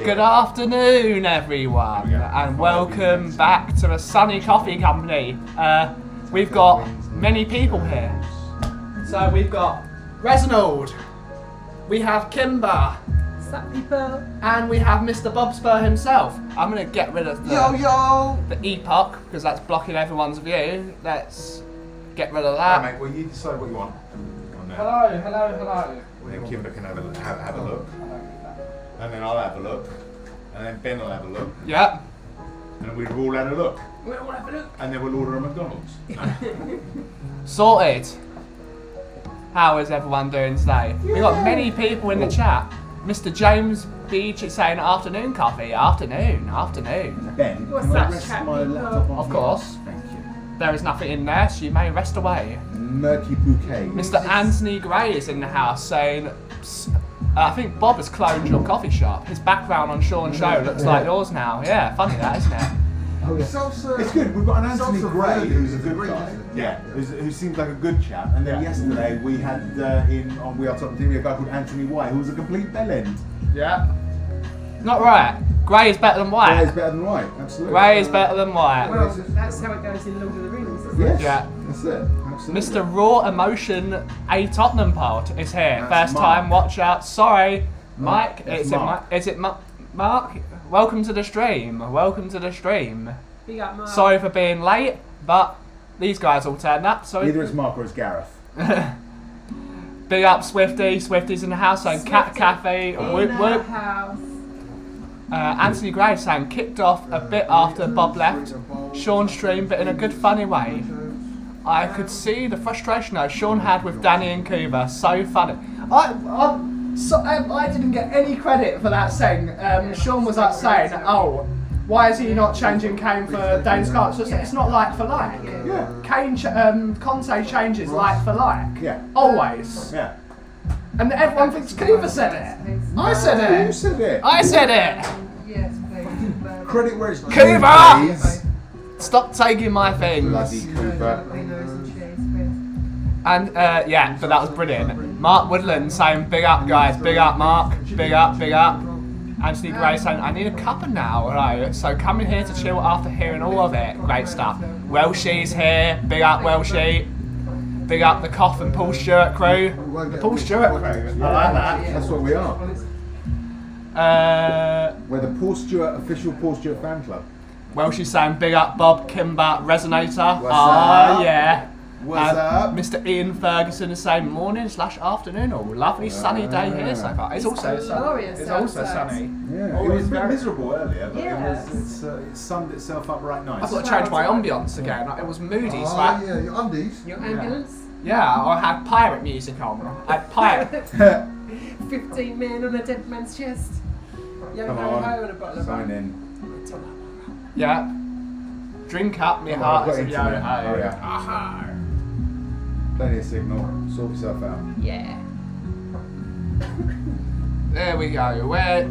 Good afternoon, everyone, and welcome back to the Sunny Coffee Company. We've got many people here. So we've got Reginald, we have Kimber, and we have Mr. Bobspur himself. I'm going to get rid of the epoch because that's blocking everyone's view. Let's get rid of that. Right, mate, well, you decide what you want. Hello. Then Kimber can have a look. And then I'll have a look. And then Ben will have a look. Yep. And we've all had a look. And then we'll order a McDonald's. Sorted. How is everyone doing today? We've got many people in the chat. Mr. James Beach is saying afternoon coffee. Afternoon. Ben, What's can that I rest chat, my people? laptop on Of here? course. Thank you. There is nothing in there, so you may rest away. Murky bouquet. Mr. Anthony Gray is in the house saying, I think Bob has cloned your coffee shop. His background on Sean's show looks like yours now. Yeah, funny that, isn't it? Oh, yeah. It's good. We've got an Anthony Gray who's a good guy. Yeah, who seems like a good chap. And then yesterday we had on We Are Top TV a guy called Anthony White who was a complete bellend. Yeah. Not right. Grey is better than Gray white. is better than White, absolutely. Grey is better than white. Well, that's how it goes in Lord of the Rings, isn't it? Yes, Yeah. that's it. Absolutely. Mr. Raw Emotion A Tottenham Pod is here. That's First Mark. time watcher. Sorry, Mike. That's Is Mark. it Mark? Welcome to the stream. Big up, Mark. Sorry for being late, but these guys all turned up. So Either it's Mark or it's Gareth. big up Swifty. Swifty's in the house saying Cat Cafe. in Whoop the whoop. house. Anthony Gray saying kicked off a bit after Bob left. Sean streamed, but in a good funny way. I could see the frustration that Sean had with Danny and Cuba. So funny. I didn't get any credit for that saying. Sean was like saying, "Oh, why is he not changing Kane for Dane Scott?" So it's not like for like. Yeah. Kane, Conte changes like for like. Yeah. Always. Yeah. And everyone thinks Cuba said it. I said Who it. said it? I said it. Yes, please. Credit where it's due, Cuba! please. Stop taking my things. Bloody Cooper. And yeah, but that was brilliant. Mark Woodland saying big up guys, big up Mark, big up. Anthony Gray saying I need a cuppa now, right? So coming here to chill after hearing all of it. Great stuff. Welshie's here, big up Welshie. Big up the Cough and Paul Stewart crew. The Paul Stewart crew. I like that. That's what we are. We're the Paul Stewart official Paul Stewart fan club. Welshie's saying big up Bob, Kimber, Resonator. What's up? Yeah. What's up? Mr. Ian Ferguson is saying morning/afternoon. Oh, lovely sunny day here so far. It's also glorious It's also outside. sunny. Yeah, Oh, it was it's a bit very- miserable earlier, but Yes. it summed itself up right nice. I've got to change my ambience again. It was moody, so Oh, yeah, your undies. Your ambulance? yeah, I had pirate music on. I had pirate. 15 men on a dead man's chest. Yo Come ho on, ho and a bottle of sign rum. in. Yeah. Drink up, me Come on, heart I've is a got yo internet. ho. Oh, yeah. Plenty of signal. Sort yourself out. Yeah. There we go. Where?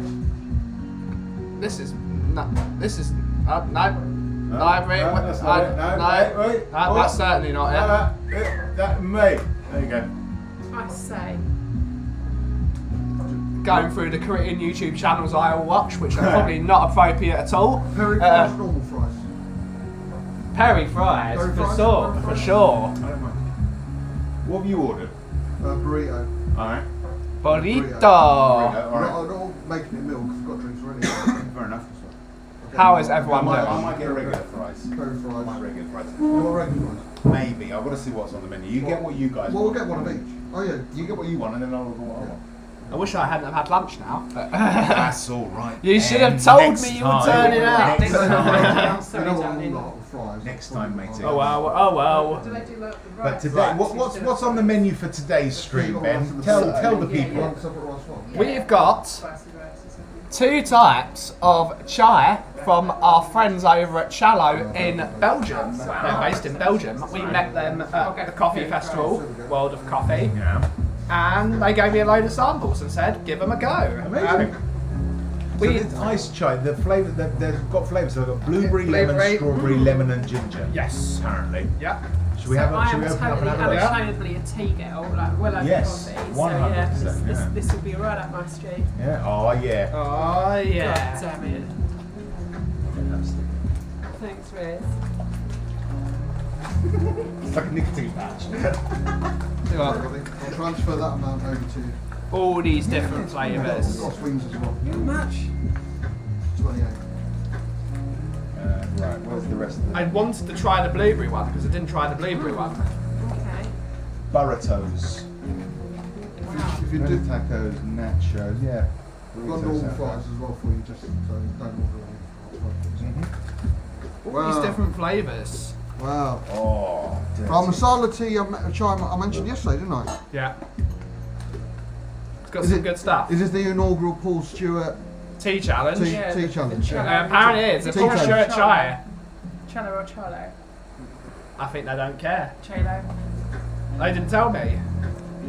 This is no. Library. No, that's not it. No, wait. That's certainly not it. That me. There you go. I say. Going through the Korean YouTube channels I watch, which are probably not appropriate at all. Very fries, normal fries. Perry fries, Perry for fries, sure, Perry for fries. sure. I don't mind. What have you ordered? Burrito. Alright. Burrito. I'm Alright. not making it milk, I've got drinks already. Fair enough. Okay. How is everyone I doing? might get regular fries. Curry I fries. might regular fries. What regular fries? Maybe. I've got to see what's on the menu. You get what you guys Well, we'll want. get one of each. Oh yeah. You get what you want and then I'll order what I want. I wish I hadn't have had lunch now. But That's alright. you should have told me you were turning out. Next time. I'm You sorry, know what? darling. A lot of fries. Next time, matey. Oh well. Do they do like the But rice? today, what's on the menu for today's stream, Ben? Tell the You people. want separate rice one? We've got Spicy rice or something. 2 types of chai from our friends over at Shallow in Belgium. They're based in Belgium. We met them at the Coffee Festival, World of Coffee, Yeah. and they gave me a load of samples and said, give them a go. Amazing. So We- this ice chai, the flavour, they've got flavours. So they've got blueberry, Blueberry. lemon, strawberry, lemon, and ginger. Yes. Apparently. Yeah. Should we have So a, I should am we open up totally, and have a look? unashamedly a tea girl, like well over Yes, coffee. 100%, So yeah, yeah. this will be right up my street. Yeah. Oh yeah. Oh yeah. God damn it. Thanks, Riz. It's like a nicotine patch. I'll transfer that amount over to you. All these different We've flavours. got swings as well. How much? 28. Right. Where's the rest of the I wanted to try the blueberry one because I didn't try the blueberry one. Okay. burritos? Wow. If you Red do, tacos, nachos, yeah. we've got Burritos normal sound fries fine. as well for you, just so you don't order any hot fries. All Wow. these different flavours. Wow. Oh, dirty. From masala tea, I mentioned yesterday, didn't I? Yeah. It's got Is some it- good stuff. Is this the inaugural Paul Stewart Tea challenge. tea, Yeah, tea the challenge? challenge. Apparently it is. It's Tea Paul challenge. Stewart chai. Cello or Cholo? I think they don't care. Cholo. They didn't tell me.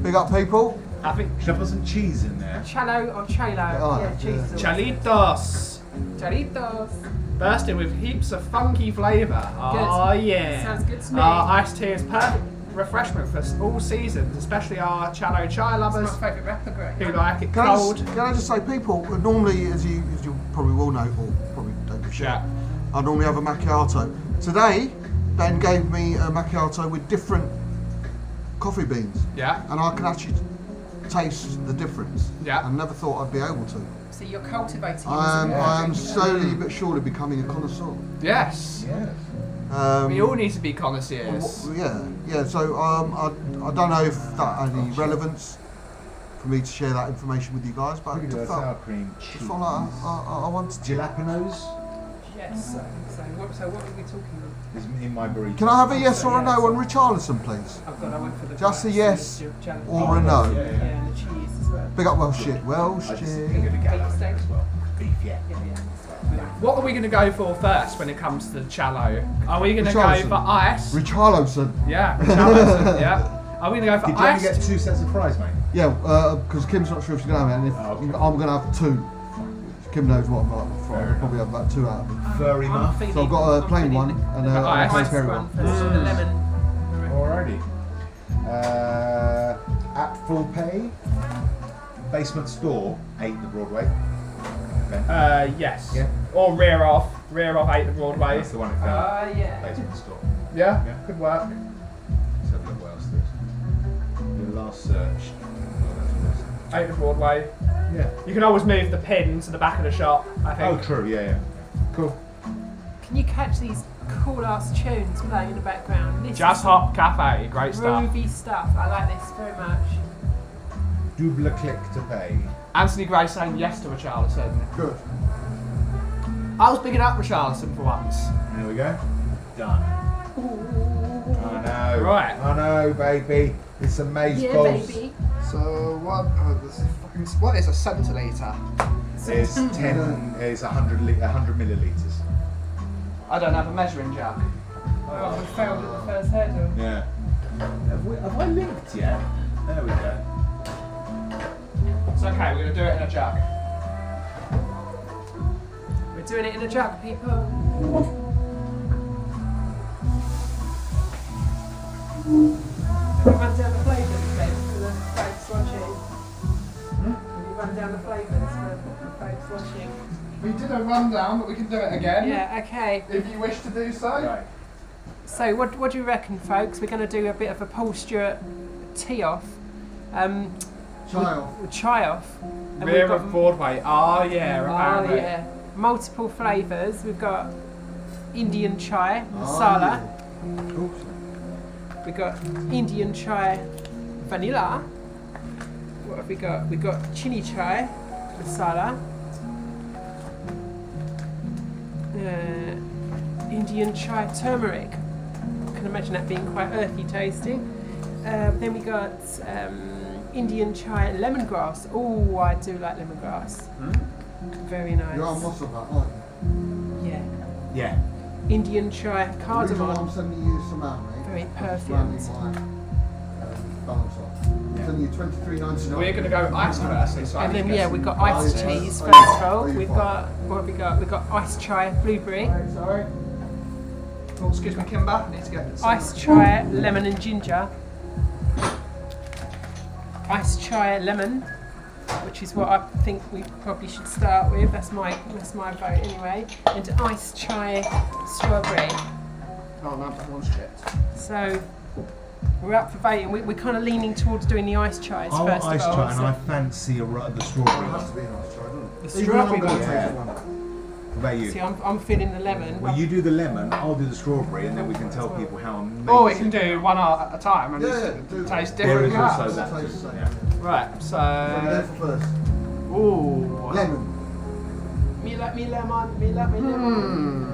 Big up, people. I think Should I put some cheese in there? Cello or Cholo? Oh, yeah, cheese. yeah. is chalitos. Chalitos. Bursting with heaps of funky flavour. Oh yeah. Sounds good to me. Our iced tea is perfect refreshment for all seasons, especially our Chalo chai lovers It's my favourite rapper, Greg. who like it Can cold. can I just say, people, normally, as you probably will know, or probably don't give a shit, Yeah. I normally have a macchiato. Today, Ben gave me a macchiato with different coffee beans, Yeah. and I can actually taste the difference. Yeah. I never thought I'd be able to. So you're cultivating. I am, music. I am slowly but surely becoming a connoisseur. Yes. Yes. We all need to be connoisseurs. Yeah. So I don't know if that had any relevance for me to share that information with you guys, but We I can do a felt, sour cream I cheese. felt like I wanted to. Jalapenos Yes. So what are we talking about? is in my burrito. Can I have a yes or a no on Richarlison, please? I've got. I went for the. Just a rice yes and the or a no? Yeah, Yeah, yeah. and the cheese as well. Big up Welsh shit. Welsh I just shit. think of the gallo Beef steak. as well. Beef, yeah. Yeah. What are we going to go for first when it comes to the Chalo? Are we going to go Richarlison. for ice? Richarlison. Yeah, Richarlison, yeah. Are we going to go for Did you only ice? get 2 sets of fries, mate? Yeah, because Kim's not sure if she's going to have it, and if Oh, okay. I'm going to have 2. Kim knows what I'm like for. I'll probably have about 2 out of them. Fair enough. So I've got a plain one and a ice. plain Ice cherry one one. first with the lemon. Alrighty. At full pay, basement store, 8 the Broadway. Okay. Yes. Yeah. Or rear off 8 the Broadway. That's the one it found. Yeah. Basement store. Yeah, Yeah. could work. Let's have a look what else there is. Your last search. Oh, 8 the Broadway. yeah. You can always move the pin to the back of the shop, I Oh, think. true. Yeah. Cool. Can you catch these cool ass tunes playing in the background? This Just is Hop Cafe, great stuff. groovy stuff. I like this very much. Double click to pay. Anthony Gray saying yes to Richarlison. Good. I was bigging up Richarlison for once. There we go. Done. I know. Right. I know, baby. It's amaze Yeah, balls. baby. So what is a centiliter? It's 10. It's 100 milliliters. I don't have a measuring jug. Oh, we failed at the first hurdle. Yeah. Have I linked yet? There we go. It's okay, we're gonna do it in a jug. We're doing it in a jug, people. Have you run down the flavours then for the folks watching? Have you run down the flavours for the folks watching? We did a rundown, but we can do it again. Yeah, okay. If you wish to do so. Right. So what do you reckon, folks? We're going to do a bit of a Paul Stewart tee off. Child. Chai off. And we've Rear got- of Broadway. Oh yeah, Oh apparently. yeah. Multiple flavours. We've got Indian chai, Oh, masala. Oops. We've got Indian chai, vanilla. What have we got? We've got chini chai, masala. Indian chai turmeric. I can imagine that being quite earthy tasting. Then we got Indian chai lemongrass. Oh, I do like lemongrass. Very nice. You're on muscle that, aren't you? Yeah. Yeah. Indian chai The reason why I'm cardamom. sending you some out, mate. Very is perfumed. to round my balance off. I'm sending you $23.99. We're gonna go ice firstly, so I And need then to get yeah, some we've got ice iced tea. cheese Oh, first of yeah. all. Oh, you're We've fine. got what have we got? We've got iced chai blueberry. Sorry. Oh, excuse me, Kimber. I need to get some. Iced chai, lemon and ginger. Iced chai, lemon, which is what I think we probably should start with. That's my vote anyway. And iced chai, strawberry. Oh no, that one's chipped. So we're up for voting. We're kind of leaning towards doing the iced chais I want first ice of all. chai and so I fancy the strawberry It has one. to be an ice chai, doesn't it? the Even though I'm strawberry gonna one. take Yeah. one. What about you? See, I'm feeling the lemon. Well, you do the lemon, I'll do the strawberry, and then we can tell people how amazing. Or we can do one at a time and Yeah, just do taste There different is also colours. that. Taste the same. Yeah. Right, So you go so. for first. Ooh. Lemon. Me like me lemon, me like me lemon.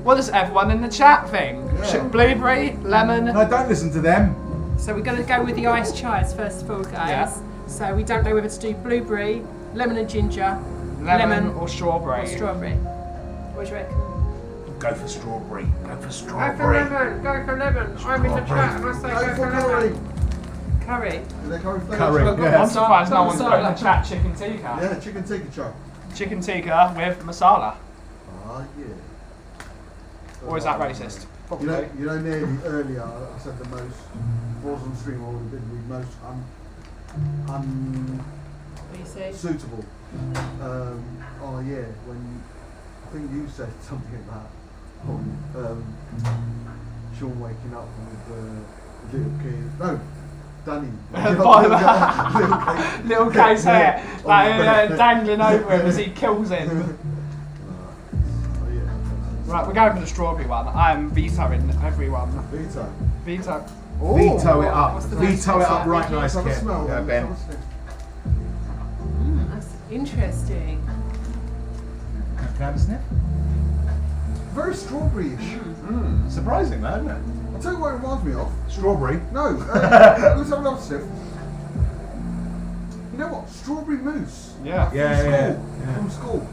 What does everyone in the chat think? Yeah. Blueberry, lemon. No, don't listen to them. So we're going to go with the iced chais first of all, guys. Yeah. So we don't know whether to do blueberry, lemon and ginger, Lemon or strawberry. or strawberry. What do you reckon? Go for strawberry. Go for Go strawberry. for lemon, go for lemon. I'm in the chat and I say Go for curry. lemon. Curry. Is there curry flavour? Curry. I'm Yeah. surprised no one's Masala. put in the chat chicken tikka. Yeah, chicken tikka chai. Chicken tikka with masala. Ah, yeah. Or is that racist? You know, nearly earlier I said the most, was on stream or would have been the most What do you say? unsuitable. Oh yeah, when I think you said something about Sean waking up with the little kid. No, Danny. Little kid. Little K's hair, Yeah. like dangling over him as he kills him. Oh yeah. Right, we're going for the strawberry one. I am vetoing everyone. Veto. Veto. Veto it up. What's the Veto it next up one? right nice, Have a Kit. smell. Yeah, Ben. That's interesting. Can I have a sniff? Very strawberry-ish. Surprising, though, isn't it? I'll tell you what it reminds me of. Strawberry. No, let's have another sniff. You know what? Strawberry mousse. Yeah. Yeah, From school.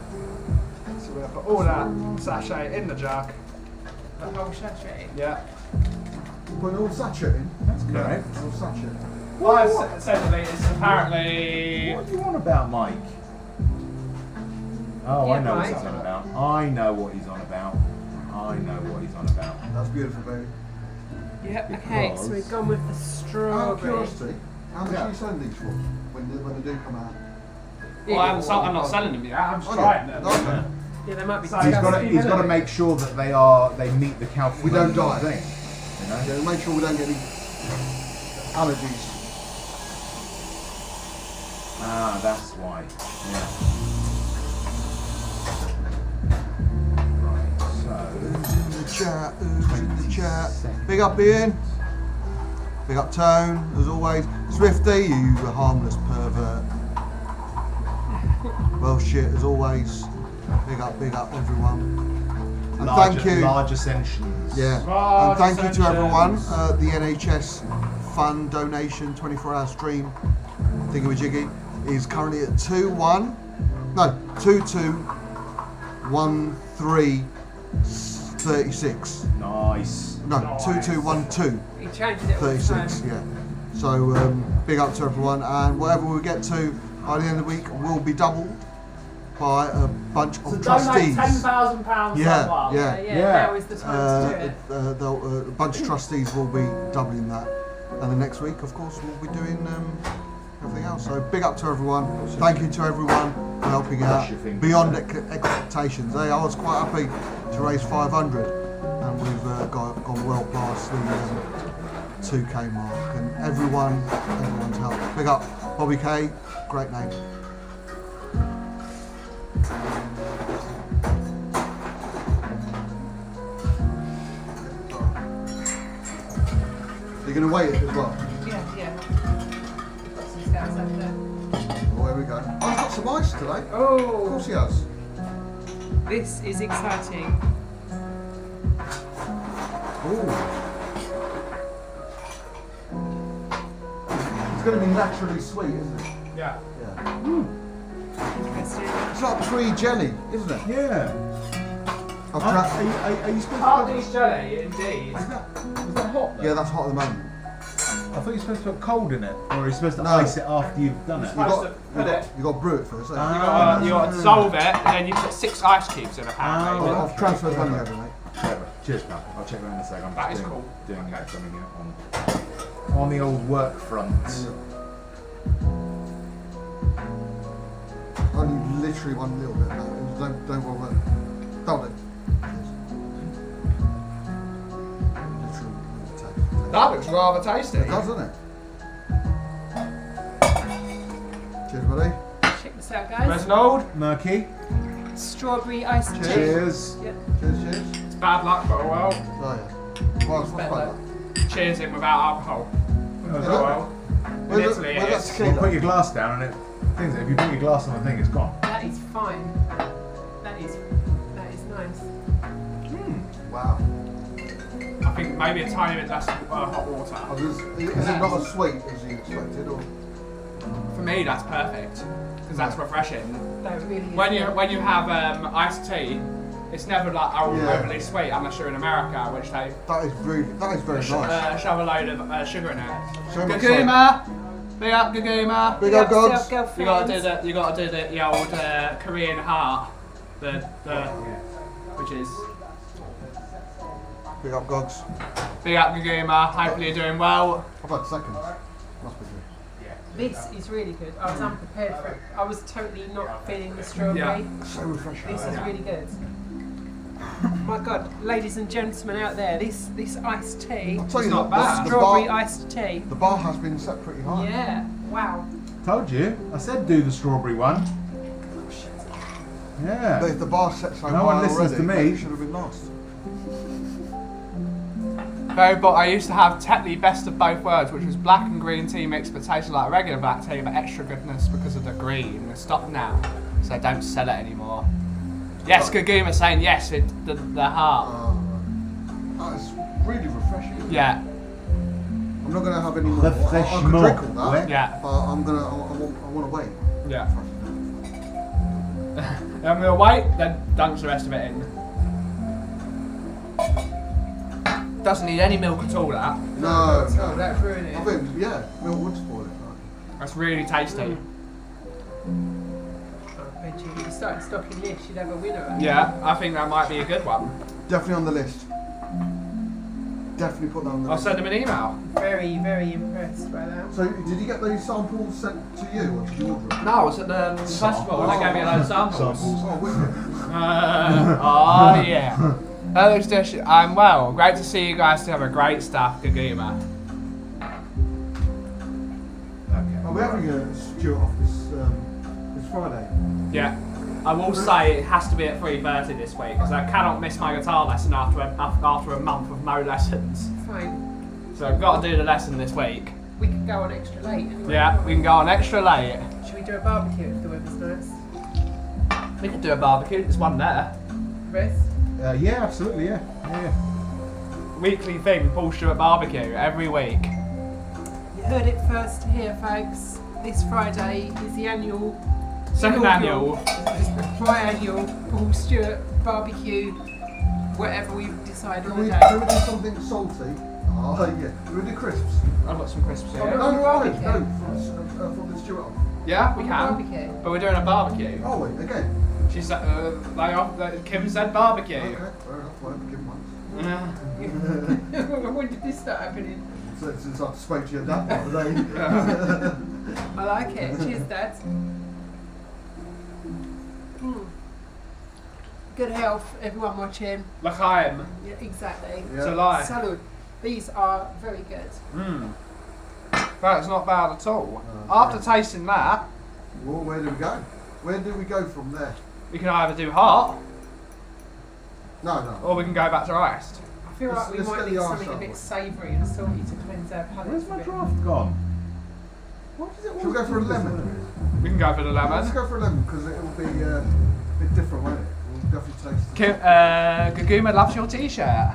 So we're gonna put all that sachet in the jug. The whole sachet. Yeah. Put an old sachet in. That's correct. An old sachet. Well, essentially, it's apparently. What do you want about Mike? Oh, Yeah, I know what Mike. he's on about. I know what he's on about. I know what he's on about. That's beautiful, baby. Yep, okay, so we've gone with the Out of strawberry. curiosity, how much Yeah. are you selling these for when they do come out? Well, I'm not selling them yet. I'm just Okay. trying them. Okay. Yeah, they might be So He's got to Feasibility. make sure that they meet the Kauffie We don't die. thing. You know? Yeah, make sure we don't get any allergies. Ah, that's why. Yeah. Right. So. Who's in the chat? Who's in the chat? Big up Ian. Big up Tone, as always. Swifty, you harmless pervert. Well, shit, as always. Big up everyone. And thank you. Large ascensions. Yeah, Large and thank you to everyone. ascensions. The NHS fund donation 24-hour stream thingamajiggy is currently at 221336. Nice. No, Nice. 2212. He changed it all the 36, time. yeah. So big up to everyone, and whatever we get to by the end of the week will be doubled by a bunch of trustees. £10,000 Yeah, someone. yeah. Now is the time to do it. A bunch of trustees will be doubling that, and the next week, of course, we'll be doing everything else. So big up to everyone. Thank you to everyone for helping out your fingers, beyond expectations. I was quite happy to raise 500, and we've gone well past the 2K mark. And everyone's helped. Big up, Bobby K. Great name. You're going to wait it as well? Yeah. Got some scouts over there. Oh, here we go. Oh, he's got some ice today. Of Oh, course he has. this is exciting. Ooh. It's going to be naturally sweet, isn't it? Yeah. Yeah. Interesting. It's like pre-jelly, isn't it? Yeah. I've Are tried. you supposed to Hardy's jelly, indeed. Is that hot? Yeah, that's hot at the moment. I thought you were supposed to put cold in it. Or are you supposed to No. ice it after you've done it? Supposed to put it. You got to brew it first. haven't you? Ah. You got to dissolve it, and then you put 6 ice cubes in a pan. Oh. maybe. I've transferred money over, mate. Cheers, pal. I'll check that in a sec. I'm That just is cool. doing Okay. something on the old work front. Only literally one little bit. No, don't bother. Don't it. Literally take. That looks rather tasty. It does, doesn't it? Cheers, buddy. Check this out, guys. Reginald, Murky. Strawberry iced tea. Cheers. Yeah. Cheers, cheers. it's bad luck for a while. Oh yeah. Well, it's Better. better. Cheers in without alcohol. Oh, As is well. In Where's Italy, that it is. Well, tequila? put your glass down and it. Things. If you put your glass on the thing, it's gone. That is fine. That is nice. Wow. I think maybe a tiny bit less hot water. Is it not as sweet as you expected, or? For me, that's perfect because that's refreshing. That really is. When you have iced tea, it's never like Yeah. overly sweet unless you're in America, which they That is very nice. shove a load of sugar in it. So much Gaguma, big up Gaguma. Big up, gods. You gotta do the old Korean heart, which is Big up, gods. big up Gaguma. Hopefully you're doing well. I've had seconds. Must be good. This is really good. I was unprepared for it. I was totally not feeling the strawberry. Yeah. So refreshing. This is really good. My God, ladies and gentlemen out there, this iced tea, I'll tell you not what, bad. strawberry iced tea. The bar has been set pretty high. Yeah, wow. Told you. I said do the strawberry one. But Yeah. if the bar set so No high one listens already, to me. then it should have been nice. But I used to have Tetley best of both worlds, which was black and green tea mixed but tasted like regular black tea, but extra goodness because of the green. It's stopped now, so I don't sell it anymore. Yes, Gaguma saying yes with the heart. That is really refreshing. Yeah, I'm not going to have any more. I could Refreshment. drink all that, yeah, but I'm going to. I want to wait. yeah. I'm gonna wait, then dunk the rest of it in. Doesn't need any milk at all, that. No, Oh, that's really I think, yeah, milk would spoil it. Right? That's really tasty. I bet you if you started stocking this, you'd have a winner. Yeah, I think that might be a good one. Definitely on the list. Definitely put that on the I'll list. send him an email. Very, very impressed by that. So, did you get those samples sent to you, or did you order them? No, I was at the festival and they gave me a load of samples. Oh, wicked. Oh yeah. That looks delicious. I'm well. Great to see you guys to have a great staff, Gaguma. Are we having a Stuart off this Friday? Yeah. I will say it has to be at 3:30 this week because I cannot miss my guitar lesson after a month of no lessons. Fine. So I've got to do the lesson this week. We could go on extra late anyway. Yeah, we can go on extra late. Should we do a barbecue if the weather's nice? We could do a barbecue. There's one there. Rest? Yeah, absolutely. Yeah. Weekly thing, Paul Stewart barbecue every week. You heard it first here, folks. This Friday is the annual. Second annual. Triannual Paul Stewart barbecue. Whatever we've decided Can on we, the day. can we do something salty? Oh, yeah. Can we do crisps? I've got some crisps Oh, here. no. barbecue. No, from the Stuart off. Yeah, we can. Barbecue. But we're doing a barbecue. Oh, wait, again. She said, Kim said barbecue. Okay, fair enough. Whatever, give one. Yeah. When did this start happening? So, since I spoke to you at that part of the day. I like it. Cheers, Dad. Good health, everyone watching. L'chaim. Yeah, exactly. Yeah. To lie. Salud. These are very good. That's not bad at all. After tasting that, Well, where do we go? Where do we go from there? we can either do hot No. or we can go back to iced. I feel like we Let's might get need the something a arse bit out. savoury and salty to cleanse our palate. Where's a my bit. draft gone? What does it Should we go for a lemon? We can go for the Let's lemon. go for a lemon because it will be a bit different, won't it? We'll definitely taste it. Gaguma loves your t-shirt.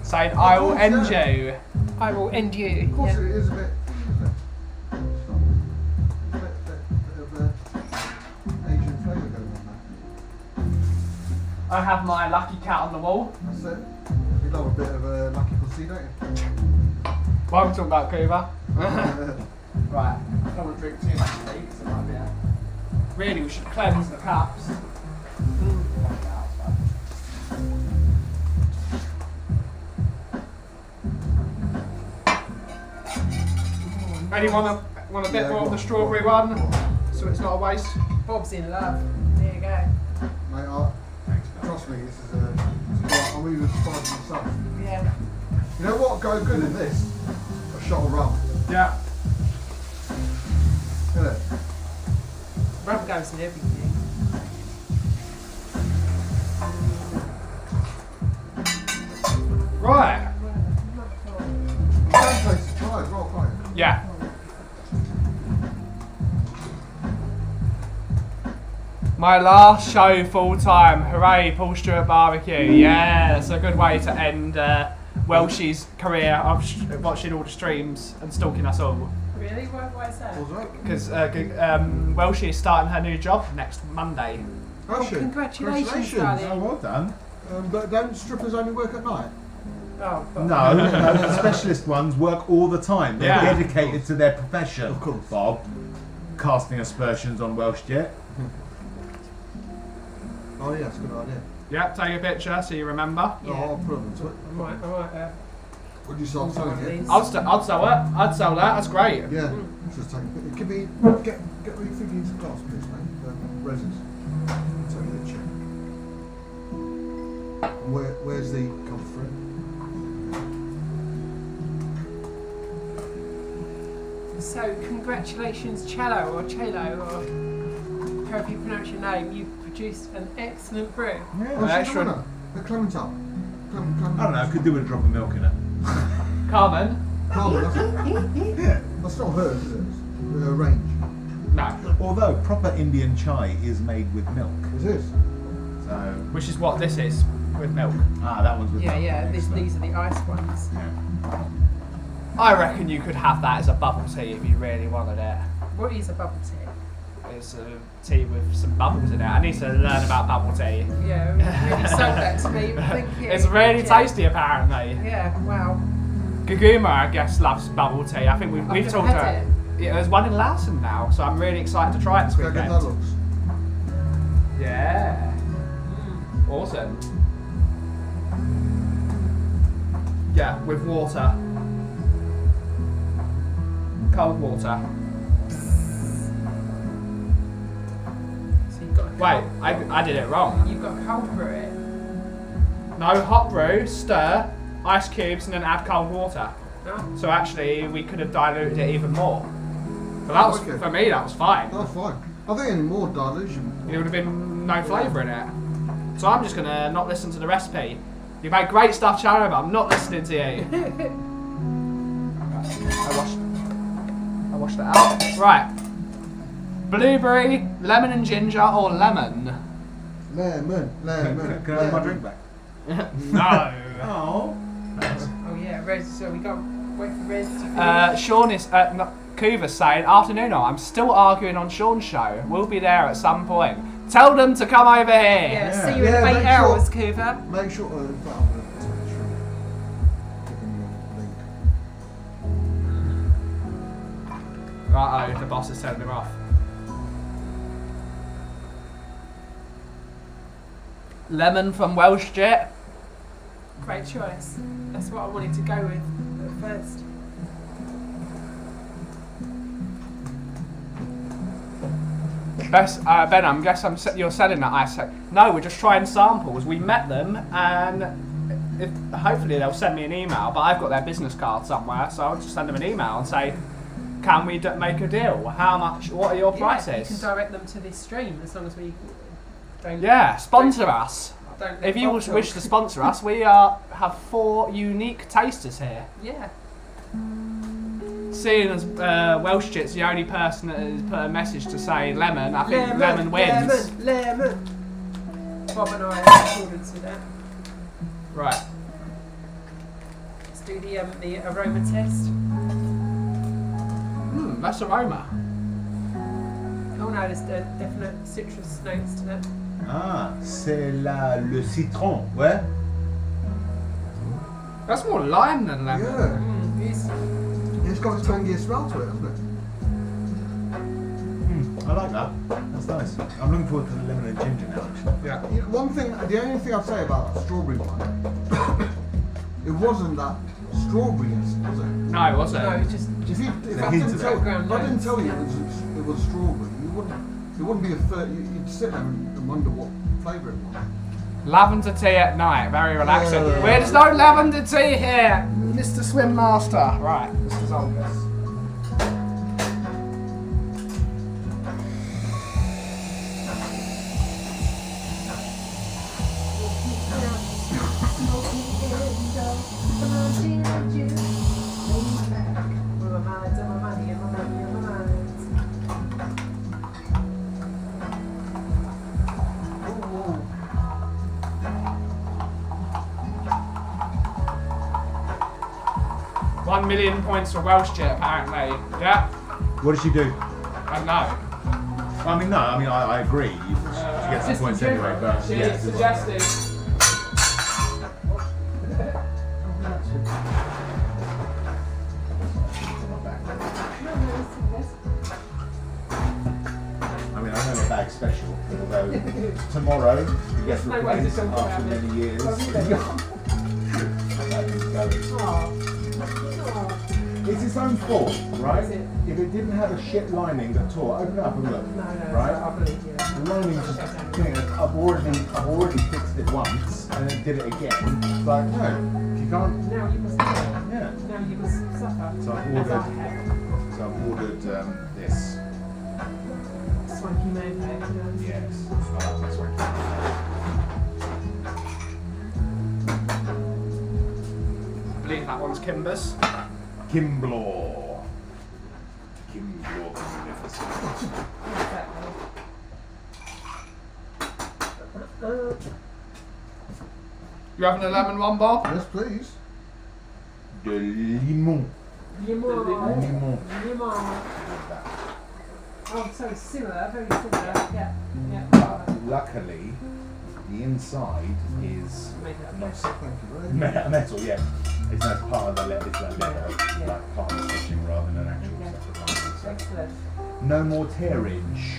Saying, I will end you. I will end you. Of course, Yeah. it is a bit. Isn't it? Bit of Asian flavour going on there. I have my lucky cat on the wall. That's it. You love a bit of a lucky pussy, don't you? Why are we talking about Cuba? Right, I don't want to drink too much tea because it might be a... Really, we should cleanse the cups. Anyone want a bit more of the strawberry one? So it's not a waste. Bob's in love. There you go. Mate, trust me, this is I'm even surprised myself. Yeah. You know what go good in this? A shot of rum. Yeah. Isn't it? Rum goes in everything. Right. You can taste the chai as well, can't you? Yeah. My last show full time. Hooray, Paul Stewart Barbecue. Yeah, that's a good way to end Welshie's career of watching all the streams and stalking us all. Really? Why is that? What's that? Because Welshie is starting her new job next Monday. Oh, shit. Congratulations, darling. Oh, well done. But don't strippers only work at night? Oh, but No, the specialist ones work all the time. They're Yeah. dedicated to their profession. Of course. Bob, casting aspersions on Welsh Jet. Oh, yeah, that's a good idea. Yeah, take a picture so you remember. Yeah. Oh, I'll put them into it. I might Would you start selling it? these. I'd sell it. I'd sell that. That's great. Yeah, just take a bit. Give me, get me 50 glass, please, mate. Resins. Take a check. Where's the come through? So, congratulations, Cello, or however you pronounce your name. You produced an excellent brew. Oh, she's the excellent. winner. The Clementine. I don't know, could do with a drop of milk in it. Carmen? Carmen, that's not hers, is it? Her range. No. Although proper Indian chai is made with milk. Is this? So, Which is what this is with milk. that one's with milk. Yeah. These are the ice ones. I reckon you could have that as a bubble tea if you really wanted it. What is a bubble tea? It's a tea with some bubbles in it. I need to learn about bubble tea. Yeah, really sold that to me. Thank you. It's really tasty apparently. Yeah, wow. Guguma, I guess, loves bubble tea. I think we've I've talked never about had it. Yeah, there's one in Lawson now, so I'm really excited to try it this Look how good weekend. that looks. Yeah. Awesome. Yeah, with water. Cold water. So you've got Wait, I did it wrong. You've got cold brew it. No, hot brew, stir, ice cubes, and then add cold water. No? So actually, we could have diluted it even more. But that was, Okay. for me, that was fine. That's fine. I think any more dilution. It would have been no flavour in it. So I'm just gonna not listen to the recipe. You make great stuff, Sharon, but I'm not listening to you. I washed that out. Right. Blueberry, lemon and ginger, or lemon? Lemon. Can I have my drink back? No. Oh. Oh yeah, Rez. So we got wait for Rez to finish. Sean is Kuva's saying, afternoon, I'm still arguing on Sean's show. We'll be there at some point. Tell them to come over here. Yeah, see you in Yeah, about 8 make hours, sure- Kuva. Make sure. I'm going to give them the link. Right-oh, the boss is telling him off. Lemon from Welsh Jet. Great choice. That's what I wanted to go with at first. Ben, I guess you're selling that ice. No, we're just trying samples. We met them, and hopefully they'll send me an email. But I've got their business card somewhere, so I'll just send them an email and say, "Can we make a deal? How much? What are your Yeah, prices?" you can direct them to this stream as long as we don't. Yeah, sponsor us. Don't If you Bob talk. wish to sponsor us, we have 4 unique tasters here. Yeah. Seeing as Welsh Jit's the only person that has put a message to say lemon, I think lemon wins. Lemon. Bob and I are in accordance with that. Right. Let's do the aroma test. That's aroma. Oh no, there's definite citrus notes to that. Ah, c'est le citron, ouais. That's more lime than lemon. Yeah. Yes. It's got a tangier smell to it, hasn't it? I like that. That's nice. I'm looking forward to the lemon and ginger now, actually. Yeah. You know, the only thing I'd say about that strawberry one, it wasn't that strawberry, was it? No, it wasn't. No, it's just If you If The I hint didn't of tell, it. if I didn't tell you it was strawberry, it wouldn't be a third. You'd sit there and wonder what flavour it was. Lavender tea at night, very relaxing. Yeah. There's no lavender tea here, Mr. Swim Master. Right, Mr. Zolgus. $1 million points for Welsh Chit, apparently. Yeah? What did she do? I don't know. I mean, no. I mean, I agree. She gets some points anyway. But She yeah, suggested. I mean, I know my bag's special, although tomorrow you get No way to replaced talk about after it. many years. It's its own fault, right? Is it? If it didn't have a shit lining that tore, open it up and look. No, right? I believe you. The lining just, I've already fixed it once and then did it again. It's like, no, you can't. Now you must suffer. Yeah. Now you must suffer. So I've As I ordered. have. So I've ordered this. Swanky moped. Yes. I like this one. I believe that one's Kimber's. Kimblaw. Kimblaw magnificent. You having a lemon one, Bob? Yes, please. De limon. Limon. Limon. Oh, so similar, very similar. Yeah. Yeah. But luckily, the inside is Make it up. not Thank you very much. metal, yeah. It's not part of the leather, it's like leather, like part of the stitching rather than an actual separate one. Excellent. So, no more tearage.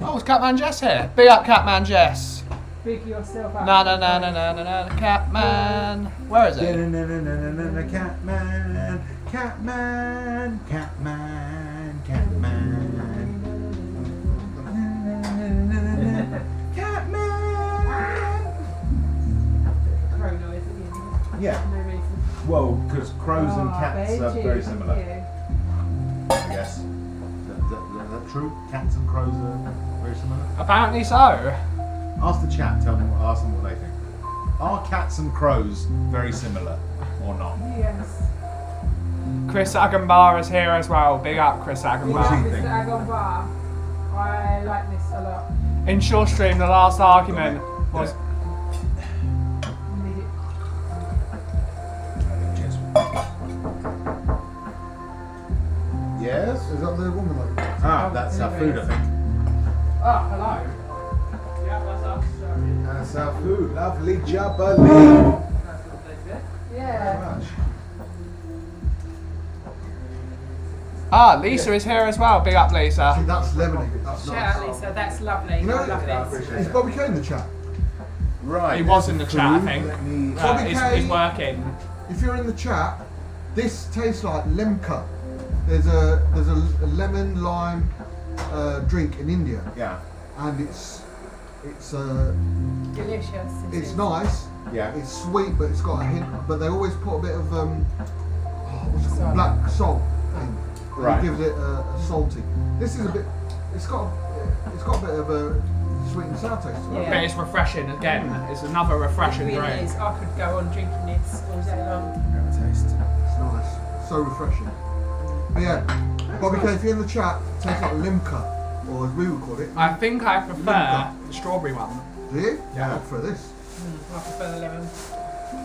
Oh, it's Catman Jess here. Big up, Catman Jess. Big yourself up. Na na na na na na na. Catman. Where is it? Catman, Catman, Catman, Catman, Catman. Crow noise at the end. Yeah. No reason. Well, because crows and cats are very similar. Yeah. Yes. Is that true? Cats and crows are very similar? Apparently so. Ask the chat, ask them what they think. Are cats and crows very similar or not? Yes. Chris Agambar is here as well. Big up, Chris What does Agambar. he think? Mr. Agonbar, I like this a lot. In short stream, the last argument was Need it. Yes? Is that the woman like that? Ah, that's our food, I think. oh, hello. Yeah, that's us. That's our food. Lovely jubbly. Yeah. Ah, Lisa is here as well. Big up, See, Lisa. that's lemony. That's Shout nice. out, Lisa. That's lovely. You know, I love this. is Bobby K in the chat? Right. He was in the chat, I food. think. Let me- Bobby He's K. working. If you're in the chat, this tastes like lemka. There's a lemon lime drink in India, Yeah. and it's Delicious. it's nice. Yeah. It's sweet, but it's got a hint. But they always put a bit of what's it called? Salt. Black salt in. Right. It gives it a salty. This is a bit. It's got a bit of a sweet and sour taste to it. Yeah. But it's refreshing again. It's another It refreshing really drink. is. I could go on drinking this all day long. Have a taste. It's nice. So refreshing. But yeah, Bobby K, if you're in the chat, it tastes like limca, or as we would call it. I think I prefer the strawberry one. Do you? Yeah. I prefer this. I prefer the lemon.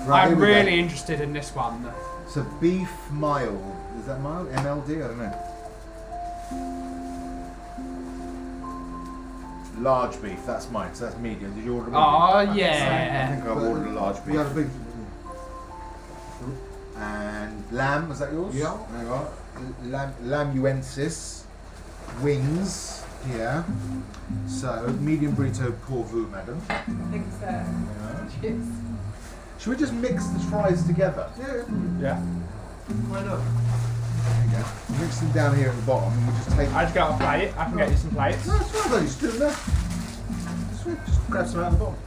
Right, here I'm we go. really interested in this one. So beef mild. Is that mild? MLD? I don't know. Large beef. That's mine. So that's medium. Did you order medium? Oh I yeah. think I've ordered a large beef. We had a big. And lamb. Was that yours? Yeah. There you are. Lamuensis. Wings. Here. So medium burrito pour vous, madam. I think so. Yeah. Cheers. Should we just mix the fries together? Yeah. Yeah. Why not? There you go. Mix them down here at the bottom and we'll just take... I just got a plate. I can get you some plates. No, it's fine, though. You still there. Just grab some out of the bottom.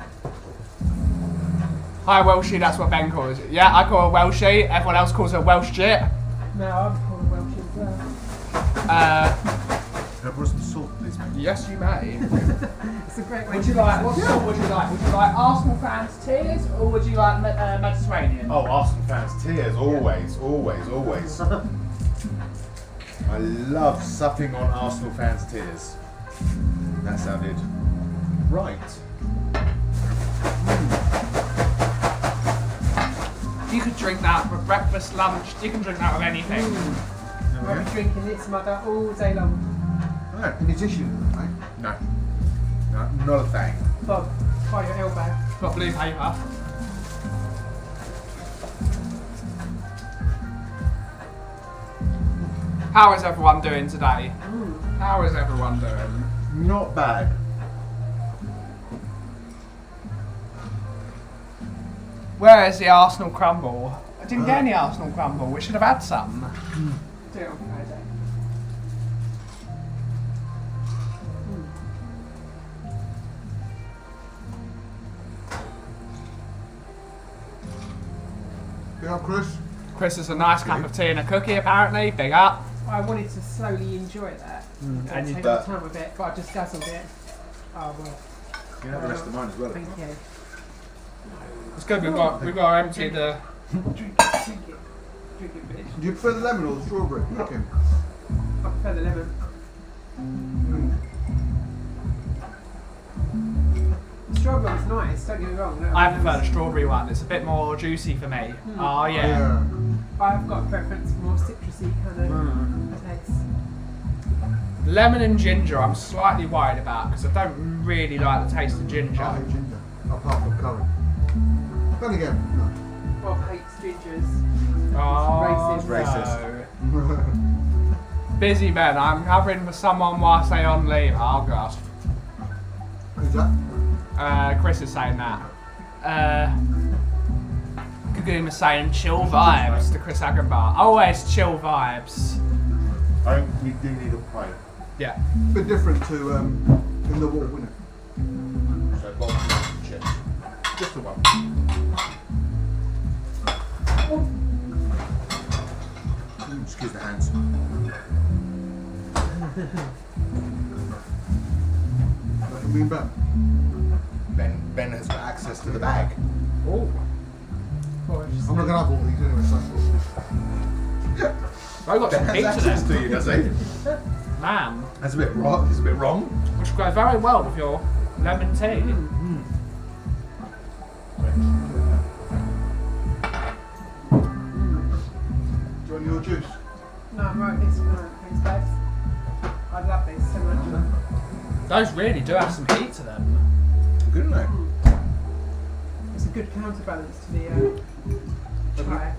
Hi, Welshie, that's what Ben calls it. Yeah, I call her Welshie. Everyone else calls her Welsh jit. No, I'm calling Welsh as well. Can I put some salt, please, mate? Yes, you may. It's a great way Would to you like, what sort would you like? Would you like Arsenal fans tears or would you like Mediterranean? Oh, Arsenal fans, tears, always, always, always. I love supping on Arsenal fans' tears. That sounded right. You could drink that for breakfast, lunch. You can drink that with anything. I'll be drinking this mother all day long. Right. Any tissue in it, mate? No. No, not a thing. Bob, by your elbow. Got blue paper. How is everyone doing today? How is everyone doing? Not bad. Where is the Arsenal crumble? I didn't get any Arsenal crumble. We should have had some. Do it on Friday. Big up, Chris. Chris is a nice cup of tea and a cookie, apparently. Big up. I wanted to slowly enjoy that and and you take don't. my time with it, but I just guzzled it. Oh well, You have the rest of mine as well. thank you. It's good. We've got to empty the. Drink it, bitch. Do you prefer the lemon or the strawberry? Okay. I prefer the lemon. The strawberry's nice, don't get me wrong. I prefer the strawberry one. It's a bit more juicy for me. Oh yeah. I've got a preference for more citrusy kind of taste. Lemon and ginger, I'm slightly worried about because I don't really like the taste of ginger. I hate ginger, apart from curry. Then again, no. Bob hates gingers. Oh, Racist. no. Busy Ben, I'm covering for someone whilst they on leave. Oh gosh. Who's that? Chris is saying that. Gagoon is saying chill vibes to Chris Agenbar. Always chill vibes. I think we do need a plate. Yeah. Bit different to in the wall, isn't it? So bottom chips. Just the one. Excuse the hands. What do you mean, Ben? Ben has got access to the bag. Oh. I'm not gonna have all these anyway, so. I got some Ben has pizza access there. to you, does he? Man. That's a bit wrong. It's a bit wrong. Which goes very well with your lemon tea. Do you want your juice? No, I'm right this one. Thanks, babes. I love these so much. Those really do have some heat to them. Good, isn't it? It's a good counterbalance to the chai.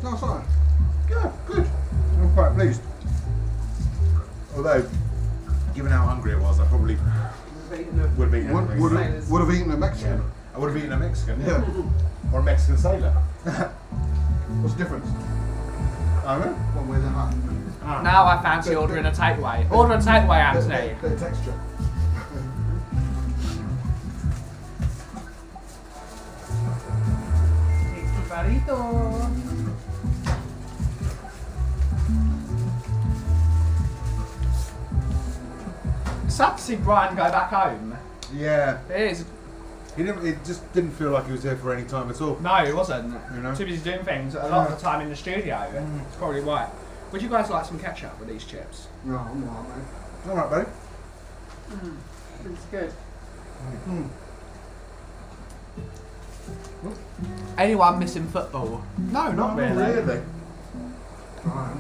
No, sorry. Yeah, good. I'm quite pleased. Although, given how hungry I was, I probably would have eaten anything. Would have eaten a Mexican. I would have eaten a Mexican. Yeah. Or a Mexican sailor. What's the difference? I don't know. One way than that. Now I fancy ordering a takeaway. Order a takeaway, Anthony. Bit of texture. Barito. It's sad to see Brian go back home. Yeah. It is. It just didn't feel like he was there for any time at all. No, it wasn't. You know? Too busy doing things. A lot of the time in the studio. It's probably why. Would you guys like some ketchup with these chips? No, I'm not, mate. Alright, buddy. It's good. Anyone missing football? No, not really. Really? Right.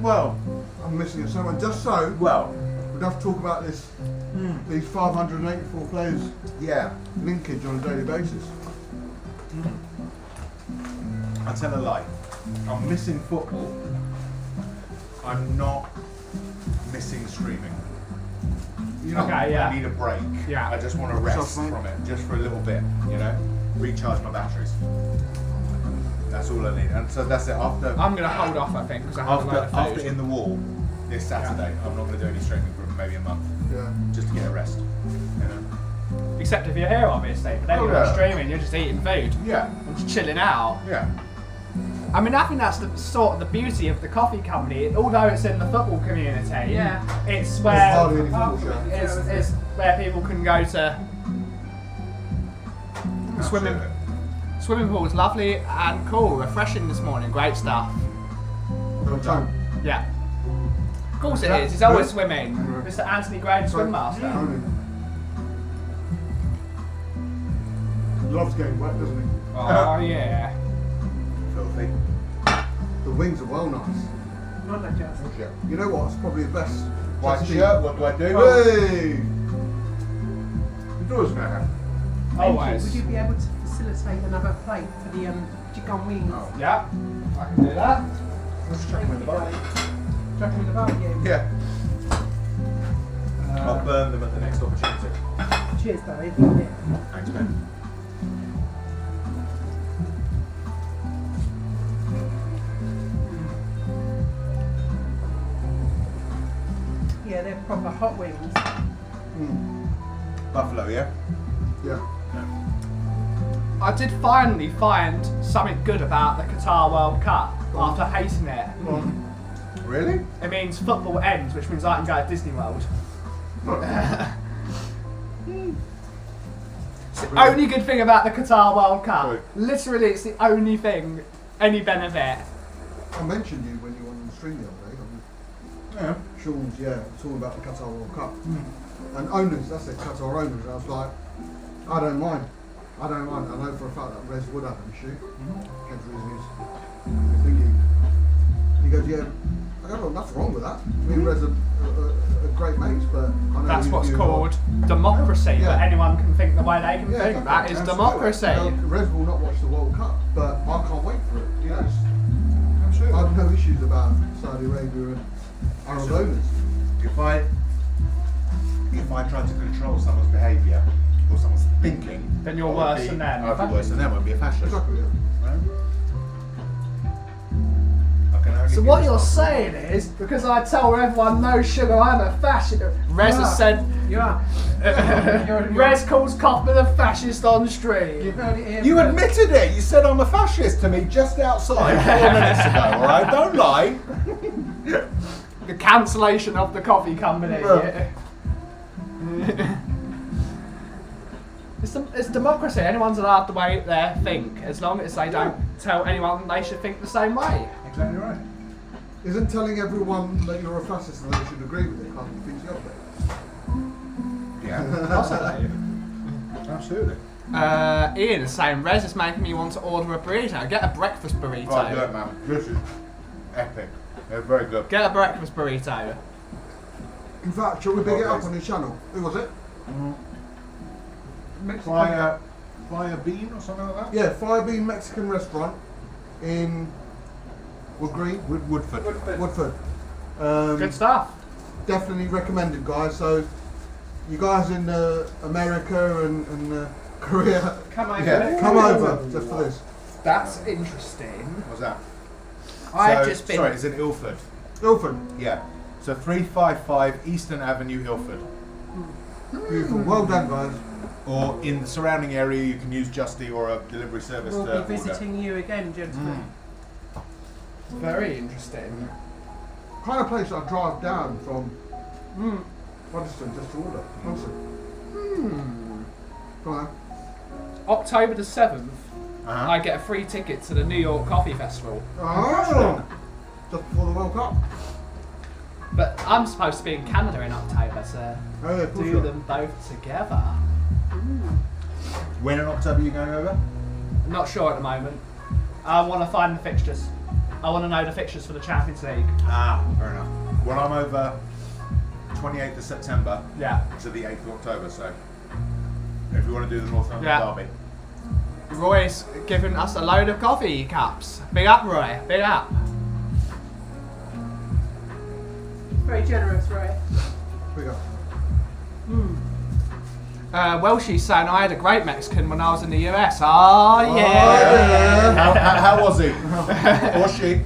Well, I'm missing it so much. Just so, well, we'd have to talk about this. These 584 players yeah. linkage on a daily basis. I tell a lie. I'm missing football. I'm not missing streaming. You know, Okay, yeah. I need a break. Yeah. I just want to rest Soft, mate. from it, just for a little bit, you know? Recharge my batteries. That's all I need. And so that's it. After I'm going to hold off, I think, because I have a load of food. after in the wall this Saturday, I'm not going to do any streaming for maybe a month. Yeah. Just to get a rest. You know? Except if you're here, obviously. But then Oh, you're not yeah. streaming, you're just eating food. Yeah. And just chilling out. Yeah. I mean, I think that's the sort of the beauty of the coffee company. Although it's in the football community, Yeah. it's There's where hardly any football show. it's where people can go to. Swimming Absolutely. swimming pool's lovely and cool, refreshing this morning. Great stuff. No time. Yeah. Of course it Yeah. is. It's always Good. swimming. Mr. Anthony Gray, the swim master. Tony. Loves getting wet, doesn't he? Oh yeah. Filthy. The wings are well nice. Not like just. You know what? It's probably the best. White Just shirt, what do I do? Hey! The door's going to happen. Thank you. Always. Would you be able to facilitate another plate for the chicken wings? Oh. Yeah. I can do that. Let's chuck them in the bowl. Chuck 'em in the barbecue. Yeah. I'll burn them at the next opportunity. Cheers, Dave. Thanks, Ben. Yeah, they're proper hot wings. Buffalo, yeah? Yeah. I did finally find something good about the Qatar World Cup after hating it. Really? It means football ends, which means I can go to Disney World. It's the only good thing about the Qatar World Cup. Good. Literally, it's the only thing, any benefit. I mentioned you when you were on the stream the other day. Yeah. Sean's, talking about the Qatar World Cup. And owners, that's it, Qatar owners. I was like, I don't mind. I know for a fact that Rez would have an issue. Hence the reason he's thinking. He goes, yeah. I go, well, nothing wrong with that. Me and Rez are great mates, but I know That's you- what's you- called democracy, Yeah. but anyone can think the way they can Yeah, think. That is absolutely. democracy. Rez will not watch the World Cup, but I can't wait for it. You know, Absolutely. I have no issues about Saudi Arabia and Arab owners. If I try to control someone's behaviour or someone's thinking, Then you're I would worse be- than them. I'd be worse than them. I'd be a fascist. Exactly, yeah. Right? I can only So be what you're responsible. saying is, because I tell everyone no sugar, I'm a fascist. Rez has said, You are. Rez calls Kaufman a fascist on the street. You've heard it here. You first. admitted it. You said I'm a fascist to me just outside 4 minutes ago. All right, don't lie. The cancellation of the coffee company. Yeah. It's democracy. Anyone's allowed to way they think, as long as they don't tell anyone they should think the same way. Exactly right. Isn't telling everyone that you're a fascist and they should agree with it can't be things you up Yeah. Possibly. Absolutely. Ian is saying, Rez is making me want to order a burrito. Get a breakfast burrito. Oh, good man. This is epic. They're very good. Get a breakfast burrito. In fact, shall we big it up Okay. on his channel? Who was it? Fire bean or something like that. Yeah, Fire Bean Mexican restaurant in Wood Green, Woodford. Woodford. Good stuff. Definitely recommended, guys. So, you guys in America and Korea, Come over. Yeah. come over just for this. That's interesting. What's that? I've So- just been. Sorry, it's in Ilford. Ilford, Yeah. So 355 Eastern Avenue, Ilford. beautiful. Well done, guys. Or in the surrounding area, you can use Just Eat or a delivery service We'll to be order. visiting you again, gentlemen. Very interesting. Kind of place I drive down from Protestant just to order. Honestly. Come on. October the 7th, Uh-huh. I get a free ticket to the New York Coffee Festival. Oh, just before the World Cup. But I'm supposed to be in Canada in October, so Oh, yeah, push do it. them both together. When in October are you going over? I'm not sure at the moment. I want to find the fixtures. I want to know the fixtures for the Champions League. Ah, fair enough. Well, I'm over 28th of September Yeah. to the 8th of October, so if you want to do the North London Yeah. Derby. Roy's giving us a load of coffee cups. Big up, Roy. Big up. Very generous, right? We go. Well, she's saying I had a great Mexican when I was in the US. Oh, yeah. How was he? Or she?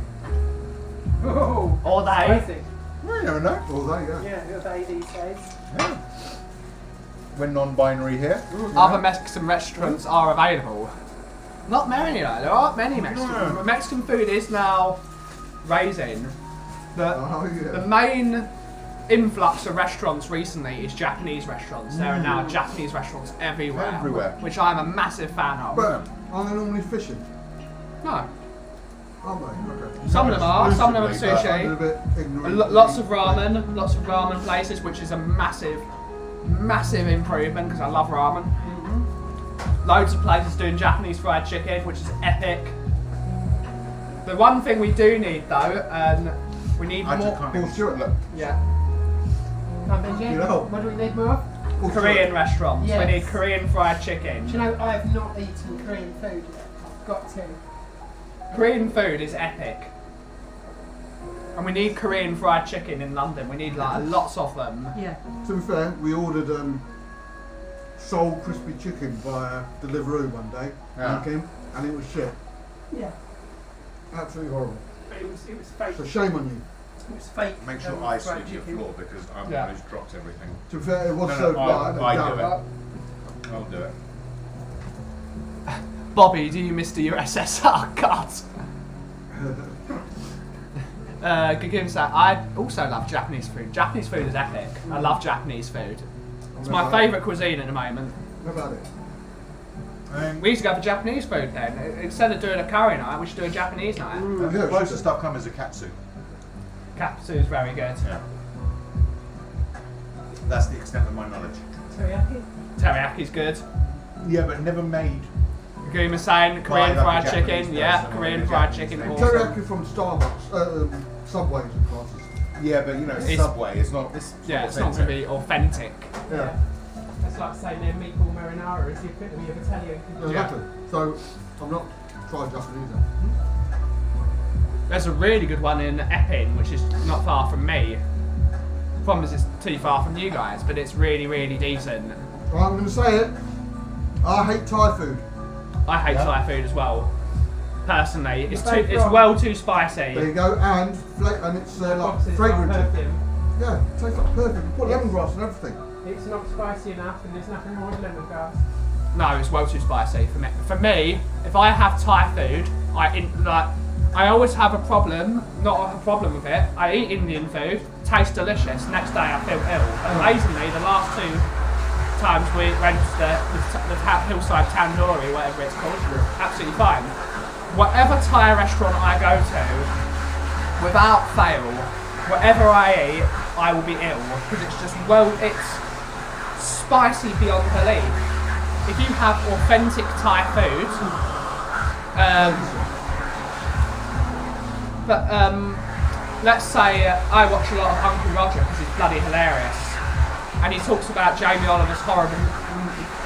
Oh, Or they. spicy. Well, you never know. Well, there you go. Yeah, who are they these days? Yeah. We're non-binary here. Other Mexican restaurants are available. Not many though, there aren't many Mexican. No. Mexican food is now raising. The main influx of restaurants recently is Japanese restaurants. There are now Japanese restaurants everywhere. Which I'm a massive fan of. But are they normally fishing? No. Aren't they? Okay. Some of them are, some of them are Exclusively, I'm a sushi. bit ignorant. Lots of ramen places, which is a massive improvement because I love ramen. Loads of places doing Japanese fried chicken, which is epic. The one thing we do need though, and we need I more. just can't even Bullshit. look. Yeah, You know. What do we need more of? Korean restaurants. Yes. We need Korean fried chicken. Do you know, I have not eaten Korean food yet. I've got to. Korean food is epic. And we need Korean fried chicken in London. We need like lots of them. Yeah. To be fair, we ordered Seoul crispy chicken via Deliveroo one day, Yeah. and it was shit. Yeah. Absolutely horrible. But it was fake. So shame on you. It was fake. Make sure I sweep your floor because I'm the one who's dropped everything. To be fair, it was No, so no, bad. I that- do it. I'll do it. Bobby, do you miss the USSR? God. Gagim said, I also love Japanese food. Japanese food is epic. I love Japanese food. It's my favourite cuisine at the moment. How about it? We used to go for Japanese food then. Instead of doing a curry night, we should do a Japanese night. The Yeah, closest stuff comes is a katsu. Katsu is very good. Yeah. That's the extent of my knowledge. Teriyaki. Teriyaki's good. Yeah, but never made. Gagum is saying Korean Like a fried Japanese chicken. person Yeah, or Korean a fried Japanese chicken. thing. Awesome. Teriyaki from Starbucks, Subways and classes. Yeah, but you know, it's It's- Subway. It's not. Yeah, it's not going to be authentic. Yeah, It's like saying their meatball marinara is the epitome of Italian. exactly. So I'm not trying Japanese then. There's a really good one in Epping, which is not far from me. Problem is, it's too far from you guys, but it's really, really decent. Right, I'm going to say it. I hate Thai food. I hate Yeah. Thai food as well. Personally, it's both it's wrong. well too There you spicy. go, and it's like Boxes like fragrant. perfume. Yeah, it tastes like perfume. Put Yes. lemongrass and everything. It's not spicy enough, and there's nothing wrong with lemongrass. No, it's well too spicy for me. For me, if I have Thai food, I always have a problem. Not a problem with it. I eat Indian food, tastes delicious. Next day I feel ill. Amazingly, the last two times we went to the hillside tandoori, whatever it's called, absolutely fine. Whatever Thai restaurant I go to, without fail, whatever I eat, I will be ill because it's just it's spicy beyond belief. If you have authentic Thai food, let's say I watch a lot of Uncle Roger because he's bloody hilarious, and he talks about Jamie Oliver's horrible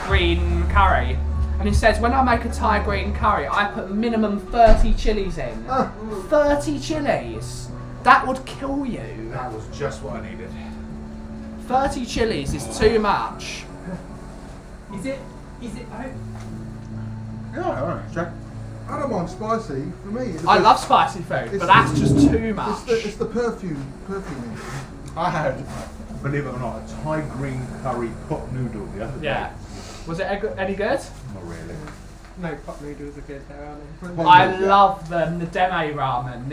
green curry, and he says when I make a Thai green curry, I put minimum 30 chilies in. 30 chilies. That would kill you. That was just what I needed. 30 chilies is too much. Is it? Yeah, alright, check. I don't mind spicy. For me, I love spicy food, but that's just too much. It's the perfuming. I had, believe it or not, a Thai green curry pot noodle the other day. Yeah. Was it any good? Not really. No, pot noodles are good though, aren't they? I love them. The deme ramen,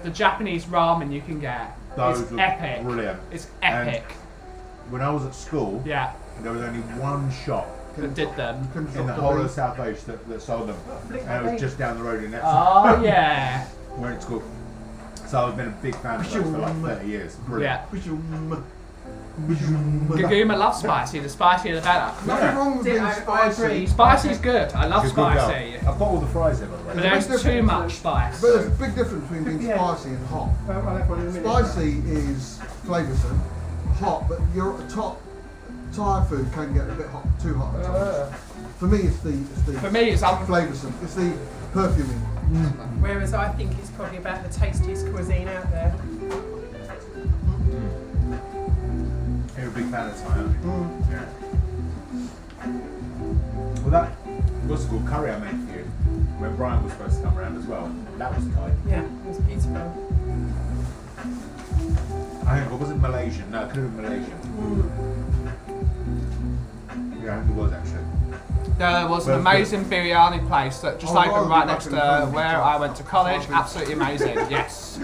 the Japanese ramen you can get. Those It's were epic. brilliant. It's epic. When I was at school, Yeah, there was only one shop that did them. in the whole of South East that sold them. And it was just down the road in Epsom. Oh yeah. Where it's called. So I've been a big fan of those for like 30 years. Brilliant. Yeah. Gaguma loves spicy. The spicier the better. Nothing wrong with being I spicy. agree. Spicy's good. I love It's a good girl. spicy. I've got all the fries here, by the way. But there's too much spice. But there's a big difference between being Yeah. spicy and hot. I'll have one in a minute. Spicy is flavoursome, hot, but your top Thai food can get a bit hot, too hot at times. For me, it's the For me, it's flavoursome. It's the perfuming. Whereas I think it's probably about the tastiest cuisine out there. You're a big fan of Thai, aren't you? Yeah. Well, that what's it called curry I made for you when Brian was supposed to come around as well. That was tight. Yeah, it was beautiful. I think, was it Malaysian? No, it could have been Malaysian. Yeah, I think it was actually. There was an amazing biryani place that just opened right next to where I went to college. Absolutely amazing. Yes.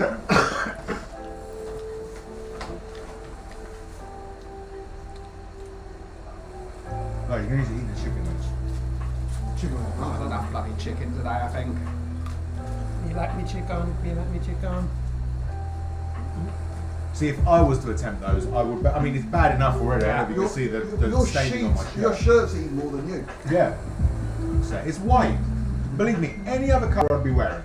No, you need to eat the chicken wings. Chicken wings. I don't have bloody chicken today, I think. You like me chicken? You like me chicken? See, if I was to attempt those, I would. I mean, it's bad enough already. Yeah. You can see the Your staining on my sheets, shirt. your shirt's eating more than you. Yeah. So it's white. Believe me, any other colour I'd be wearing,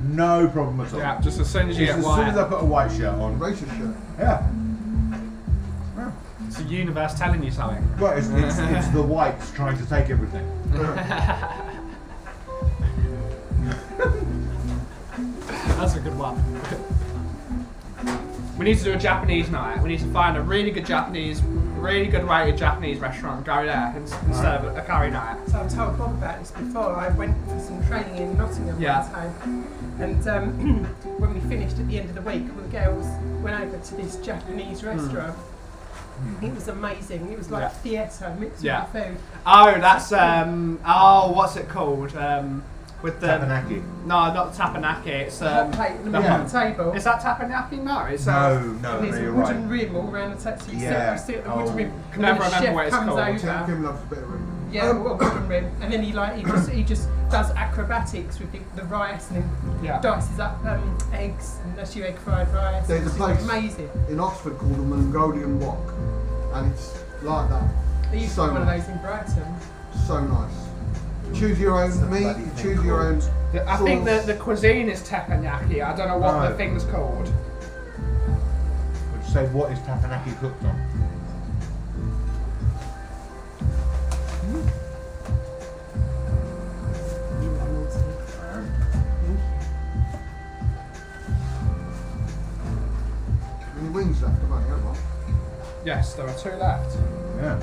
no problem at all. Yeah, just as soon as you Just get as soon as I white. put a white shirt on. Racist shirt. Yeah. It's the universe telling you something. Well, it's the whites trying to take everything. That's a good one. We need to do a Japanese night. We need to find a really good rated Japanese restaurant and go there and serve a curry night. So I told Bob about this before. I went for some training in Nottingham Yeah. one time, and when we finished at the end of the week, all the girls went over to this Japanese restaurant. It was amazing. It was like theatre mixed Yeah. with food. Oh, that's what's it called? With the Tapenaki. No, not tapenaki. It's Hot plate in the middle yeah. of the table. Is that tapenaki? No, it's No, And there's you're a right. wooden rim all around the table. So you Yeah. sit at the Oh. wooden rim. Can never and then the remember chef what it's comes called. over. Kim loves a bit of it. Yeah, a wooden rim, and then he just does acrobatics with the rice and then Yeah. dices up eggs and that's your egg fried rice. There's a It's place amazing. in Oxford called the Mongolian Wok, and it's like that. I used to So have one of nice. those in Brighton. So nice. Choose your own meat. bloody You thing choose your own. I think sauce. the cuisine is teppanyaki. I don't know what No. the thing's called. Would you say what is tapenaki cooked on? Any wings left? Come on, have one. Yes, there are two left. Yeah.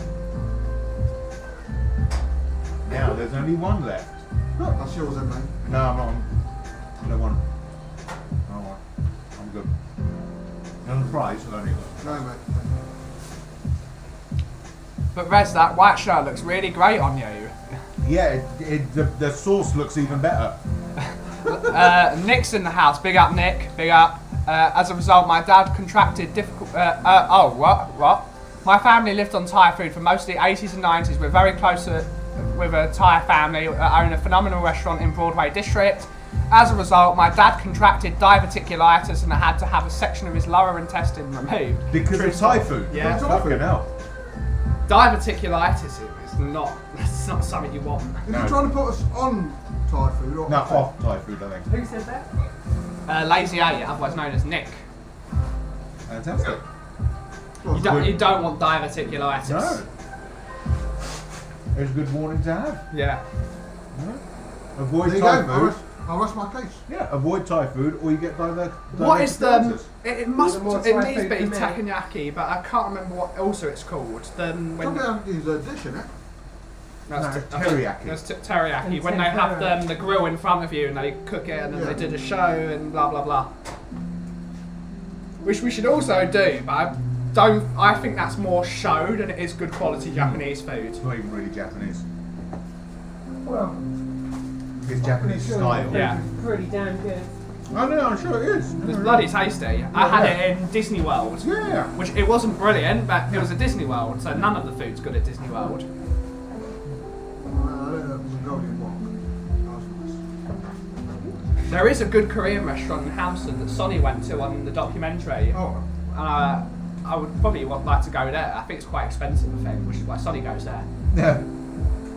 Now there's only one left. That's yours, then, mate. No, I'm not. I don't want. I don't want. I'm good. And the fries, I've only got. No, mate. But Rez, that white shirt looks really great on you. Yeah, the sauce looks even better. Nick's in the house. Big up, Nick. Big up. As a result, my dad contracted what? My family lived on Thai food for most of the 80s and 90s. We're very close with a Thai family that own a phenomenal restaurant in Broadway District. As a result, my dad contracted diverticulitis and had to have a section of his lower intestine removed. Because of Thai food. Yeah. Fucking hell. Diverticulitis is not. It's not something you want. Is he trying to put us on Thai food or No, off Thai food, I think. Who said that? Lazy A, otherwise known as Nick. Fantastic. You don't want diverticulitis. No. It's a good warning to have. Yeah. Avoid There you Thai go. food. I'll rest my case. Yeah, avoid Thai food or you get What is the? diverticulitis. It must. More It Thai needs to food be for me. teppanyaki, but I can't remember what also it's called. Then when Something is a dish, isn't it? that's No, te- it's I think teriyaki. That's teriyaki. And When they have tempura. the grill in front of you and they cook it and then Yeah. they did a show and blah blah blah. Which we should also do, but I think that's more show than it is good quality Japanese food. It's not even really Japanese. Well, It's Japanese sure style. the Yeah. food is pretty damn good. I know, I'm sure it is. It's bloody tasty. I had it in Disney World. Yeah. Which it wasn't brilliant, but it was a Disney World, so none of the food's good at Disney World. Mongolian Wok. Nice. There is a good Korean restaurant in Hampstead that Sonny went to on the documentary. Oh, I would probably like to go there. I think it's quite expensive, I think, which is why Sonny goes there. Yeah.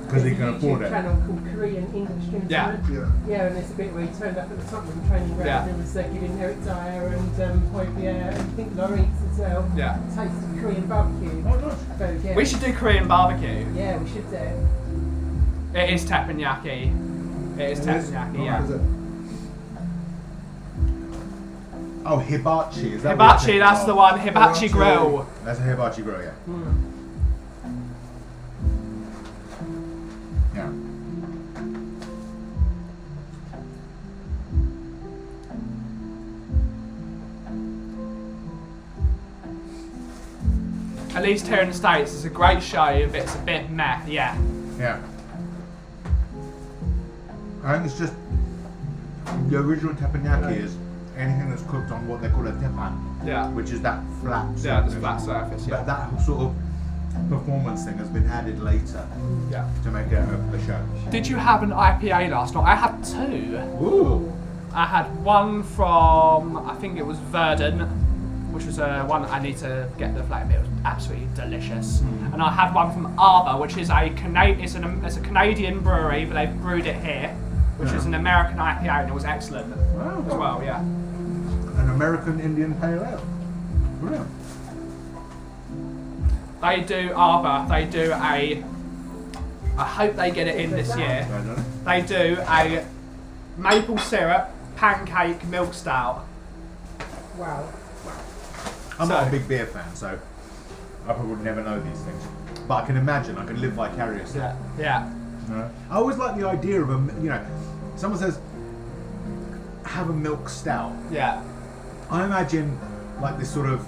Because he There's can a afford YouTube it. channel called Korean English Gentleman. Yeah. yeah. Yeah, and there's a bit where he turned up at the Tottenham training ground Yeah. and was giving Eric Dyer and Hoi Pierre and I think Laurie as well. Yeah. Tasted Korean barbecue. Oh, nice. Very good. We should do Korean barbecue. Yeah, we should do. It is teppanyaki. It is teppanyaki, yeah. Is it? Oh, hibachi. Is that Hibachi, that's the one. Hibachi Hibachi. grill. That's a hibachi grill, yeah. Mm. Yeah. at least here in the States, it's a great show, but it's a bit meh, yeah. Yeah. I think it's just the original teppanyaki is anything that's cooked on what they call a teppan. Yeah. Which is that flat. Yeah, this flat surface, yeah. But that sort of performance thing has been added later Yeah. to make it a show. Did you have an IPA last night? I had 2. Ooh. I had one from, I think it was Verdun, which was one I need to get the flavour. It was absolutely delicious. And I had one from Arbor, which is it's a Canadian brewery, but they've brewed it here, which is an American IPA, and it was excellent as well. Yeah. An American Indian Pale Ale. Brilliant. They do Arbor. They do I hope they get it in this year. They do a maple syrup pancake milk stout. Wow. I'm not a big beer fan, so I probably would never know these things. But I can imagine, I can live vicariously. Yeah. Yeah. I always like the idea of someone says, have a milk stout. Yeah. I imagine like this sort of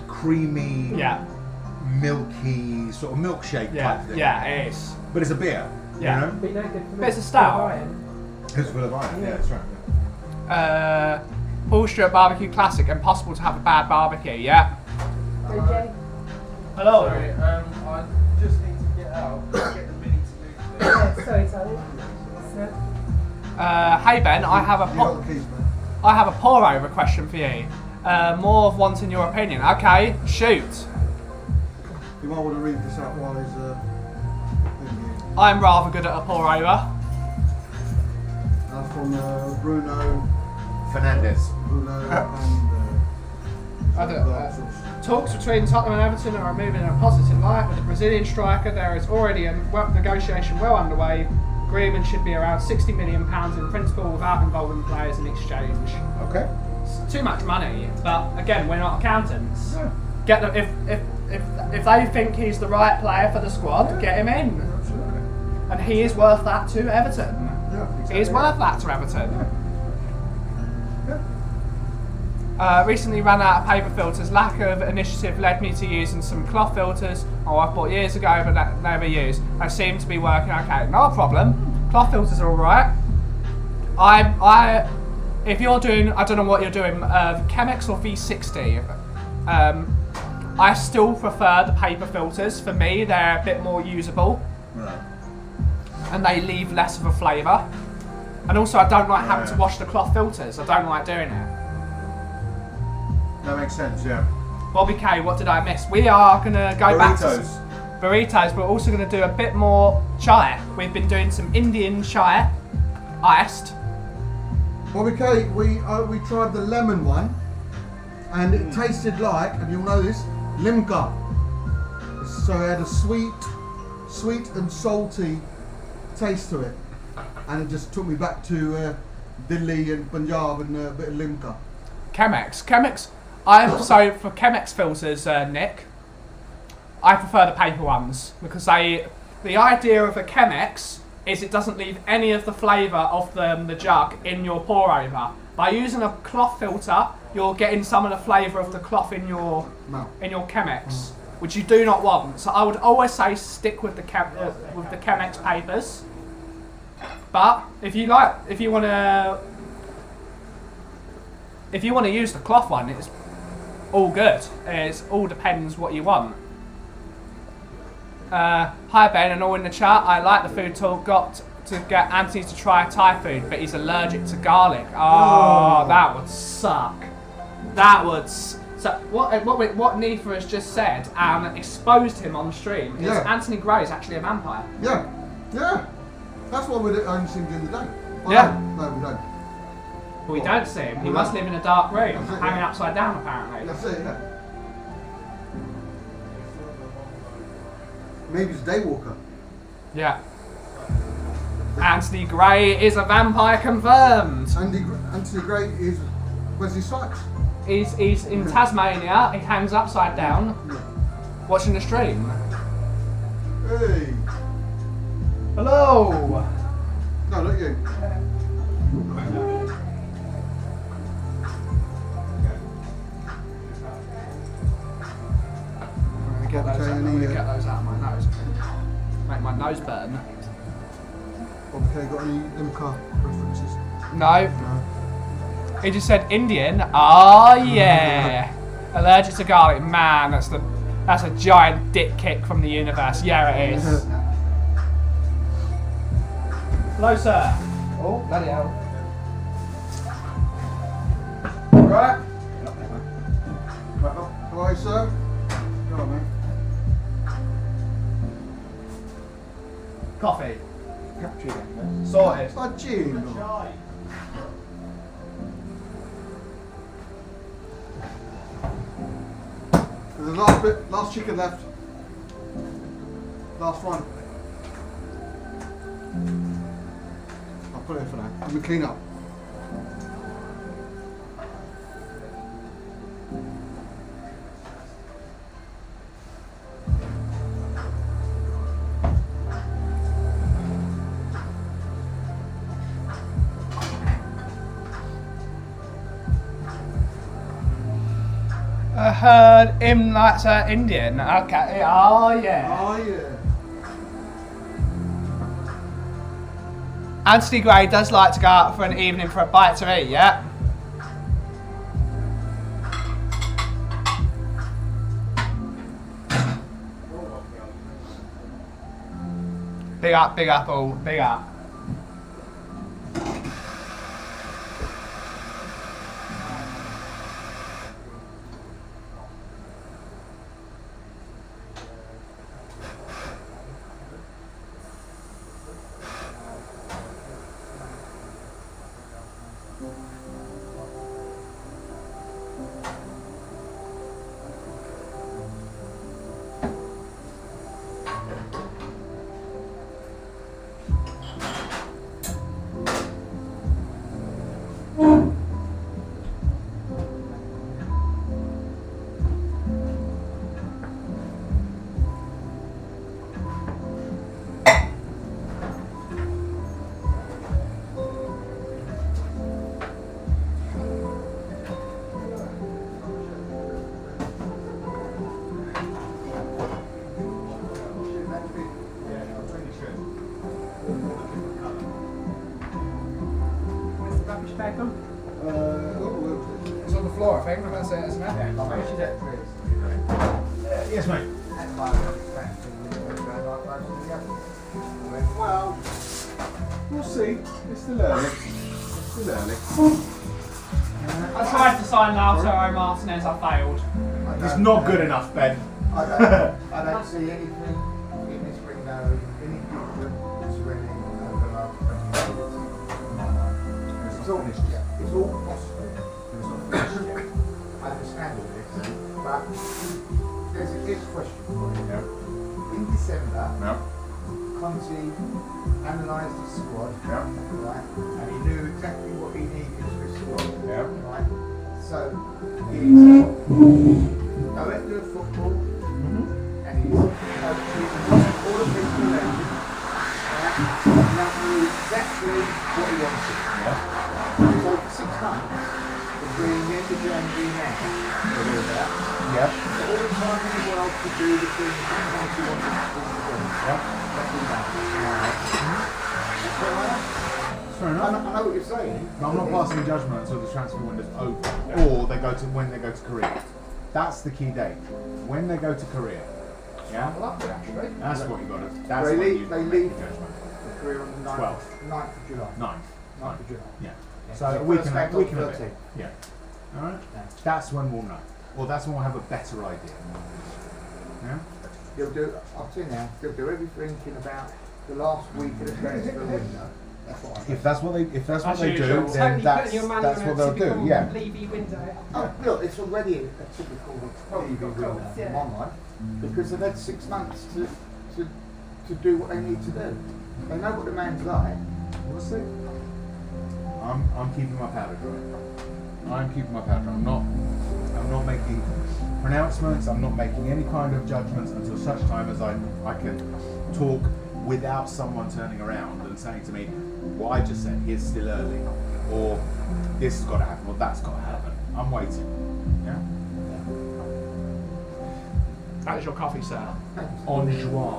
creamy, milky, sort of milkshake type thing. Yeah, it is. But it's a beer, Yeah. you know? But no good for But it's a stout. Iron. It's full of iron, yeah, that's right. Paul Stewart Barbecue Classic, impossible to have a bad barbecue, yeah? Okay. Hello. Sorry, I just need to get out. Get the mini to move. Yeah, sorry, Tony. So, Hey Ben, I have You got the keys, man. I have a pour over question for you. More of wanting your opinion. Okay, shoot. You might want to read this out while he's thinking. I'm rather good at a pour over. From Bruno Fernandez. I don't Talks between Tottenham and Everton are moving in a positive light. With the Brazilian striker, there is already a negotiation well underway. Agreement should be around £60 million in principle without involving players in exchange. Okay. It's too much money, but again, we're not accountants. Yeah. Get them if they think he's the right player for the squad, get him in. Absolutely. And he is worth that to Everton. Yeah, exactly. He is worth that to Everton. Recently ran out of paper filters. Lack of initiative led me to using some cloth filters. I bought years ago, but that never used. They seem to be working okay. Not a problem. Cloth filters are all right. If you're doing, I don't know what you're doing, Chemex or V60. I still prefer the paper filters. For me, they're a bit more usable, Right. and they leave less of a flavour. And also, I don't like having to wash the cloth filters. I don't like doing it. That makes sense, yeah. Bobby K, what did I miss? We are going to go back to burritos, but we're also going to do a bit more chai. We've been doing some Indian chai, iced. Bobby K, we tried the lemon one, and it tasted like, and you'll know this, limca. So it had a sweet and salty taste to it, and it just took me back to Delhi and Punjab and a bit of limca. Chemex. So for Chemex filters, Nick, I prefer the paper ones because the idea of a Chemex is it doesn't leave any of the flavour of the jug in your pour over. By using a cloth filter, you're getting some of the flavour of the cloth in your Chemex, which you do not want. So I would always say stick with the Chemex papers. But if you want to use the cloth one, it's all good. It all depends what you want. Hi Ben and all in the chat. I like the food talk. Got to get Anthony to try Thai food, but he's allergic to garlic. Oh, that would suck. That would. So what Nifa has just said and exposed him on stream is Anthony Gray is actually a vampire. Yeah. That's what we only seen during the day. Well, Yeah. No, we don't. But we don't see him. He must live in a dark room, hanging upside down apparently. That's it, yeah. Maybe it's Daywalker. Yeah. Anthony Gray is a vampire confirmed. Anthony Gray is Wesley Snipes. He's in Tasmania. He hangs upside down, watching the stream. Hey. Hello. No, not you. Get those I'm going to get those out of my nose. Make my nose burn. Okay, got any Limca preferences? No. No. He just said Indian. Oh yeah. Allergic to garlic. Man, that's a giant dick kick from the universe. Yeah, it is. Hello, sir. Oh, bloody hell. Right. How are you, sir? Go on, mate. Coffee. Cappuccino. Sorted. Fudgino. There's the last bit, last chicken left. Last one. I'll put it in for now. Let me clean up. I heard him likes Indian. Okay. Oh yeah. Oh yeah. Anthony Gray does like to go out for an evening for a bite to eat. Yeah. Big up, all. Big up. It's on the floor, I think. That's it, isn't it? Yes, mate. Well, we'll see. It's still early. It's still early. I tried to sign Lautaro Martinez, I failed. It's not good enough, Ben. I don't see anything in this window, any different to anything over the last 20 minutes. It's all possible. It's not finished yet. I understand all this, but there's a big question for you. Yeah. In December, No. Conte analysed his squad, Yeah. right, and he knew exactly what he needed for his squad, Yeah. right? So he's director of football, and he's coaching all the people around him, right? And that knew exactly what he wanted. Yeah. So for 6 months, between the end of January now, Yeah. all the time in the world to do the things that Conte wanted to do. Yeah. That's all done. Fair I enough. know what you're saying. I'm not passing judgment until the transfer window's open, or when they go to Korea. That's the key date. When they go to Korea. Yeah. That's what you got to. That's They what leave- you they make leave. the judgment. The career on the 12th. 9th of July. 9th. 9th of July. Yeah. So So we first can back we on can have it. 13th. Yeah. All right. Yeah. That's when we'll know. Or that's when we'll have a better idea. Yeah. They'll do, I'll tell you now, they'll do everything in about the last week of the transfer window. That's what I think. If that's what they do, usual. then that's what they'll do. Yeah. Levy window. Oh, look, it's already a typical TV window yeah. in my mind, because they've had 6 months to do what they need to do. They know what the man's like. We'll see. I'm keeping my powder dry. I'm keeping my powder dry. I'm not making pronouncements. I'm not making any kind of judgments until such time as I can talk without someone turning around and saying to me, what I just said, it's still early, or this has got to happen, or that's got to happen. I'm waiting. Yeah. How's your coffee, sir? En joie.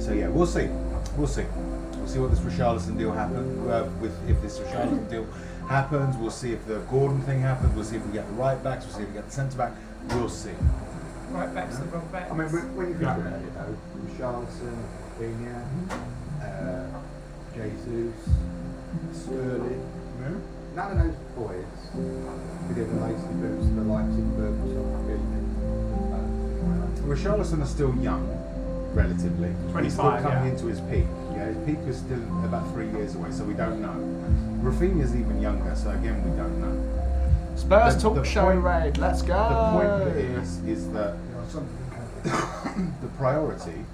So yeah, we'll see. We'll see. We'll see what this Richarlison deal happens. If this Richarlison deal happens, we'll see if the Gordon thing happens. We'll see if we get the right backs. We'll see if we get the centre back. We'll see. Right back's the wrong back. I mean, when you think about it though, Richarlison, Pena, Jesus, Sterling, none of those boys could ever lace the boots for the likes of Burton or Billman. Richarlison is still young, relatively. He's still 25, coming yeah. into his peak. Yeah, his peak is still about 3 years away, so we don't know. Rafinha's even younger, so again, we don't know. Spurs The talk show point- raid. Let's go. The point is that the priority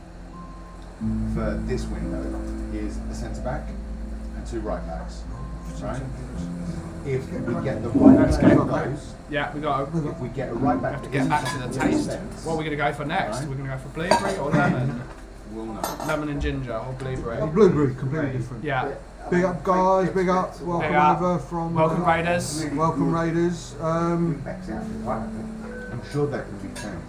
for this window is a centre back and 2 right backs, right? If we get the right Let's back go. of those, Yeah, we got. if we get a right back, Have to get back to the taste. What are we going to go for next? Right. We're going to go for blueberry or lemon? we'll know. Lemon and ginger or blueberry? Blueberry, completely different. Yeah. Big up, guys. Big up. Welcome Big up. over from. Welcome, Raiders. Welcome, Raiders. Backs out, right? I'm sure that can be found.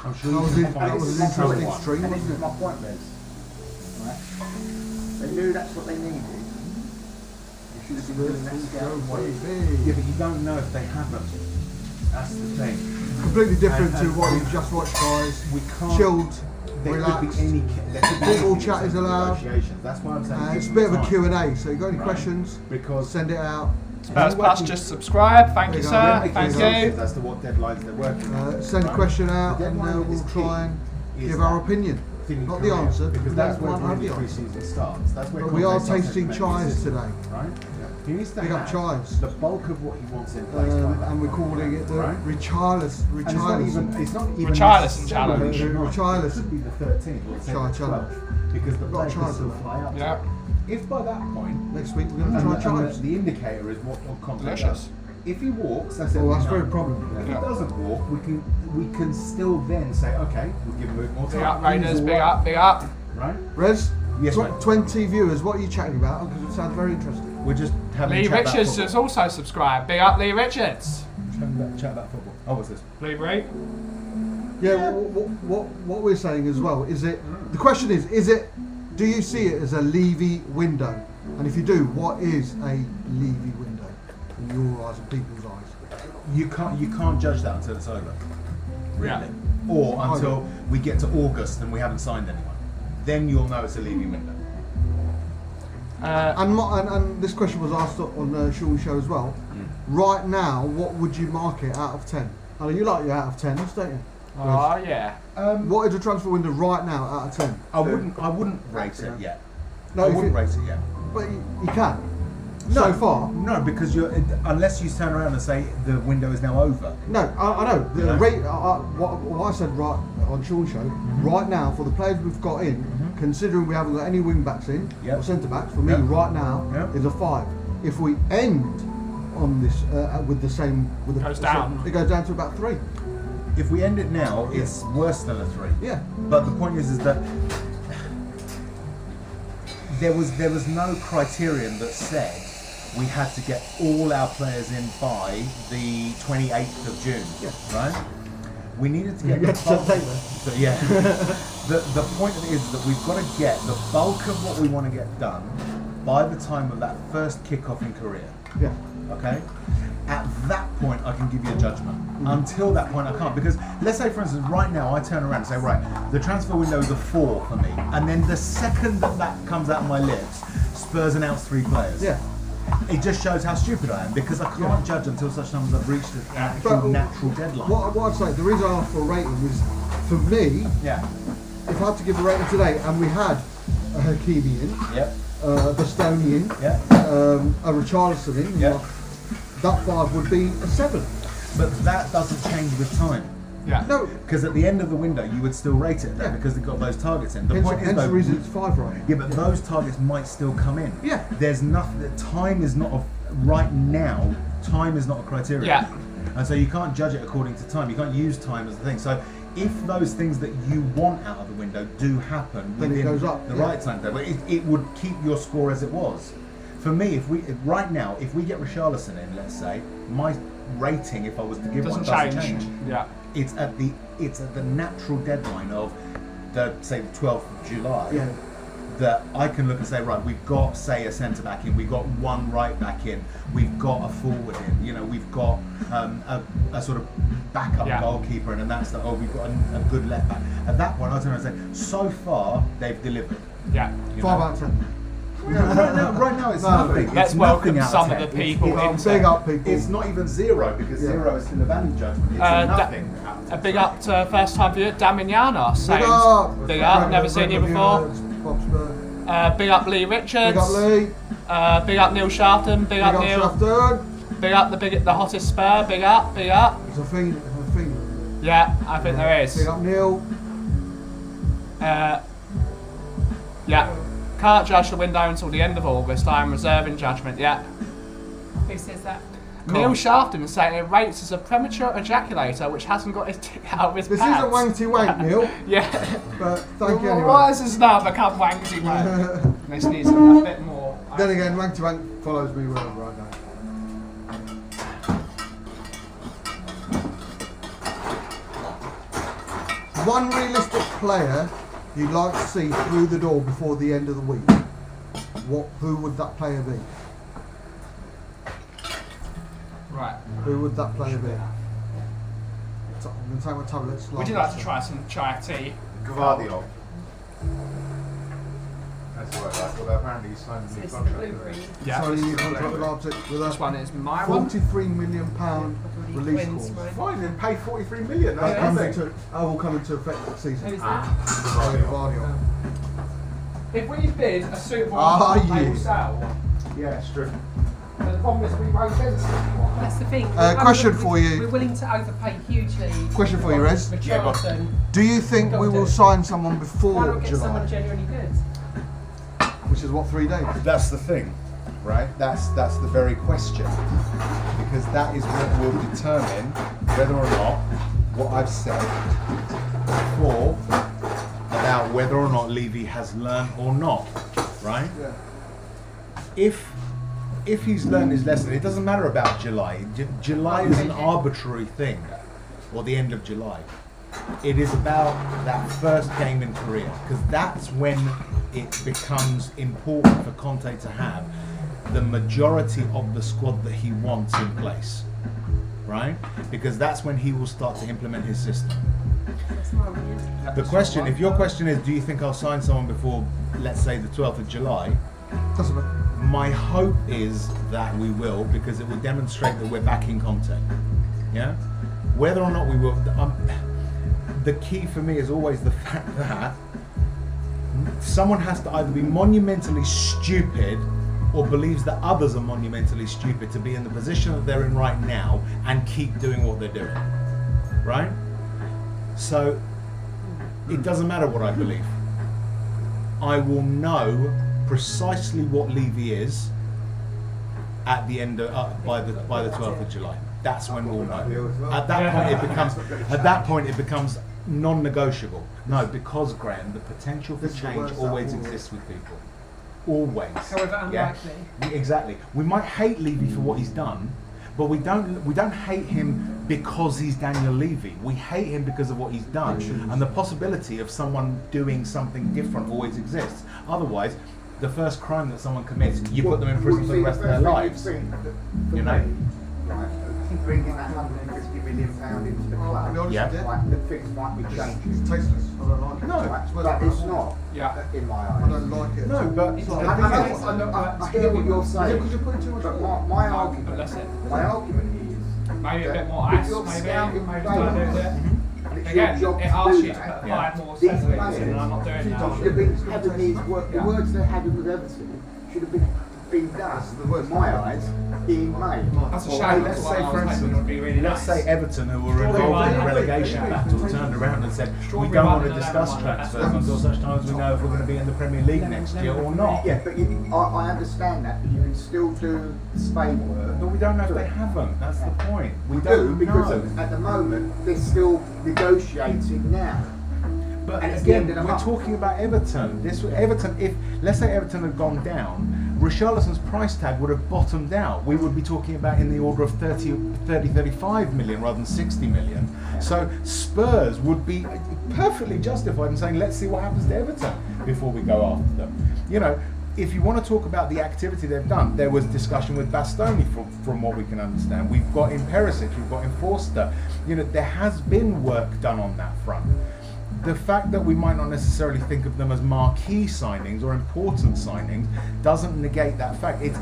I'm sure That you was, can that find was an someone. interesting stream, And this is wasn't my it? point, Liz. Right? They knew that's what they needed. You should have been doing that scouting work. Yeah, but you don't know if they haven't. That's the thing. Completely different And- to what you've just watched, guys. We can't. Chilled, There relaxed. could be any. There could be Football anything chat in is terms of allowed. negotiations. That's why I'm saying. It's a give bit of them a time. Q&A, so you got any Right. questions, Because send it out. Spurs We're Plus, working- just subscribe. Thank you, There you go. sir. Making Thank assumptions you. as to what deadlines they're working on. Send a Right? question The out and deadline we'll is try and key, give is our that opinion. feeling Not the career, answer, because that's where don't have the the answer. pre-season starts. That's where But we are conversations have to tasting make chives decisions, today. Right? He needs to Big up have chives. the bulk of what he wants in place. by that And we're point, calling it the right? Richarlison. And it's not even. It's not even. Richarlison necessarily challenge. the ninth. Richarlison. It could be the 13th or the Challenge. 12th because the Not players can Challenge. still fly up. Yeah. If by that point, Next week we're going to and try the, chives. the indicator is what contact Delicious. does. If he walks, that's it. Oh, we that's know. very problem. If Yeah. he doesn't walk, we can still then say, okay, we'll give him a bit more time. Big up, Raiders. He's Big all up, big up. Right? Rez, Yes, mate. 20 viewers, what are you chatting about? Because it sounds very interesting. We're just having Lee a chat about Richards football. just also subscribed. Big up, Lee Richards. Chat about football. Oh, what's this? Blueberry. Yeah, what we're saying as well is it. The question is it? Do you see it as a Levy window? And if you do, what is a Levy window in your eyes and people's eyes? You can't judge that until it's over. Really. Yeah. Or until we get to August and we haven't signed anyone. Then you'll know it's a Levy window. And this question was asked on Sean's show as well. Right now, what would you mark it out of 10? I mean, you like your out of 10s, don't you? Oh, yeah. What is the transfer window right now out of 10? I wouldn't rate it yet. No, I if wouldn't you- rate it yet. But you can. So far. No, because unless you turn around and say the window is now over. No, I know. The Yeah. rate, what I said right on Sean's show, right now, for the players we've got in, considering we haven't got any wing backs in, Yep. or centre backs, for me, Yep. right now, Yep. is a 5. If we end on this with the same. Goes down. It goes down to about 3. If we end it now, it's worse than a 3. Yeah. But the point is that there was no criterion that said we had to get all our players in by the 28th of June. Yeah. Right? We needed to get You the had to bulk. take that. So, yeah. the point is that we've got to get the bulk of what we want to get done by the time of that first kick-off in Korea. Yeah. Okay? At that point, I can give you a judgment. Until that point, I can't. Because let's say, for instance, right now, I turn around and say, right, the transfer window is a 4 for me. And then the second that comes out of my lips, Spurs announce 3 players. Yeah. It just shows how stupid I am, because I can't judge until such time as I've reached an actual But natural deadline. What I'd say, the reason I asked for a rating was, for me, Yeah. if I had to give a rating today, and we had a Hakimi in, Yep. a Bastoni in, Yeah. a Richarlison in, Yeah. that 5 would be a 7. But that doesn't change with time. Yeah. No, Because at the end of the window, you would still rate it there Yeah. because they've got those targets in. The hence, point is, hence though, the reason it's 5 right. yeah, but those targets might still come in. Yeah. There's nothing. Time is not right now. Time is not a criteria. Yeah. And so you can't judge it according to time. You can't use time as the thing. So if those things that you want out of the window do happen Then it within goes up, the yeah. right time, it would keep your score as it was. For me, if we get Richarlison in, let's say, my rating, if I was to give one, doesn't change. Yeah. It's at the natural deadline of the 12th of July. Yeah. That I can look and say, right, we've got, say, a centre back in, we've got one right back in, we've got a forward in, you know, we've got a sort of backup goalkeeper, and that's we've got a good left back. At that point, I turn around and say, so far they've delivered. Yeah. 5 out of 10. Right now it's nothing. Let's It's welcome nothing out some of of the 10. people into. Big up, people. It's not even 0 because 0 is still a value judgment. It's nothing. A big up to first time viewer Damiano saying Big up. big up, never seen you before. Bob Spur. Big up Lee Richards. Big up Lee. Big up Neil Sharpton. Big up Neil. Shafton. Big up the hottest Spur. Big up. Big up. There's a thing. Yeah, I think there Big is. up Neil. Yeah. Can't judge the window until the end of August. I am reserving judgment. Yeah. Who says that? Neil Sharpton is saying it rates as a premature ejaculator which hasn't got his dick out of his This pants. isn't wanky wank, Neil. Yeah. But thank you anyway. Why has this now become wanky wank? This needs a bit more. Then again, wanky wank follows me wherever I go. One realistic player you'd like to see through the door before the end of the week. Who would that player be? Right. Who would that player be? So I'm going to take my tablets. Would you like to try some chai tea? Gvardiol. That's what I like. Well, apparently he's signed a So new this is the contract. blueberry. Yeah. So this you is contract with the- Leipzig with This a one is my one. £43 million release Twins, clause. right? Fine, then pay 43 million. That That's will nothing. come into effect next season. Who's that? Gvardiol. If we bid a suitable Ah, offer, they yeah. will sell. Yeah, it's true. The problem is we won't bid a suitable offer. That's the thing. Question for you. We're willing to overpay hugely. Question for you, Rez. Richarlison. Do you think we will sign someone Why before not get someone July? genuinely good? Which is what, 3 days? That's the thing, right? That's the very question, because that is what will determine whether or not what I've said before about whether or not Levy has learned or not, right? Yeah. If he's learned his lesson, it doesn't matter about July. July is an arbitrary thing, or the end of July. It is about that first game in Korea, because that's when it becomes important for Conte to have the majority of the squad that he wants in place, right? Because that's when he will start to implement his system. That's my opinion. The question, if your question is, do you think I'll sign someone before, let's say, the 12th of July? Doesn't matter. My hope is that we will, because it will demonstrate that we're backing Conte. Yeah? Whether or not we will, the key for me is always the fact that someone has to either be monumentally stupid or believes that others are monumentally stupid to be in the position that they're in right now and keep doing what they're doing. Right? So, it doesn't matter what I believe. I will know precisely what Levy is at the end of, by the 12th of July. That's when we'll know. At that point it becomes non-negotiable. No, because Graham, the potential for This is the change worst always outcome. exists with people. Always. However Yeah? unlikely. Exactly. We might hate Levy for what he's done, but we don't hate him because he's Daniel Levy. We hate him because of what he's done, and the possibility of someone doing something different always exists. Otherwise, the first crime that someone commits, you put them in prison for the rest of their lives. You know? Right, bringing that £150 million into the club. Yeah. Right, the things might be changing. It's tasteless. I don't like it. No. Right, but it's not. Yeah. In my I eyes. don't like it. No, but It's the not. thing I, is- I hear what you're Is it saying. because you're putting too much But on? my But argument, that's it. my argument is Maybe a that bit more if ice, you're maybe scouting try to players, do it. and it's Again, your job it to asks do you to that, put Yeah. 5 more These centimetres in, and I'm not players doing should that. have been having these work, the Yeah. words they had with Everton should have been done, in my eyes, in May. That's a Well, shame. let's That's say, what I for was hoping instance, would be really let's nice. say Everton, who were involved in the relegation battle, turned around and said, we don't want to discuss transfers until such time as we know if we're going to be in the Premier League next year or not. Yeah, but I understand that, but you can still do spade work. But we don't know if they haven't. That's the point. We We do, don't because know. at the moment, they're still negotiating now. But and it's the again, end of the we're month. talking about Everton. Everton, if let's say Everton had gone down, Richarlison's price tag would have bottomed out. We would be talking about in the order of 35 million rather than 60 million. So Spurs would be perfectly justified in saying, let's see what happens to Everton before we go after them. You know, if you want to talk about the activity they've done, there was discussion with Bastoni from what we can understand. We've got in Perisic, we've got in Forster. You know, there has been work done on that front. The fact that we might not necessarily think of them as marquee signings or important signings doesn't negate that fact. It's,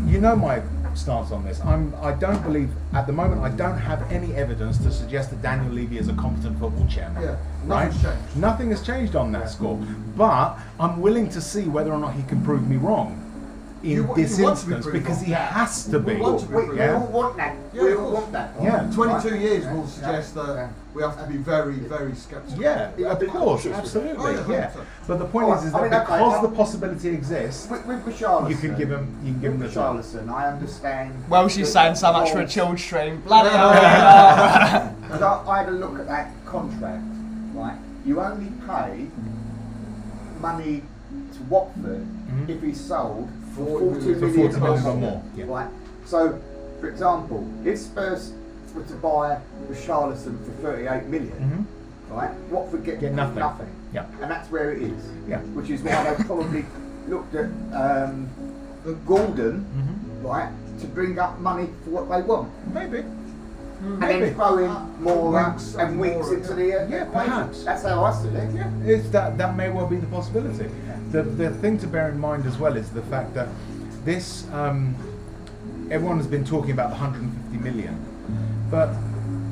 you know, my stance on this. I don't believe, at the moment, I don't have any evidence to suggest that Daniel Levy is a competent football chairman. Yeah, right? nothing's changed. Nothing has changed on that score. But I'm willing to see whether or not he can prove me wrong in this you want to be instance, proved because wrong. he has to be. We want to be We all want that. Yeah, We of all course. want that. Yeah. 22 years will Yeah. suggest Yeah. that we have to be very, very sceptical. Yeah, of course, cautious with absolutely, it. Oh, yeah, yeah. 100%. But the point Oh, is I that mean, okay, because now- the possibility exists, With Richarlison, you can give him the time. Richarlison, I understand. Well, she's saying so much for a chilled stream. Bloody hell. Because I had a look at that contract, right? You only pay money to Watford if he's sold for 40 For million 40 million or more, yeah. Right? So, for example, if Spurs were to buy Richarlison for 38 million, right? Watford get nothing. Yeah. And that's where it is. Yeah. Which is why they probably looked at Gordon, right, to bring up money for what they want. Maybe. And then throw in more Winks and Winks more, into the yeah, equation. perhaps. That's how I see it. Yeah, it's that may well be the possibility. The thing to bear in mind as well is the fact that this everyone has been talking about the 150 million, but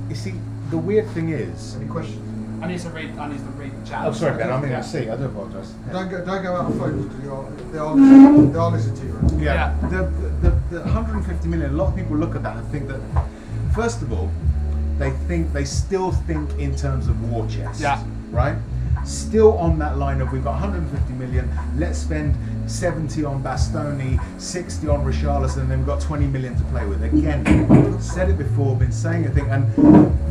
you see the weird thing is. Any questions? I need to read the chat. Oh, sorry, Ben. I'm in a seat. I do apologise. Don't go out of focus because they are listening to you. Right? Yeah. The 150 million. A lot of people look at that and think that, first of all, they still think in terms of war chest. Yeah. Right. Still on that line of we've got 150 million. Let's spend 70 on Bastoni, 60 on Richarlison, and then we've got 20 million to play with. Again, said it before, been saying a thing, and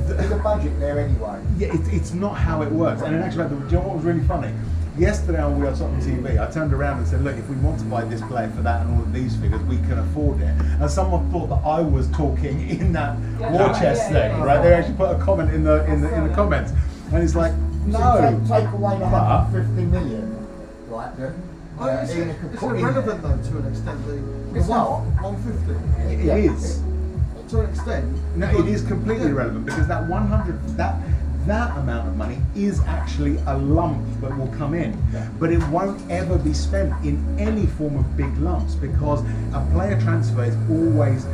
There's a budget there anyway. yeah, it's not how it works. And in actual fact, do you know what was really funny? Yesterday on We Are Tottenham TV, I turned around and said, look, if we want to buy this player for that and all of these figures, we can afford it. And someone thought that I was talking in that war chest thing, right? They actually put a comment in the comments. And it's like, no. Take away the But- 150 million, right? That, It's Ian could put in irrelevant there. though to an extent. The It's not. 150. It is. To an extent. No, it is completely irrelevant because that 100, that amount of money is actually a lump that will come in, but it won't ever be spent in any form of big lumps because a player transfer is always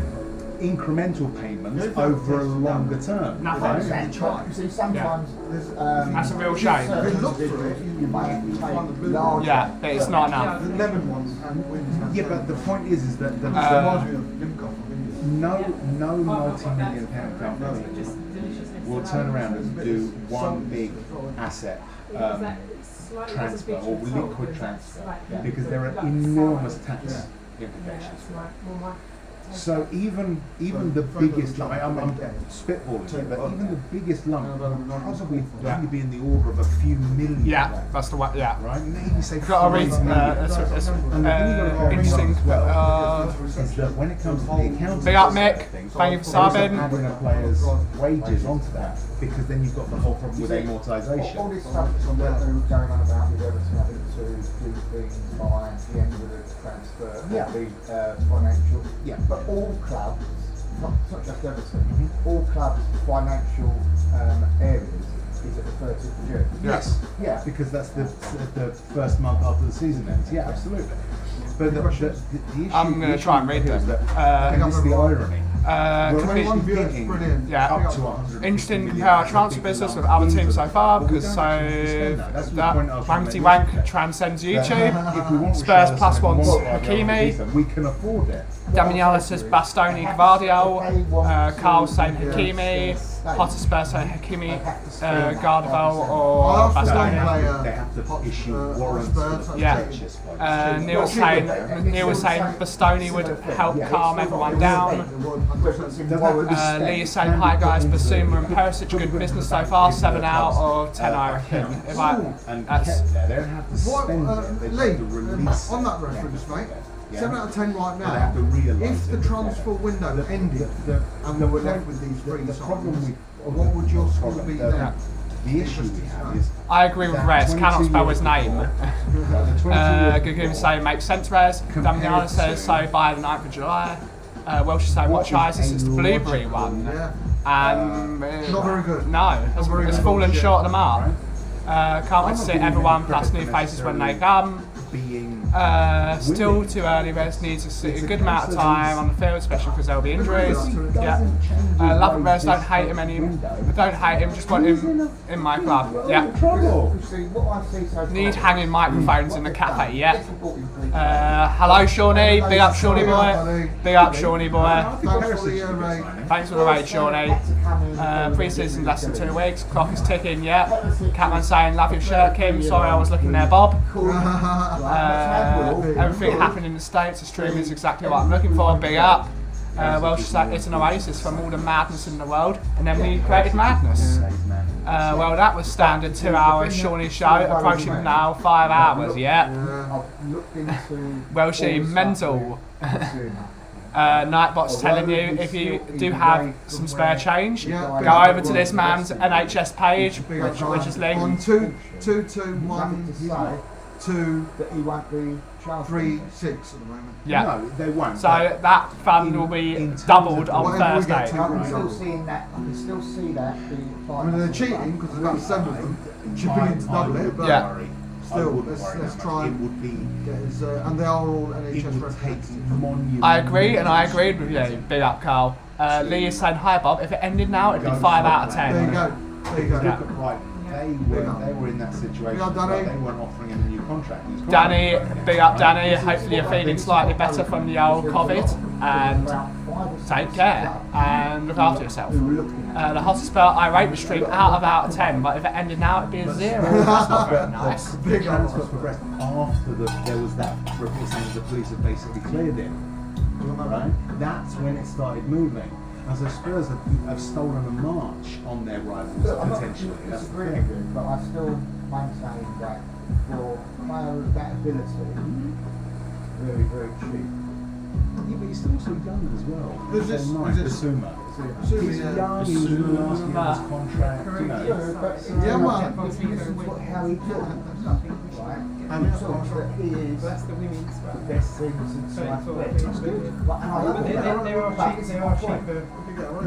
incremental payments over a longer term. Nothing. right? You see, sometimes there's That's a real shame. If you look through it, you might have to you find the pay blue larger. Yeah, but it's not enough. The lemon ones and wins. Yeah, but the point is that It reminds me of Limcoff of India. no multi-million pound company will turn around and do one big asset transfer or liquid transfer because there are enormous tax implications. So even the biggest lump, I'm spitballing here, but even the biggest lump will probably only be in the order of a few million. Yeah, that's the one. Yeah. Right? Maybe say Got to read. 5 million. Interesting. Is that when it comes to the accounting Big up, side of Mick. things, Thank you for also subbing. adding a player's wages onto that because then you've got the whole problem with All amortisation. this stuff that's on there going on about with Everton having to do things by the end of the transfer, Yeah. the financial. Yeah. But all clubs, not just Everton, all clubs' financial areas is at the 30th of June. Yes, yeah, because that's the first month after the season ends. Yeah, absolutely. But the issue I'm going to try and read here is them. that, and this is the irony. We're complete- only getting Brilliant. Yeah. up to 150 Interesting to million compare our as a transfer big business lump with other into teams so that. far But we because don't actually spend that. That's the point I was trying to Wankety make Wank yesterday. transcends That YouTube. if we want Spurs Richarlison, plus if we one's want Guardiola, Hakimi. we can afford it. Daniela says Bastoni, Gvardiol. Carl saying Hakimi. Potter Spurs saying Hakimi, Gvardiol or I often don't Bastoni. play They have to issue warrants Spurs, for the Yeah. purchase price. Neil was saying Bastoni would help calm everyone down. Lee is saying, hi guys, Basuma and Perisic, good business so far, 7 out of 10 I reckon. If I, And that's, kept there, they don't have to What, spend it, they Lee, just have to release on it. that reference, mate, Yeah? 7 out of 10 right But they have to now. realise If the it. transfer window ended and we were left with these three the problem signings, with what would your score be then? the issue we have is I agree with that Rez. Cannot 22 spell his years name. before, the 22 years Gugum before, say makes sense, Rez. Compared Damiana says to- so by the 9th of July. Welsh say What what is tries this? a It's the blueberry logical- one. Yeah. And Not very good. No, it's, very it's good. fallen Shit. short of the mark. right? Can't wait to see everyone plus new Necessarily faces when they come. Being Still winning. too early. Rez needs a It's a good amount of case of time he's- on the field, especially because there'll be injuries. Yeah. Love and Rez, don't hate him anymore. Don't hate him, just want him in my club. Yeah. Trouble. You see, what I see so far. Need hanging microphones in the cafe, yeah. Hello Shawnee, big up Shawnee boy. Big up Shawnee boy. Thanks for the raid. Thanks for the raid, Shawnee. Pre-season less than 2 weeks. Clock is ticking, yeah. Catman saying, love your shirt, Kim. Sorry I was looking there, Bob. Everything happened in the States. The stream is exactly what I'm looking for. Big up. Welsh said it's an oasis from all the madness in the world. And then we created madness. Well, that was standard 2 hour Shawnee show. Approaching now 5 hours, yeah. I've looked into. Welshie mental. Nightbot's telling you if you do have some spare change, Yeah. go over to this man's NHS page, which is On linked. 221 2 That he won't be charged. 3 6 at the moment. Yeah. No, they won't. So that fund will be In terms doubled of on whatever we get Thursday. to. I can still see that. I can still see that being I applied. mean, they're cheating because there's about 7 of them chipping in to double it, but Yeah. still, I wouldn't let's worry that try much. and It would be. get his, and they are all It NHS would take representatives. monumental. I agree, and I agreed with you. Big up, Carl. Lee is saying hi, Bob. If it ended now, it'd be 5 out of There you 10. go. There you go. Yeah. Look at Brighton. They were in that situation. Yeah, Danny. where they weren't offering him a new contract. His Danny, contract was big up, Danny. Hopefully you're feeling slightly better from the old COVID. And take care and look after yourself. The hottest spell, I rate the stream out of 10, but if it ended now, it'd be a 0. That's not very nice. The Big transfer up. progressed after there was that report saying the police had basically cleared him. Right? That's when it started moving. And so Spurs have stolen a march on their rivals Look, I'm not potentially. That's the disagreeing thing. with you, but I still maintain that for a player of that ability, very, very cheap. Yeah, but he's still so young as well. Who's this? So Who's nice. this? Basuma. Basuma, He's yeah. young, he was in the last year of his contract, you know. Yeah, but Yeah, man. if you listen to how he talks, right, And he talks that he is That's the women's the one. best thing since sliced bread. That's good. Like, and I love But it. there are But cheap, it's there my are point. cheaper.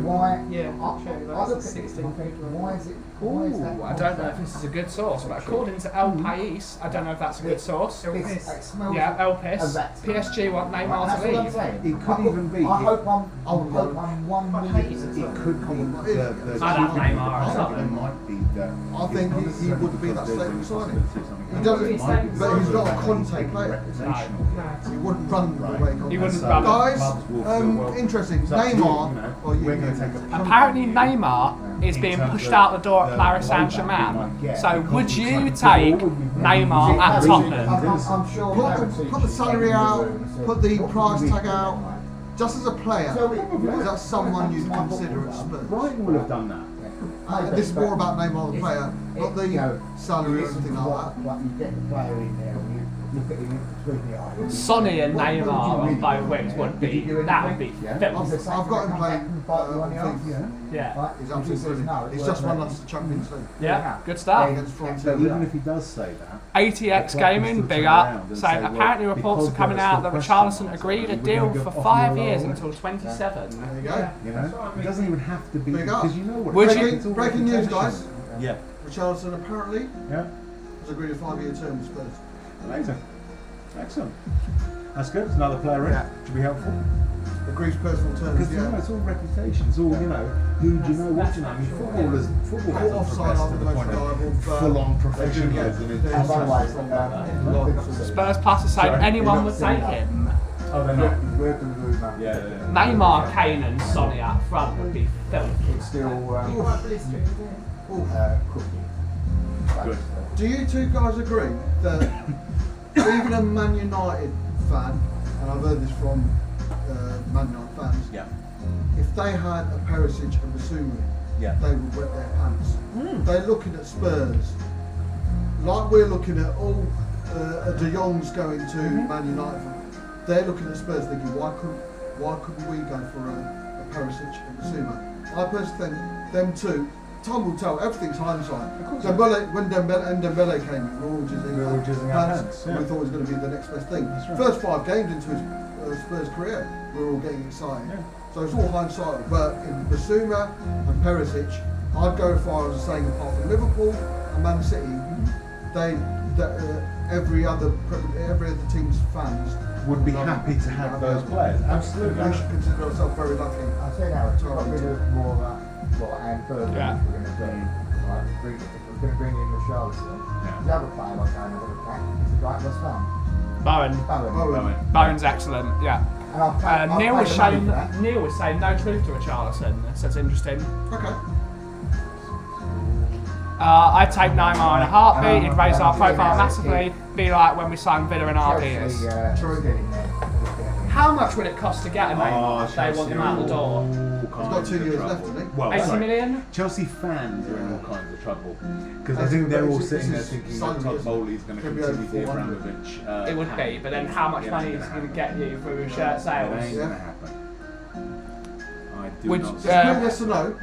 Why? Yeah, I sure, look like at this 16 and think, why is that? Ooh, I don't know if this is a good source, but according to El Pais, I don't know if that's a good source. It smells Yeah, El of Pais. that. PSG want Right, Neymar that's to what I'm leave. saying. It could even be- I hope I'm 1 million. It could be the I like Neymar I or think something. there might be that. I think it's he not would be that necessarily statement because signing. there's He doesn't, something else. but he's not a Might be Conte taking player. reputational. He wouldn't run the way Conte. He wouldn't So run. Guys, clubs will feel, well, interesting. it's up to you, Neymar. you know, or you we're going you- to take a Apparently Neymar is being pushed out the door at Paris Saint-Germain. So would you take Neymar at Tottenham? I'm sure Put the salary out, put the price tag out. Just as a player, is that someone you'd consider at Spurs? Brighton will have done that. This is more about Neymar the player, not the salary or anything like that. Like you get the player in there and you look at him between the eyes. Sonny and Neymar on both wings would be, that would be filth. I've got him playing. Yeah. He's absolutely brilliant. He's just won us the Champions League Yeah, good stuff. against But Frontier. even if he does say that, 80x Gaming, big up. Saying apparently reports are coming out that Richarlison agreed a deal for 5 years until 27. There you go. you know, it doesn't even have to be Big up. because you know what. Would it's you- all Breaking news, reputation. guys. Yeah. Richarlison apparently Yeah. has agreed a 5-year term with Spurs. Amazing. Excellent. That's good. It's another player in. Yeah. Should be helpful. Agrees personal terms. Because you know, it's all reputation. It's all, you know, who do you know, what do you know. I mean, football Caught hasn't offside progressed are to the the most point reliable, of but full-on they do professionalism. get- in there's football. Otherwise, Spurs Plus is saying Sorry, anyone you're would not take saying him. Oh, they're not. We're going to lose that. Yeah, yeah, yeah. Neymar, Kane and Sonny up front would be filthy. It's still cooking. Good. Do you two guys agree that even a Man United fan, and I've heard this from Man United fans, Yeah. if they had a Perisic and Basuma, Yeah. they would wet their pants. They're looking at Spurs like we're looking at all De Jong's going to Man United. they're looking at Spurs thinking, why couldn't we go for a Perisic and Basuma? I personally think them two. Time will tell. Everything's hindsight. When Dembele came in, we were all jizzing our pants. We thought it was going to be the next best thing. Right. First 5 games into his Spurs career, we were all getting excited. Yeah. So it's all hindsight. But in Basuma and Perisic, I'd go as far as saying apart from Liverpool and Man City, every other team's fans Would be happy to have those players. Absolutely. We should consider ourselves very lucky. I say now, it's got rid of more of that. Well, and further, Yeah. if we're going to bring, like, if we're going to bring in Richarlison, the other player like I know what a right West Ham. Bowen. Bowen. Bowen's excellent, yeah. And I'll pay, Neil I'll was pay the money saying for that. Neil was saying no truth to Richarlison, so it's interesting. Okay. I'd take Neymar in a heartbeat, it'd raise our profile massively, be like when we signed Villa and Ardias. Chelsea, getting there. How much would it cost to get him, mate? Oh, If they want him out the door. He's got 2 years left, hasn't he? Well, 80 sorry. million? Chelsea fans are in all kinds of trouble because I This think they're is- all this sitting there is thinking that Sunday, Todd isn't it? Bowley's going to Could be continue the 400. Abramovich. It would be, but then how much money is he going to get you through shirt It sales? ain't Yeah. going to happen. I do Would- not. uh, Yes or no?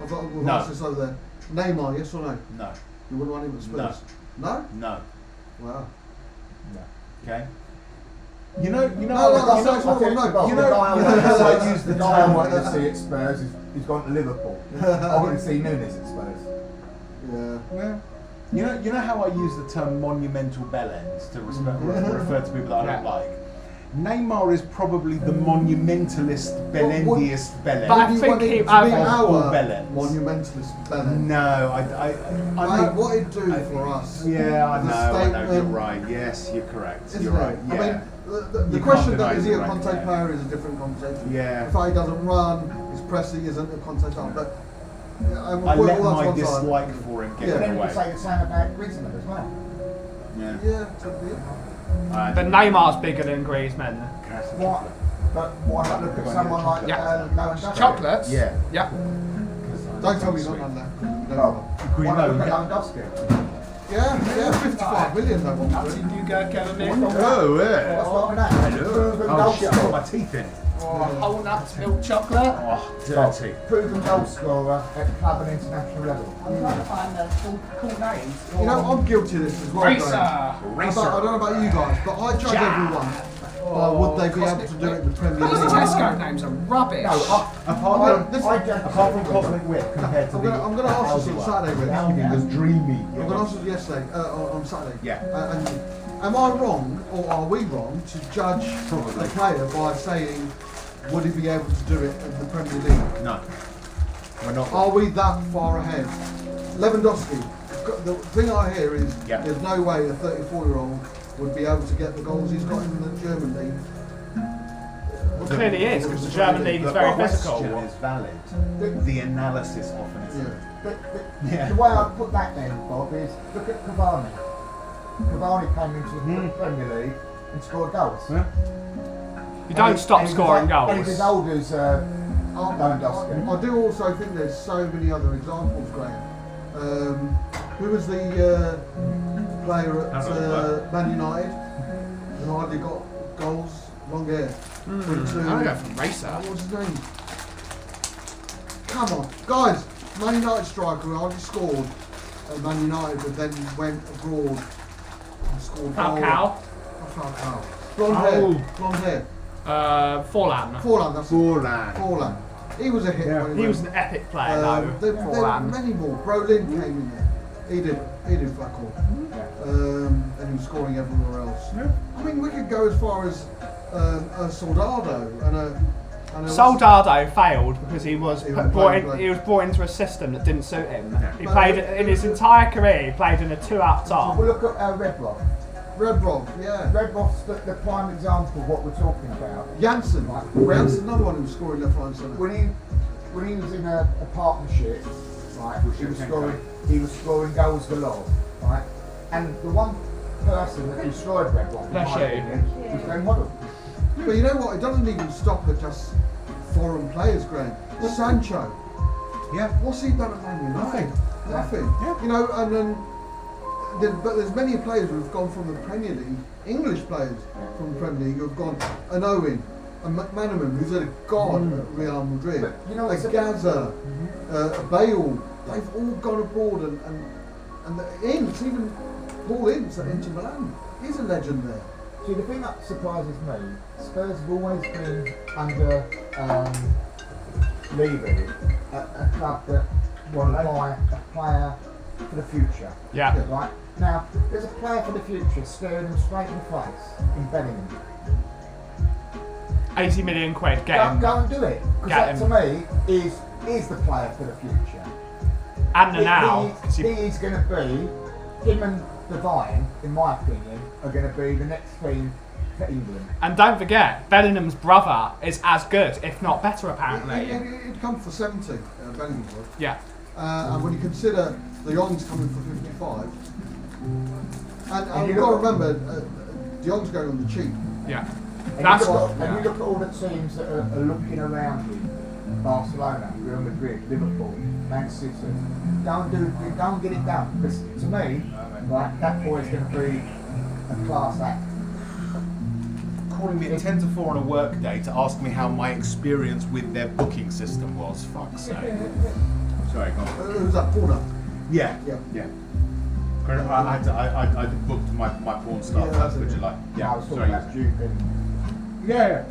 I've got we'll No. ask this over there. Neymar, yes or no? No. You wouldn't want him at Spurs? No? No. Wow. Okay. You know. No, that's not what I'm not. You know how I use the the guy I term. wanted to see at Spurs is gone to Liverpool. I want to see Nunes at Spurs. Yeah. Yeah. You know how I use the term monumental bellends to refer to people that I don't Yeah. like. Neymar is probably the monumentalist, bellendiest bellend. But I Would you think want it he- to be I- our Bellends. monumentalist Bellend? No, I Mate, what it'd do for us? Yeah, I The know, you're statement- right. Yes, you're correct. Isn't You're right. it? Yeah. I mean, the You question can't that deny is he a the Conte rank, player is a different conversation. Yeah. The fact he doesn't run, his pressing isn't a Conte player, but I let my dislike for him get Yeah. But then in you the can way. say the same about Griezmann as well. Yeah. Yeah, totally. But Neymar's bigger than Griezmann. What? But why not look at someone like Yeah. Lewandowski? Chocolates? Yeah. Yeah. Don't tell me he's not done that. Well, We why not know, look at yeah. Lewandowski? Yeah, 55 million though. That's a new go, Kevin. Oh, yeah. What's wrong with that? Proven Oh goal shit, I got my scorer. teeth in. Whole nuts milk chocolate. Oh, dirty. Proven goal scorer at club and international level. I'm trying to find the cool names. You know, I'm guilty of this as well. Racer. Graham. I don't know about you guys, but I judge everyone by would they be able to do it in the Premier These League. Tesco names are rubbish. Apart from Cosmic Whip compared to I'm gonna ask you on Saturday, Rich. Albion was dreamy. I'm going to ask you yesterday, on Saturday. Yeah. And am I wrong, or are we wrong, to judge Probably. a player by saying, would he be able to do it in the Premier League? No. We're not. Are we that far ahead? Lewandowski, the thing I hear is Yeah. there's no way a 34-year-old would be able to get the goals he's got in the German league. Well, clearly is, because the German league is very physical. The question is valid. The analysis often isn't. Yeah. Yeah. The way I put that then, Bob, is look at Cavani. Cavani came into the Premier League and scored goals. Yeah. You don't stop scoring And he's as goals. old as Lewandowski. I do also think there's so many other examples, Graham. Who was the player at Man United who hardly got goals? Long hair. I'm going to go for Racer. What's his name? Come on, guys! Man United striker who hardly scored at Man United, but then went abroad and scored goals. Falcao. Falcao. Blonde hair. Blonde hair. Forlan. Forlan, that's it. Forlan. Forlan. He was a hit Yeah. when He he was went. an epic player, though. There were Forlan. many more. Brolin came in there. He did fuck all. And he was scoring everywhere else. Yeah. I mean, we could go as far as a Soldado and a Soldado failed because he was He was brought playing brought into a system that didn't suit him. Yeah. He played in his entire career. He played in a 2-up top. Well, look at Redrock. Red yeah. Redrock's the prime example of what we're talking about. Janssen. Janssen's another one who was scoring left, right, and centre. When he was in a partnership, right, he was scoring goals galore, right? And the one person that destroyed Redrock, in Bless my you. opinion, was Glenn Hoddle. But you know what? It doesn't even stop at just foreign players, Graham. Sancho. Yeah. What's he done at Man United? Nothing. Yeah. You know, and then but there's many players who have gone from the Premier League, English players from the Premier League who have gone, an Owen, a McManaman, who's a god at Real Madrid, But, you know, a it's a- Gaza, a Bale, they've all gone abroad and the Ince, even Paul Ince at Inter Milan, he's a legend there. See, the thing that surprises me, Spurs have always been under Levy, a club that want to buy a player for the future. Yeah. Right? Now, there's a player for the future staring him straight in the face in Bellingham. 80 million quid, get Go, him. go and do it. Because Get that, to me, is the player for the future. And the now. 'cause He you- is going to be, him and Devine, in my opinion, are going to be the next thing for England. And don't forget, Bellingham's brother is as good, if not better, apparently. He'd come for 70, Bellingham would. Yeah. And when you consider De Jong's coming for 55, and you you've got to look- remember, De Jong's going on the cheap. Yeah. And That's you look, what. and you look at all the teams that are looking around you: Barcelona, Real Madrid, Liverpool, Man City. Go and get it done. Because to me, right, that boy's going to be a class act. Calling me at 10 to 4 on a work day to ask me how my experience with their booking system was. Fuck's sake. Sorry, go on. Who's that, Porter? Yeah. Yeah. I booked my porn stuff. Yeah, That's that's what it. you like. I Yeah. was talking Sorry. about Duke and Yeah.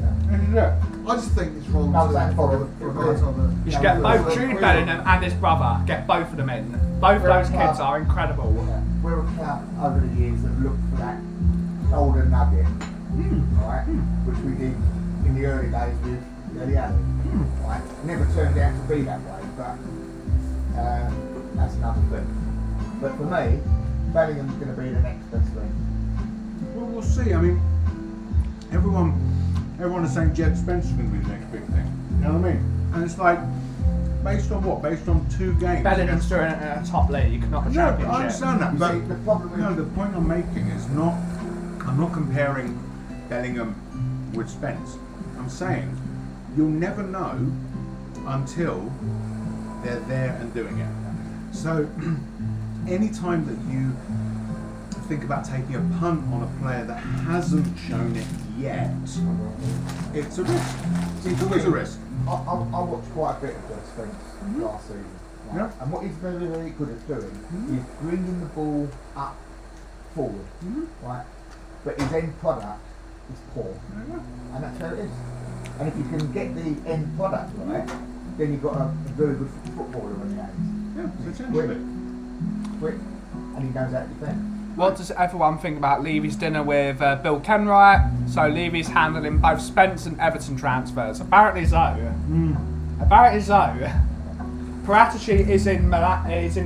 I just think it's wrong No, to that's for fine. a guy to have a... You should get Yeah, both we're- Jude we're- Bellingham and his brother. Get both of them in. Both of those kids are incredible. we're a club over the years that looked for that golden nugget, right? Which we did in the early days with Dele Alli, right? Never turned out to be that way, but that's another thing. But for me, Bellingham's going to be the next best thing. Well, we'll see. I mean, everyone is saying Jed Spencer's going to be the next big thing. You know what I mean? And it's like, based on what? Based on 2 games. Bellingham's doing it in a top league, not a No, championship. I understand that, You but see, the problem no, is, the point I'm making is not. I'm not comparing Bellingham with Spence. I'm saying you'll never know until they're there and doing it. So, any time that you think about taking a punt on a player that hasn't shown it yet, it's a risk. It's always a risk. I watched quite a bit of those things last season. Right? Yeah. And what he's very, very good at doing is bringing the ball up forward, right? But his end product is poor. And that's how it is. And if you can get the end product right, then you've got a very good footballer on the hands. Yeah, He's potentially. quick, and he knows how to defend. What does everyone think about Levy's dinner with Bill Kenwright? So Levy's handling both Spence and Everton transfers. Apparently so. Apparently so. Paratici is in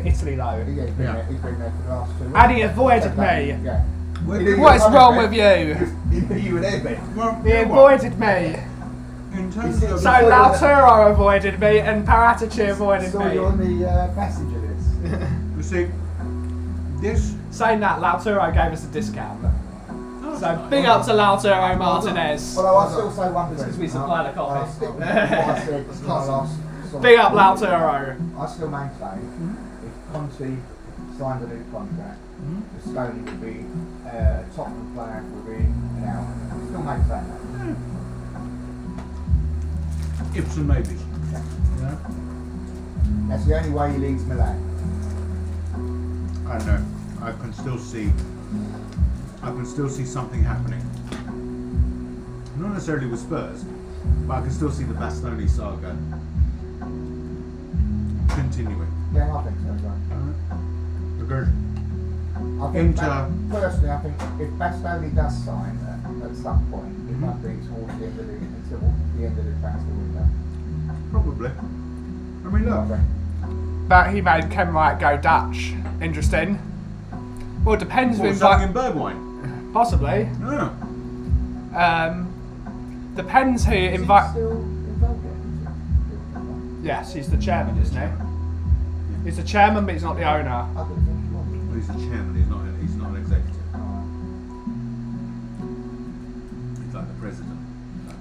Italy though. Yeah, he's been there for the last 2 weeks. And he avoided me. Yeah. What is wrong with you? He put you in airbed. Well, He you know what? avoided me. In terms of So Lautaro avoided me and Paratici avoided Saw you on me. the passenger list. you see, this. Saying that, Lautaro gave us a discount. So big up to Lautaro Martinez. Although I still say one thing. Because we supply the coffee. I'll stick with what I said in my last song. Big up Lautaro. I still maintain if Conte signed a new contract, the Stoney would be Tottenham player within an hour. I still maintain that. Ifs and maybes. Yeah. That's the only way he leaves Milan. I don't know. I can still see something happening. Not necessarily with Spurs, but I can still see the Bastoni saga continuing. Yeah, I think so as well. Because I think Inter- personally, I think if Bastoni does sign at some point, it might be towards the end of the transfer window. probably. I mean, look. But he made Kenwright go Dutch. Interesting. Well, it depends What, with something in Bergwijn? possibly. No. Depends who Is he invite. still involved yet? Yes, he's the chairman, isn't he? He's the chairman, but he's not the owner. I don't think he was. Well, he's the chairman. He's not an executive. He's like the president.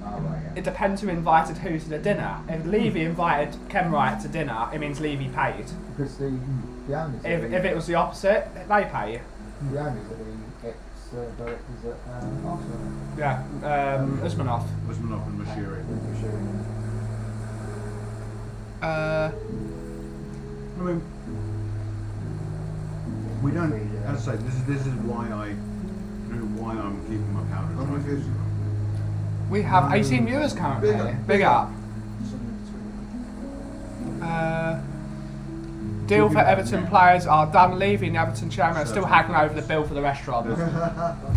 Oh, right, yeah. It depends who invited who to the dinner. If Levy invited Kenwright to dinner, it means Levy paid. Because the owners. If it was the opposite, they pay. The owners are the ex-directors at Arsenal. Yeah, Usmanov. Usmanov and Mashiri. I mean, we don't. As I say, this is why I'm keeping my powder I'm dry. with you. We have 18 viewers currently. Big up. Deal for Everton players are done leaving the Everton chairman, still haggling over the bill for the restaurant.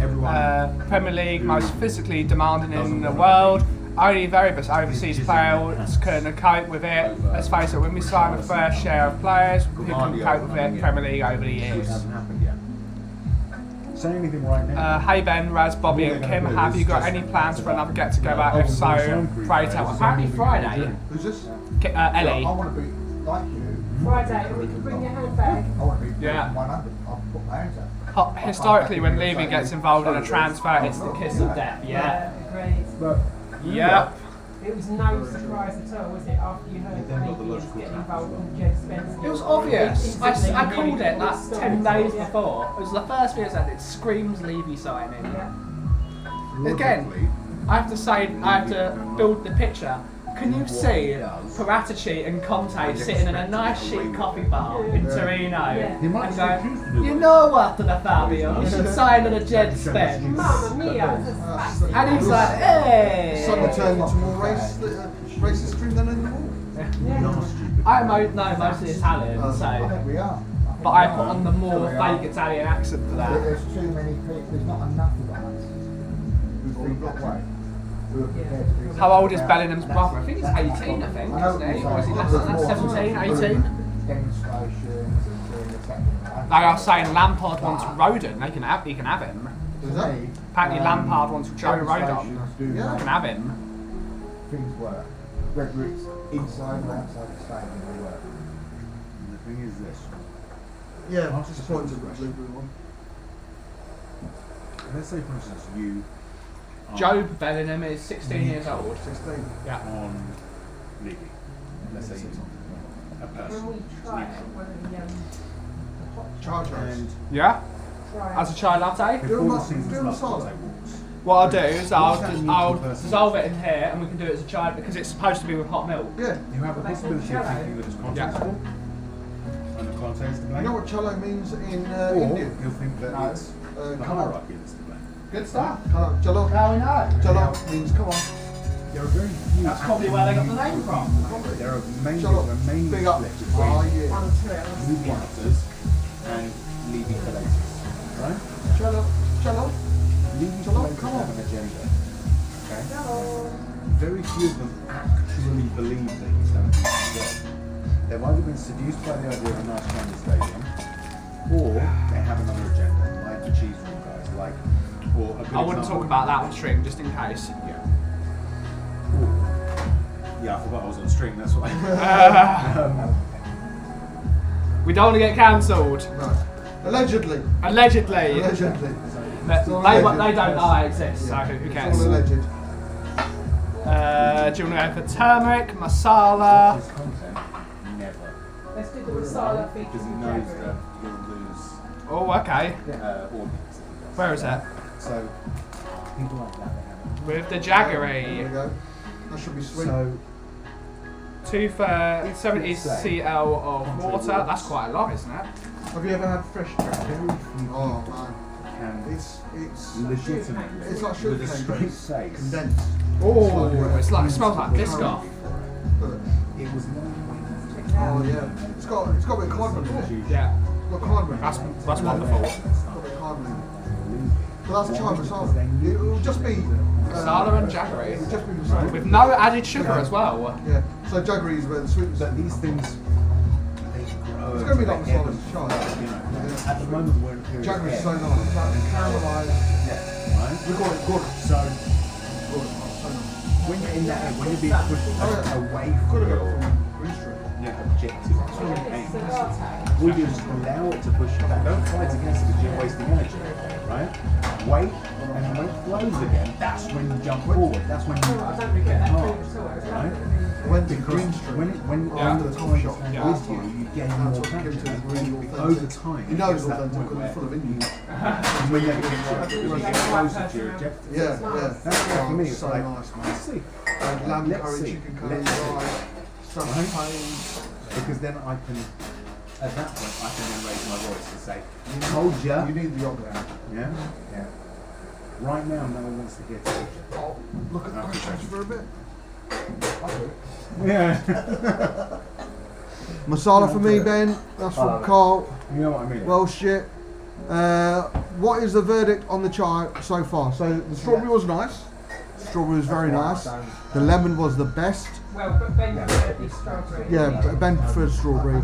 Everyone. Premier League, most physically demanding in the world. Only very best overseas players can cope with it. Let's face it, when we sign a fair share of players who can cope with it, Premier League over the It years. hasn't happened yet. Say anything right now. Hey Ben, Raz, Bobby and Kim, have you got any plans for another get together? If so, pray tell. Apparently Friday, Who's this? Ellie. I want to be like you. Friday, and we can bring your handbag. I want to be Yeah. 100. I'll put my hands up. Historically, when Levy gets involved in a transfer, it's the kiss of death, yeah? Great. But Yep. It was no surprise at all, was it, after you heard then got the Levy was logical getting tap involved as in Jed Spencer? It was obvious. I Instantly called knew it like was 10 sorted, days yeah. before. It was the first video that it screams Levy signing. Yeah. Again, I have to say, I have to build the picture. Can you see Paratici and Conte sitting in a nice chic coffee bar in Torino Yeah. he might and still choose to going, do you that. know what, Fabio, you should sign to the Jed Spence. Mamma mia! And he's like, hey! Suddenly turned into more racist stream than in the wall. I know most of the Italian, I so, think we are. but I put on the more fake Italian accent for that. There's too many people. There's not enough of us who think that way. Who are prepared to do How old is Bellingham's brother? I think he's 18, I think, isn't he? Or is he less than that? 17, 18? demonstrations and doing this, that, and that. They are saying Lampard wants Rodon. He can have him. Who's that? Apparently Lampard wants Joe Rodon. Demonstrations do Yeah. Can make have him. things work. Whether it's inside or outside the stadium, they work. And the thing is this. Yeah, I'll just just point put to the the question. blue one. Let's say, for instance, you are Joe Bellingham is 16 years old. 16. Yeah. on Levy. Let's say he's on a When person. we try it, one of the Charge And Yeah? try As a chai latte? before the Do season them starts, solid. they walks. What I'll do is I'll What's that mean to I'll the person? dissolve it in here and we can do it as a chai because it's supposed to be with hot milk. Yeah. You have the possibility of thinking that it's contestable, and the contest to You blame. know what cello means in or Indian? you'll think that it's the come on. hierarchy that's to blame. Good stuff. Cello. How we know? Cello means come on. There are very few. That's probably where they got the name from. There are mainly Cello. mainly Big up. split Oh between yeah. one or two. movie actors and Levy collectors, right? Cello. Cello. Levy Cello, collectors come on. have an agenda. Okay. Very few of them actually believe that he's going to do the job. They've either been seduced by the idea of a nice Chinese stadium, or they have another agenda, like the cheese room guys, like, or a good I wouldn't example- talk about that on stream just in case. Yeah. Or, yeah, I forgot I was on stream. That's why. We don't want to get cancelled. No. Allegedly. Allegedly. Allegedly. But It's all they alleged. don't know I exist, so who It's cares? all alleged. Do you want to go for turmeric, masala? His content, never. Let's do the masala feature Because he with knows Jaggery. that he'll lose Oh, okay. audience. Where is it? So, people like that, they have it. With the There we Jaggery. go. That should be sweet. So, 270 cl of water. That's quite a lot, isn't it? Have you ever had fresh very Jaggery? few Oh people man. can It's legitimately, it's like with sugar a cane straight base, face, condensed. Oh, it's like it smells like Biscoff. But- it was Oh yeah. It's got a bit of cardamom in it. Yeah, It's got cardamom. that's wonderful. It's got a bit of cardamom. But that's chai masala. It will just be Masala and Jaggery. It will just be masala. With no added sugar as well. Yeah. So Jaggery is where the sweetness. But these things, they grow. It's gonna be like they ebb masala and chai. flow, you know. At the moment, we're in a period of Jaggery is so ebb. nice. It's like caramelised. Yeah, right? We call it good. So, Good. So nice. when you're in that ebb, when you're being pushed away Could from have got your it from Green Street. objective, that's what you aim. We do is allow it to push you back. Don't fight against it because you're wasting energy, right? Wait, and when it flows again, that's when you jump forward. That's when you I don't regret that hard, food at all. It's right? lovely. I went to Because Green Street. when Yeah. after the Top time shop. spent Yeah. with you, you gain more That's what gives it traction. really authentic. Over time, You know it's it's that authentic point because it's full of Indian. when you get closer to your objective. Yeah, yeah. That's why for me, it's so like, nice, man. let's see. Lamb Let's curry, see. chicken curry, Let's see. rice, stuffed Right. pains. Because then I can, at that point, I can then raise my voice and say, told ya. You need the yogurt. Yeah? Yeah. Right now, no one wants to hear told ya. Oh, look at the questions for a bit. Yeah. Masala for me, Ben. That's from Carl. You know what I mean? Well, shit. What is the verdict on the chai so far? So the strawberry was nice. Strawberry was very nice. The lemon was the best. Well, but Ben preferred the strawberry. Yeah, Ben preferred strawberry.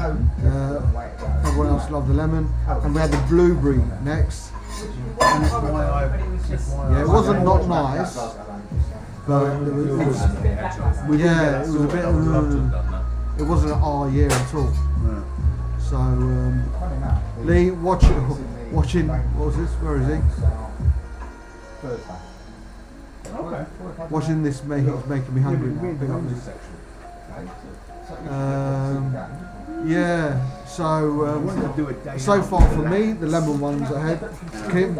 Everyone else loved the lemon. And we had the blueberry next. And that's why I. But it was just Yeah, it wasn't not nice, but it was a bit lacklustre. yeah, it was a bit. It wasn't an yeah at all. So Lee, watching. What was this? Where is he? Okay. Watching this it's making me hungry now. Pick up this. Yeah. So far for me, the lemon one's ahead. Kim,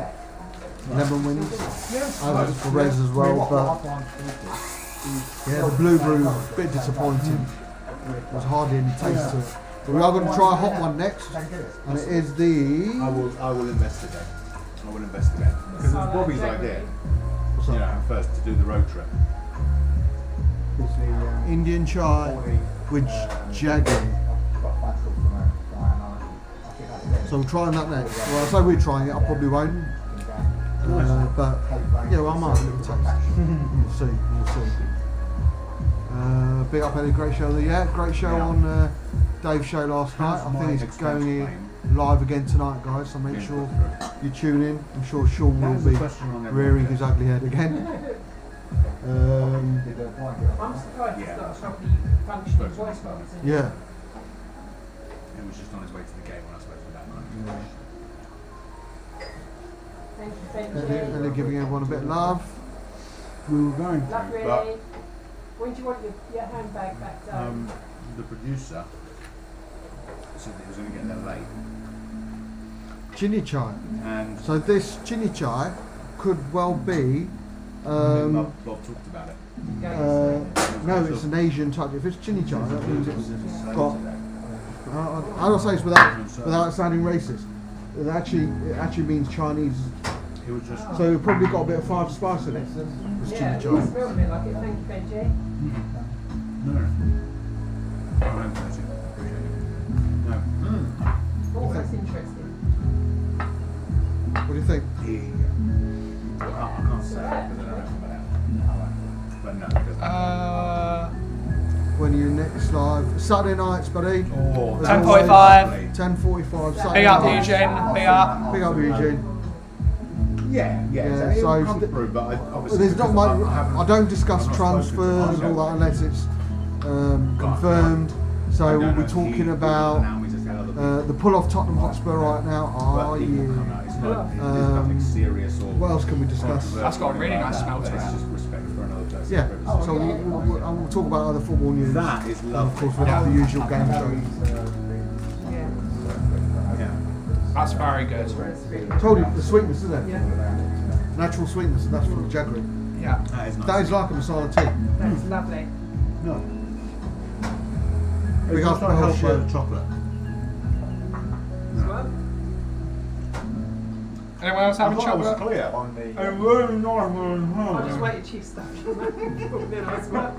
lemon wins. I was for Rez as well, but yeah, the blueberry was a bit disappointing. There was hardly any taste to it. But we are going to try a hot one next, and it is I the will investigate. I will investigate. Because it's Bobby's idea, what's you that? know, first to do the road trip. Indian chai with jaggery. So we're trying that next. Well, I say we're trying it. I probably won't. But yeah, well, I might have a little taste. We'll see. We'll see. Big up, had a great show. Yeah, great show on Dave's show last night. I think it's going in live again tonight, guys. So make sure you tune in. I'm sure Sean will be rearing his ugly head again. I'm surprised it's not a properly functioning voice box. Yeah. He was just on his way to the game when I spoke to him that night. Thank And you. they're giving everyone a bit of love. We were going Love to, really. When do you want your handbag back but down? the producer said that he was going to get there late. Chini chai. And So this chini chai could well be. Bob talked about it. No, it's an Asian type. If it's chini chai, that means it's got. How do I say this without sounding racist? It actually means Chinese. He was just. So it probably got a bit of 5 spice in it. This Yeah, chini it chai. smells a bit like it. Thank you, Benji. No. I don't touch it. Appreciate it. No. Oh, that's interesting. What do you think? I can't say it because I don't know about it. But no, it doesn't. When are you next live? Saturday nights, buddy. Oh, 10:45. 10:45. Saturday Big up, night. Eugene. Big up. Big up, Eugene. Yeah, Yeah, so so it'll come through, but obviously There's not because much. haven't- I don't discuss I've not spoken to transfers him. and all that unless it's confirmed. So I don't we'll know be if he talking will about allow me to tell other people. the pull off Tottenham Hotspur right now. But Oh he will come yeah. out. It's not, there's nothing serious or. What else can we discuss? That's got a really nice smell to It's it. just respect for another person. Yeah. So we'll talk about other football news. That is And of course, lovely. we'll have the usual game show. Yeah. Yeah. That's very good. Told you the sweetness, isn't it? Yeah. Natural sweetness, and that's from the jaggery. Yeah. That is nice. That is like a masala tea. That's lovely. No. Big It's up just the not whole helped by shit. the chocolate. Anyone else having chocolate? clear on the. Very nice. I'll just wait till you stuff your mouth. Then I swear.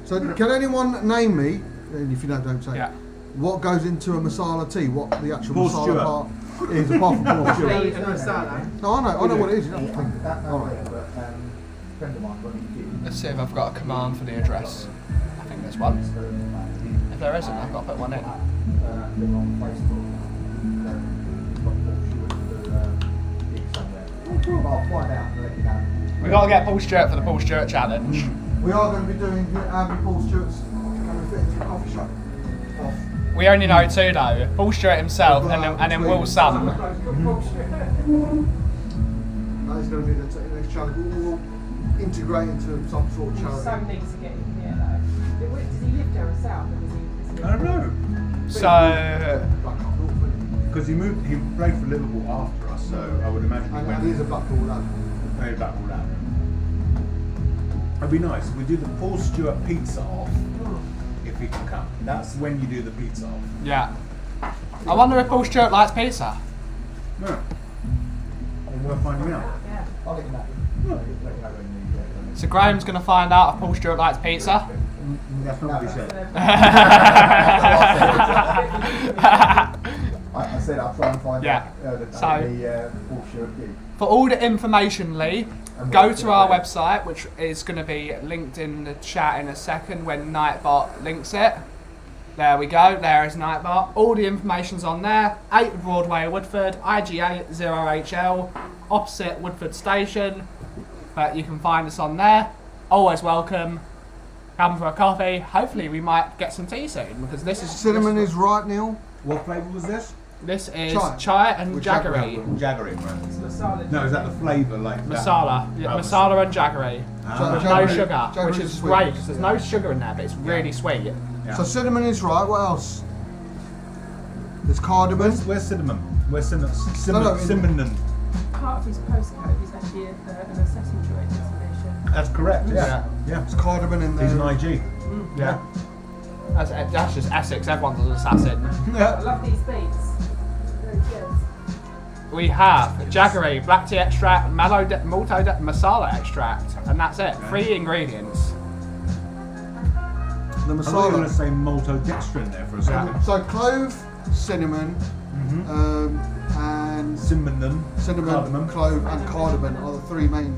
So can anyone name me, and if you don't say Yeah. it, what goes into a masala tea? What the actual Paul masala Stewart. part is apart from Paul Stewart? Please, no salad. No, I know what it is. You don't have to think. All right. Let's see if I've got a command for the address. I think there's one. If there isn't, I've got to put one in. We've got to get Paul Stewart for the Paul Stewart challenge. We are going to be doing Paul Stewart's. Can we fit into a coffee shop? Off. We only know 2 though. Paul Stewart himself and then Will's son. That is going to be the next challenge. We'll integrate into some sort of Some challenge. needs to get in here though. Does he live down south? Or does he I don't know. So, Black up north, isn't Because he played for Liverpool after us, so I would imagine he he? went And he's a Blackpool lad. played back all that. It'd be nice. We do the Paul Stewart pizza off if he can come. That's when you do the pizza off. yeah. I wonder if Paul Stewart likes pizza. No. And we'll find him out. Yeah. I'll let you know. So Graham's going to find out if Paul Stewart likes pizza. That's not what he said. I said I'll try and find Yeah. out So- the bullshit gig. For all the information, Lee, go to our website, which is going to be linked in the chat in a second when Nightbot links it. There we go, there is Nightbot. All the information's on there. 8 Broadway, Woodford, IG8 0HL, opposite Woodford Station. But you can find us on there. Always welcome. Come for a coffee. Hopefully we might get some tea soon because this is Cinnamon is right, Neil. What flavour was this? This is Chai. chai and With jaggery. Jaggery, right? It's masala. No, is that the flavour like that? Masala, yeah, Oh, masala and jaggery. Ah. With no Jaggery. sugar, Jaggery which is is sweet. great because there's no sugar in there, but it's really sweet. Yeah. So cinnamon is right. What else? There's cardamom. Where's cinnamon? Where's cinnamon? No, in- Cinnamon. Part of his postcode is actually an assessing joint designation. That's correct. Yeah. Yeah. There's cardamom in there. He's an IG. Yeah. That's just Essex, everyone's an assassin. I love these beats. Very good. We have jaggery, black tea extract, masala extract, and that's it. 3 ingredients. The I thought you were going to masala. say maltodextrin there for a second. So clove, cinnamon, and Cinnamon, cinnamon, clove, and cardamom are the 3 main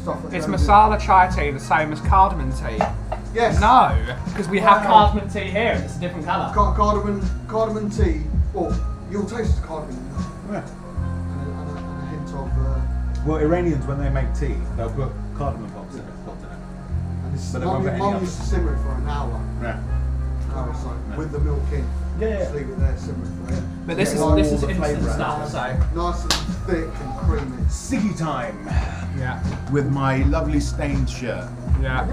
stuff. That Is go with masala chai tea the same as cardamom tea? it. Yes. No, because we have Wow. cardamom tea here and it's a different colour. Cardamom tea. Well, you'll taste the cardamom Yeah. and a hint of. Well, Iranians, when they make tea, they'll put cardamom pods in it. And this, But they won't put any mum others. used to simmer it for an hour. Yeah. So with the milk in. Yeah. Just leave it there simmering for it. But this Yeah, is all this is the instant flavour stuff, out. so Nice and thick and creamy. Siggy time yeah, with my lovely stained shirt. yeah,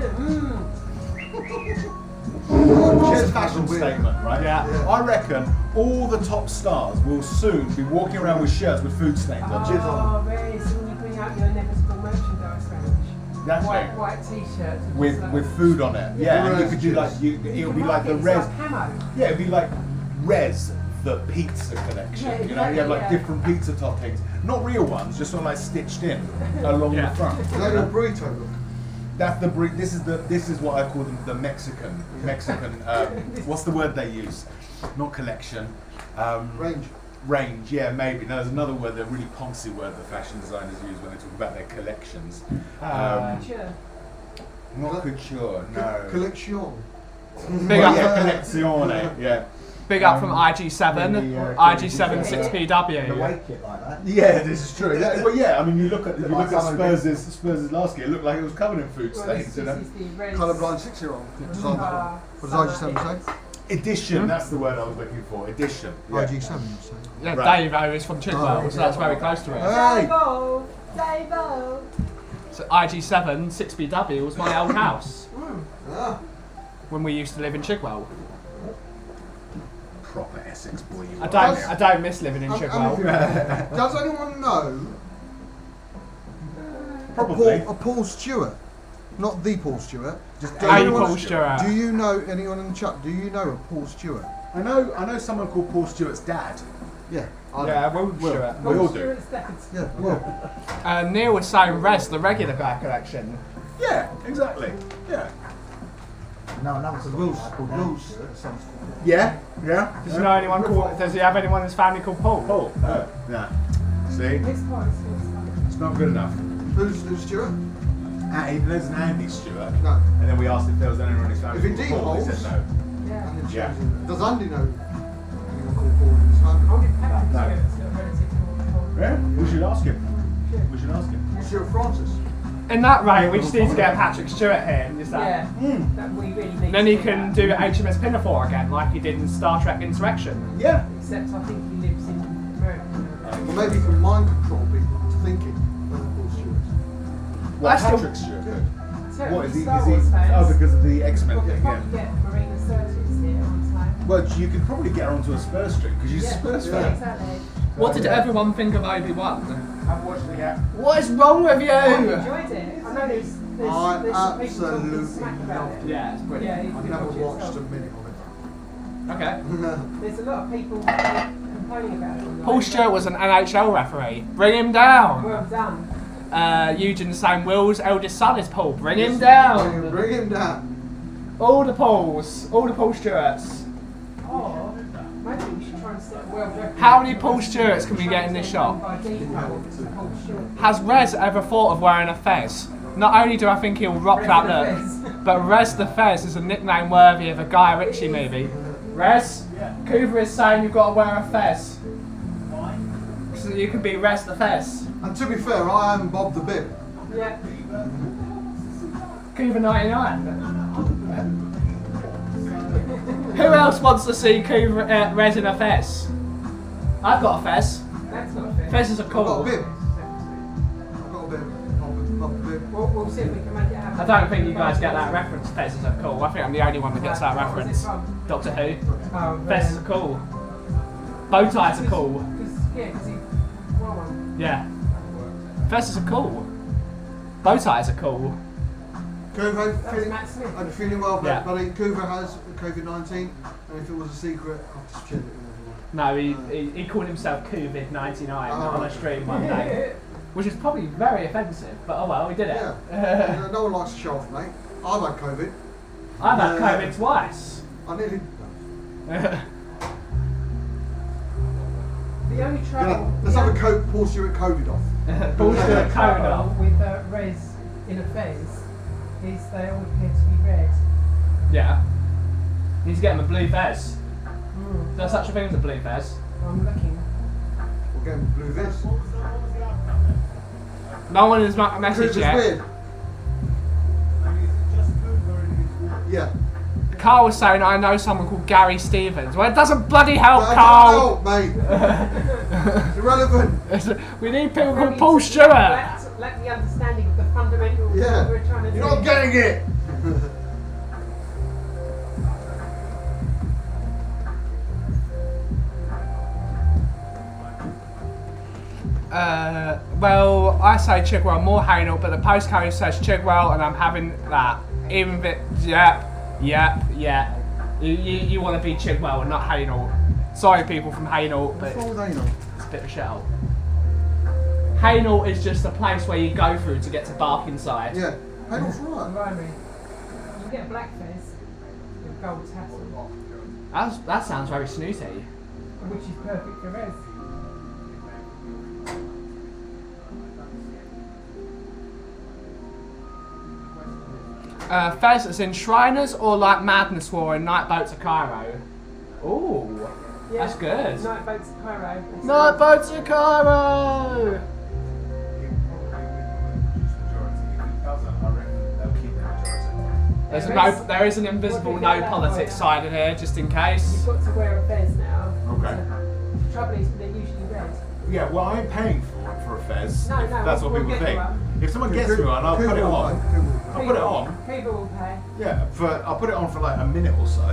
Cheers fashion statement, right? Yeah. I reckon all the top stars will soon be walking around with shirts with food stains on. Cheers Oh, very soon you bring out your inevitable merchandise range. That's White t-shirts. with food on it. Yeah, and you could do like it'll be like the res. Camo. Yeah, it'd be like res the pizza collection. Yeah, You know, you have like exactly, yeah. different pizza toppings, not real ones, just sort of like stitched in along Yeah. the front. Is that your burrito look? That's the this is what I call the Mexican. What's the word they use? Not collection. Range. Range, yeah, maybe. No, there's another word, a really poncy word that fashion designers use when they talk about their collections. Sure. Not couture, no. Collection. Big Well, up, yeah, collezione, yeah. big up from IG7, maybe, IG7 The 6PW. weight kit like that. Yeah, this is true. Well, yeah, I mean, you look at Like some Spurs' last year. It looked like it was covered in food Well, stains. You know, this is the res- Colourblind 6-year-old. What does IG7 say? edition. That's the word I was looking for. Edition. Yeah. IG7 you say. Yeah, Right. Dave is from Chigwell, so that's very close to it. Hey! Davo! Davo! So IG7 6BW was my old house Ah, when we used to live in Chigwell. Proper Essex boy. You I don't miss living in Chigwell. Does anyone know Probably. a Paul Stewart? Not the Paul Stewart. Just Hey, anyone- Paul Stewart. Do you know anyone in the chat? Do you know a Paul Stewart? I know someone called Paul Stewart's dad. Yeah. I Yeah, Will Stewart. We all Sure do. it's that. Yeah. Well, Neil was saying Res, the regular guy collection. Yeah, exactly. Yeah. No, another Will's. called Will's. Yeah. Yeah. Does he know anyone called? Does he have anyone in his family called Paul? Paul. Nah. See, This part is good it's not good enough. Who's Stewart? There's an Andy Stewart. No. And then we asked if there was anyone in his family If called indeed Paul. He holds. said no. stuff. Yeah. And then she Yeah. was- Does Andy know anyone called Paul in his family? I'll give Patrick No. Stewart's got a relative called Yeah, we should ask him. We should ask him. Stewart Francis. In that rate, we just need to get Patrick Stewart here and just that. Yeah. Mm. That we really need Then to he do can that. do HMS Pinafore again, like he did in Star Trek Insurrection. Yeah. Except I think he lives in America. Or maybe he can mind control people to thinking of Paul Stewart. Well, I still- Patrick Stewart could. What is he? Star Is he? Wars fans. Oh, because of the X-Men Well, we thing. could probably Yeah. get Marina Sirtis here on time. Well, you could probably get her onto a Spurs stream because she's a Spurs Yeah, fan. exactly. What did everyone think of Obi-Wan? I've watched it yet. What is wrong with I you? enjoyed it. I know there's some people talking absolutely smack about it. Yeah, it's Yeah, brilliant. you I've can never watch it watched a yourself. minute Okay. of it. There's a lot of people complaining about it. online. Paul Stewart was an NHL referee. Bring him down. Well done. Eugene saying Will's eldest son is Paul. Bring him down. Bring him down. All the Pauls. All the Paul Stewarts. Or maybe we should try and set a world record. How many Paul Stewarts can we get in this shop? By default, it's Paul Stewart. Has Rez ever thought of wearing a fez? Not only do I think he'll rock Rez that the look, Fez. but Rez the Fez is a nickname worthy of a Guy Ritchie movie. Rez, Coover is saying you've got to wear a fez. Why? So you can be Rez the Fez. And to be fair, I am Bob the Bib. Yeah. Coover 99. Who else wants to see Coover, Rez in a fez? I've got a fez. That's not fair. Fezes are I've got a cool. bib. I've got a bib. Bob the Bib. We'll see if we can make it happen. I don't think you guys get that reference. Fezes are cool. I think I'm the only one that gets that What was it reference. from? Doctor Who. Oh, Fezes are cool. Bow ties are cool. Because he. Well, Yeah. Fezes are cool. Bow ties are cool. Kuva, that was feeling, Matt Smith. I'm feeling well, Yeah. buddy. Kuva has COVID-19, and if it was a secret, I'll just share it with No, he called himself COVID-99 Oh. on a stream one day. Which is probably very offensive, but oh well, he did it. everyone. No one likes to show off, mate. I've had COVID. I've had COVID twice. I nearly. The only trouble. Let's have a Paul Stewart coded off. Paul The Stewart only carried trouble off. with Rez in a fez is they all appear to be red. Yeah. Need to get him a blue fez. Is Mm. there such a thing as a blue fez? I'm looking. We'll get him blue this. No one has messaged Kuva's yet. weird. And is it just Cooper and his Yeah. Carl was saying I know someone called Gary Stevens. Well, it doesn't bloody help, That Carl. don't help, mate. It's irrelevant. We need people Very called Paul to Stewart. lack the understanding of the fundamentals Yeah. of what we're trying to do. You're not getting it. Well, I say Chigwell more Hainel, but the postcode says Chigwell, and I'm having that. Even if it, yep. You want to be Chigwell and not Hainel. Sorry, people from Hainel, but What's wrong with Anal? it's a bit of a shell. Hainel is just a place where you go through to get to Barkingside. Yeah. Anal's right. Primary. You get a black fez with gold tassel, That sounds very snooty. which is perfect for Rez. Fez as in Shriners or like Madness War and Night Boat to Cairo? Ooh, Yeah, that's good. Night boats to Cairo. Night Boat to Cairo! There is an invisible no politics side in here, just in case. You've got to wear a fez now. Okay. The trouble is they're usually red. Yeah, well, I'm paying for a fez. No, if no, that's what we'll people get think. you one. If someone gets me one, I'll put it on. I'll put it on. People will pay. Yeah, I'll put it on for like a minute or so.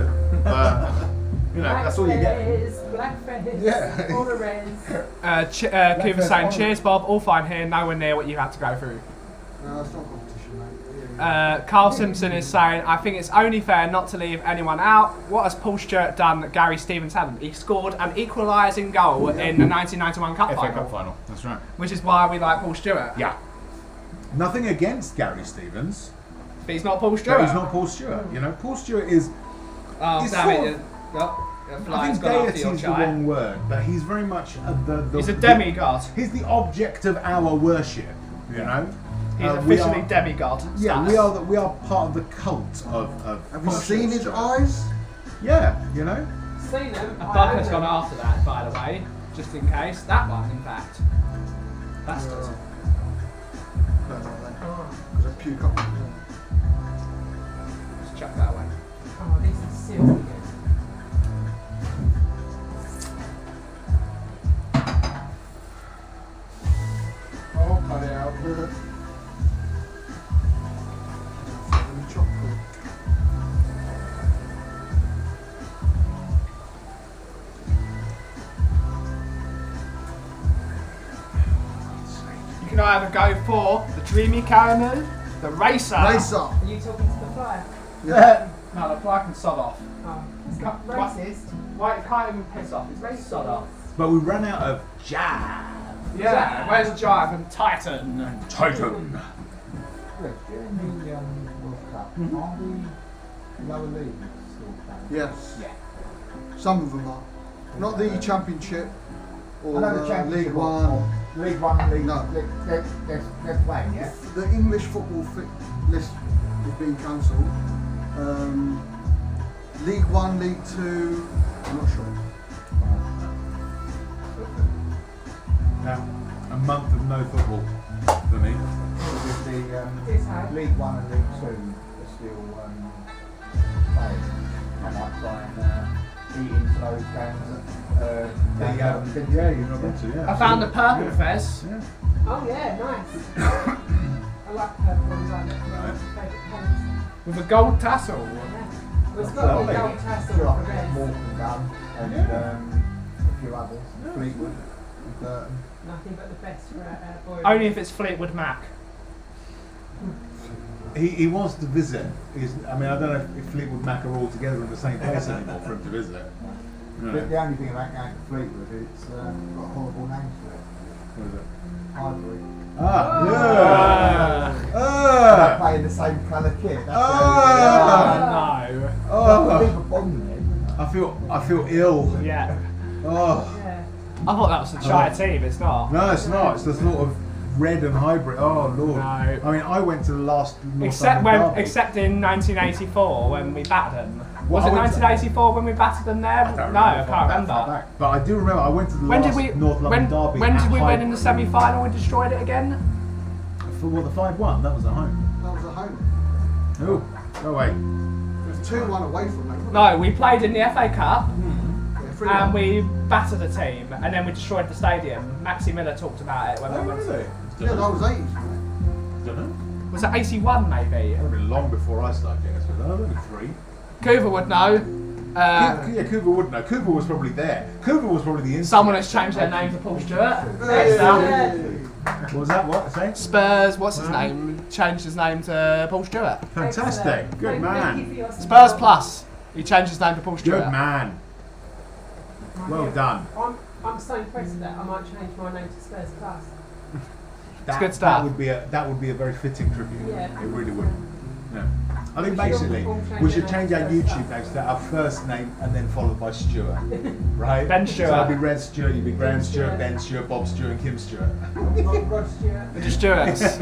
You know, that's all you get. Black fez, Yeah. all the reds. Cooper saying, cheers Bob, all fine here, nowhere near what you had to go through. No, it's not competition, mate. Carl Simpson is saying, I think it's only fair not to leave anyone out. What has Paul Stewart done that Gary Stevens hadn't? He scored an equalising goal in the 1991 Cup FA final, Cup final. That's right. which is why we like Paul Stewart. Yeah. Nothing against Gary Stevens, But he's not Paul Stewart. but he's not Paul Stewart. You know, Paul Stewart is. Oh, he's damn sort it. of- The I fly's think gone after deity your is the child. wrong word, but he's very much the He's a demigod. He's the object of our worship. You know. He's We officially are- demigod. Yeah, status. we are part of the cult of. Have you Paul seen his Stewart. eyes? Yeah, you know. Seen them. A I bug own has them. gone after that, by the way, just in case. That one, in fact. Bastard. No, not that. Because I puke up. Just chuck that away. Oh, these are sealed again. Oh, cut it out. either go for the Dreamy Caramel, the Racer. Racer. Are you talking to the fly? Yeah. No, the fly can sod off. Oh, Cut- racist. Why it can't even piss off? It's very sod off. But we ran out of jab. Yeah, where's the Jive and Titan? Titan. Look, during the World Cup, are the lower leagues still playing? Yes. Some of them are. Not the Championship I or know the Championship League or One. League One and League. No. They're playing, yeah. The English football list is being cancelled. League One, League Two, I'm not sure. Now, a month of no football for me. With the It's hard. League One and League Two are still playing. And I try and eat into those games. Yeah, you're not meant to, yeah. I found the purple fez. Yeah. Oh yeah, nice. I like purple ones. I like favourite colours. With a gold tassel. Yeah. Well, it's got a Lovely. gold tassel Sure, for red. Morgan Gun and a few others. Fleetwood and Burton. Nothing but the best for boys. Only if it's Fleetwood Mac. He wants to visit. I mean, I don't know if Fleetwood Mac are all together in the same place anymore for him to visit. No. The only thing about going to Fleetwood, it's got a horrible name to it. What is it? Ivory. Ah, They yeah. play in the same colour kit. That's Oh, the only no. Big Bond then. I feel ill. Yeah. Oh. Yeah. I thought that was a Chai team, it's not. No, it's not. It's the sort of red and hybrid. Oh lord. No. I mean, I went to the last Except Northumberland derby. except in 1984 when we battered them. Well, Was it I went to- 1984 when we battered them there? I don't No, I can't That far remember. back. But I do remember I went to the When last did we North London derby. when did at we win in the Highbury. semi-final and destroyed it again? For what, the 5-1? That was at home. That was at home. Oh, go away. It was 2-1 away from them. No, we played in the FA Cup Yeah, 3-1. and we battered a team and then we destroyed the stadium. Maxi Miller talked about it when Oh, we went. really? Yeah, that was 80s. Don't know. Was it 81 maybe? That would have been long before I started getting this with. I was only 3. Cooper would know. Yeah, Cooper wouldn't know. Cooper was probably there. Cooper was probably the instant. Someone has changed their name to Paul Stewart. Hey. What was that? What? Say? Spurs, what's his name? Changed his name to Paul Stewart. Fantastic. Excellent. Good Thank you man. for your Spurs support. Plus. He changed his name to Paul Stewart. Good man. Well done. I'm so impressed with that. I might change my name to Spurs Plus. good stuff. That would be a very fitting tribute. Yeah. It really would. Yeah. I think basically we should change our YouTube names to our first name and then followed by Stewart, right? Ben So Stewart. I'll be Red Stewart, you'll be Graham Stewart, Ben Stewart, Bob Stewart, and Kim Stewart. Not Rod Stewart. The Stewarts.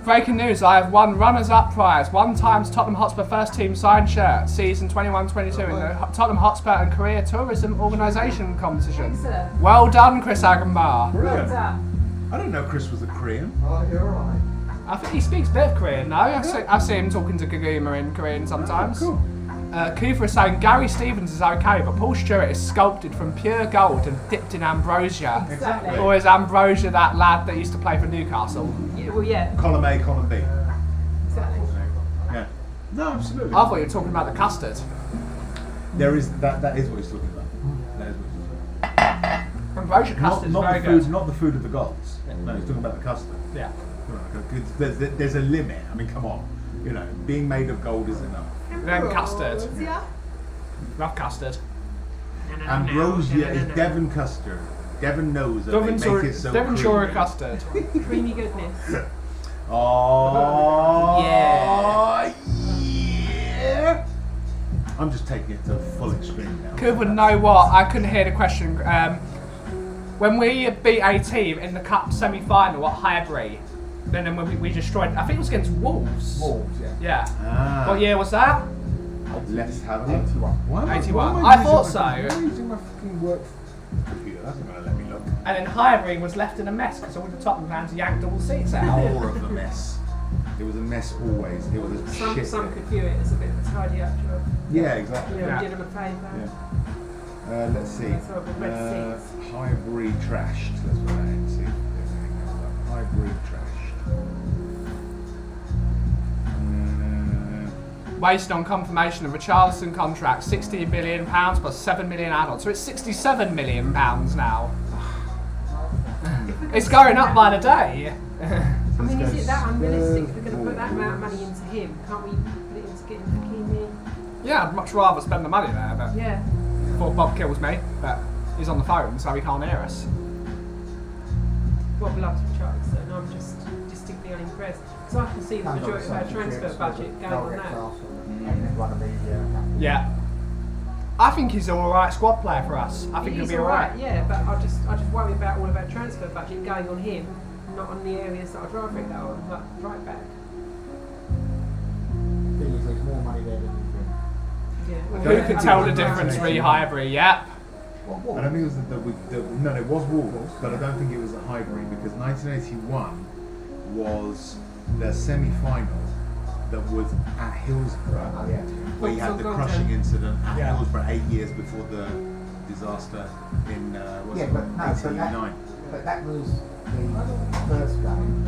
Breaking news, I have won runners-up prize, 1 times Tottenham Hotspur first team signed shirt, season 21-22 in the Tottenham Hotspur and Korea Tourism Organisation competition. Excellent. Well done, Chris Agambar. Well Brilliant. done. I didn't know Chris was a Korean. Oh, you're alright. I think he speaks a bit of Korean now. I've seen him talking to Gaguma in Korean sometimes. Cool. Cooper is saying Gary Stevens is okay, but Paul Stewart is sculpted from pure gold and dipped in ambrosia. Exactly. Or is Ambrosia that lad that used to play for Newcastle? Yeah, well, yeah. Column A, column B. Exactly. Yeah. No, absolutely. I thought you were talking about the custard. There is that is what he's talking about. That is what he's talking about. Ambrosia custard Not is very the food, good. not the food of the gods. No, he's talking about the custard. Yeah. There's a limit. I mean, come on. You know, being made of gold is enough. Then custard. Yeah. Love custard. Ambrosia is Devon custard. Devon knows that they make it so Devonshire creamy. custard. Creamy goodness. Oh Yeah. yeah. I'm just taking it to a full extreme now. Cooper, know what? I couldn't hear the question. When we beat a team in the cup semi-final at Highbury, then we destroyed. I think it was against Wolves. Wolves, yeah. Yeah. Ah. What year was that? Let's have it. 81. Why am 81. why am I using thought my- so. Why am I using my fucking work computer? That's not going to let me look. And then Highbury was left in a mess because all the Tottenham fans yanked all the seats out. All of the mess. It was a mess always. It was a shit. Some could view it as a bit of a tidy up job. Yeah, exactly. You know, Yeah. did them a favour. Yeah. Let's see. That's what the red seats. Highbury trashed. Let's put that in. See if there's anything else about Highbury trashed. Wasted on confirmation of Richarlison contract, £16 million plus £7 million add-on. So it's £67 million now. It's going up by the day. I mean, is it that unrealistic? If we're going to put that amount of money into him, can't we put it into getting Hakimi? Yeah, I'd much rather spend the money there, but Yeah. before Bob kills me, but he's on the phone, so he can't hear us. Bob loves Richarlison. I'm just distinctly unimpressed. Because I can see the majority of our transfer budget going on that. Yeah. I think he's an alright squad player for us. I think he'll He's be alright, alright. yeah, but I just worry about all of our transfer budget going on him, not on the areas that I'd rather it go on, like right back. There's more money there than you think. Yeah. Who could tell the difference re Highbury? Yep. I don't think it was no, it was Wolves, but I don't think it was a Highbury because 1981 was the semi-final that was at Hillsborough, where you had the crushing incident at Hillsborough 8 years before the disaster in 1889. But that was the first game.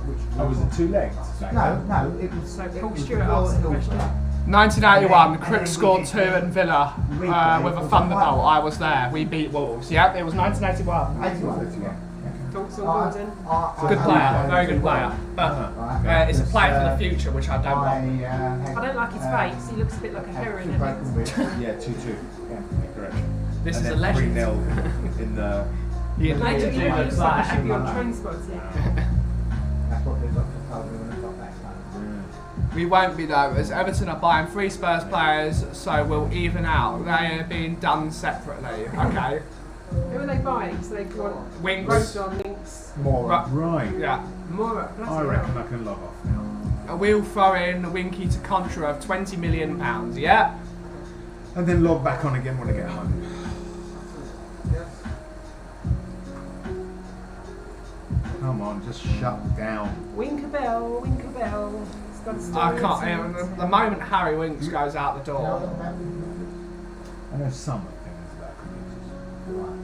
Which Oh, was it 2 legs? No, it was. So it Paul was Stewart before asked the Hillsborough. question. 1981, Crooks scored 2 at Villa with a thunderbolt. I was there. We beat Wolves. Yep, it was 1981. 81. Thoughts on Gordon? Good player, very good player. But it's a player for the future, which I don't want. I don't like his face. He looks a bit like a heroin addict. Yeah, 2-2. Yeah, correct. This and is a then legend. 3-0 in the. You Mate, need to he do the looks like he should be player. on train spotting. That's what they've got to tell me when they've got that game. We won't be though, as Everton are buying 3 Spurs players, so we'll even out. They are being done separately. Okay. Who are they buying? So they want Winks. Rodon, Links, More. Right. Yeah. Mora. I reckon I can log off now. We'll throw in Winky to Contra of £20 million. Yeah. And then log back on again when I get home. Come on, just shut down. Winkerbell, Winkerbell. It's got to stop. I can't. The moment Harry Winks goes out the door. I know some things about computers.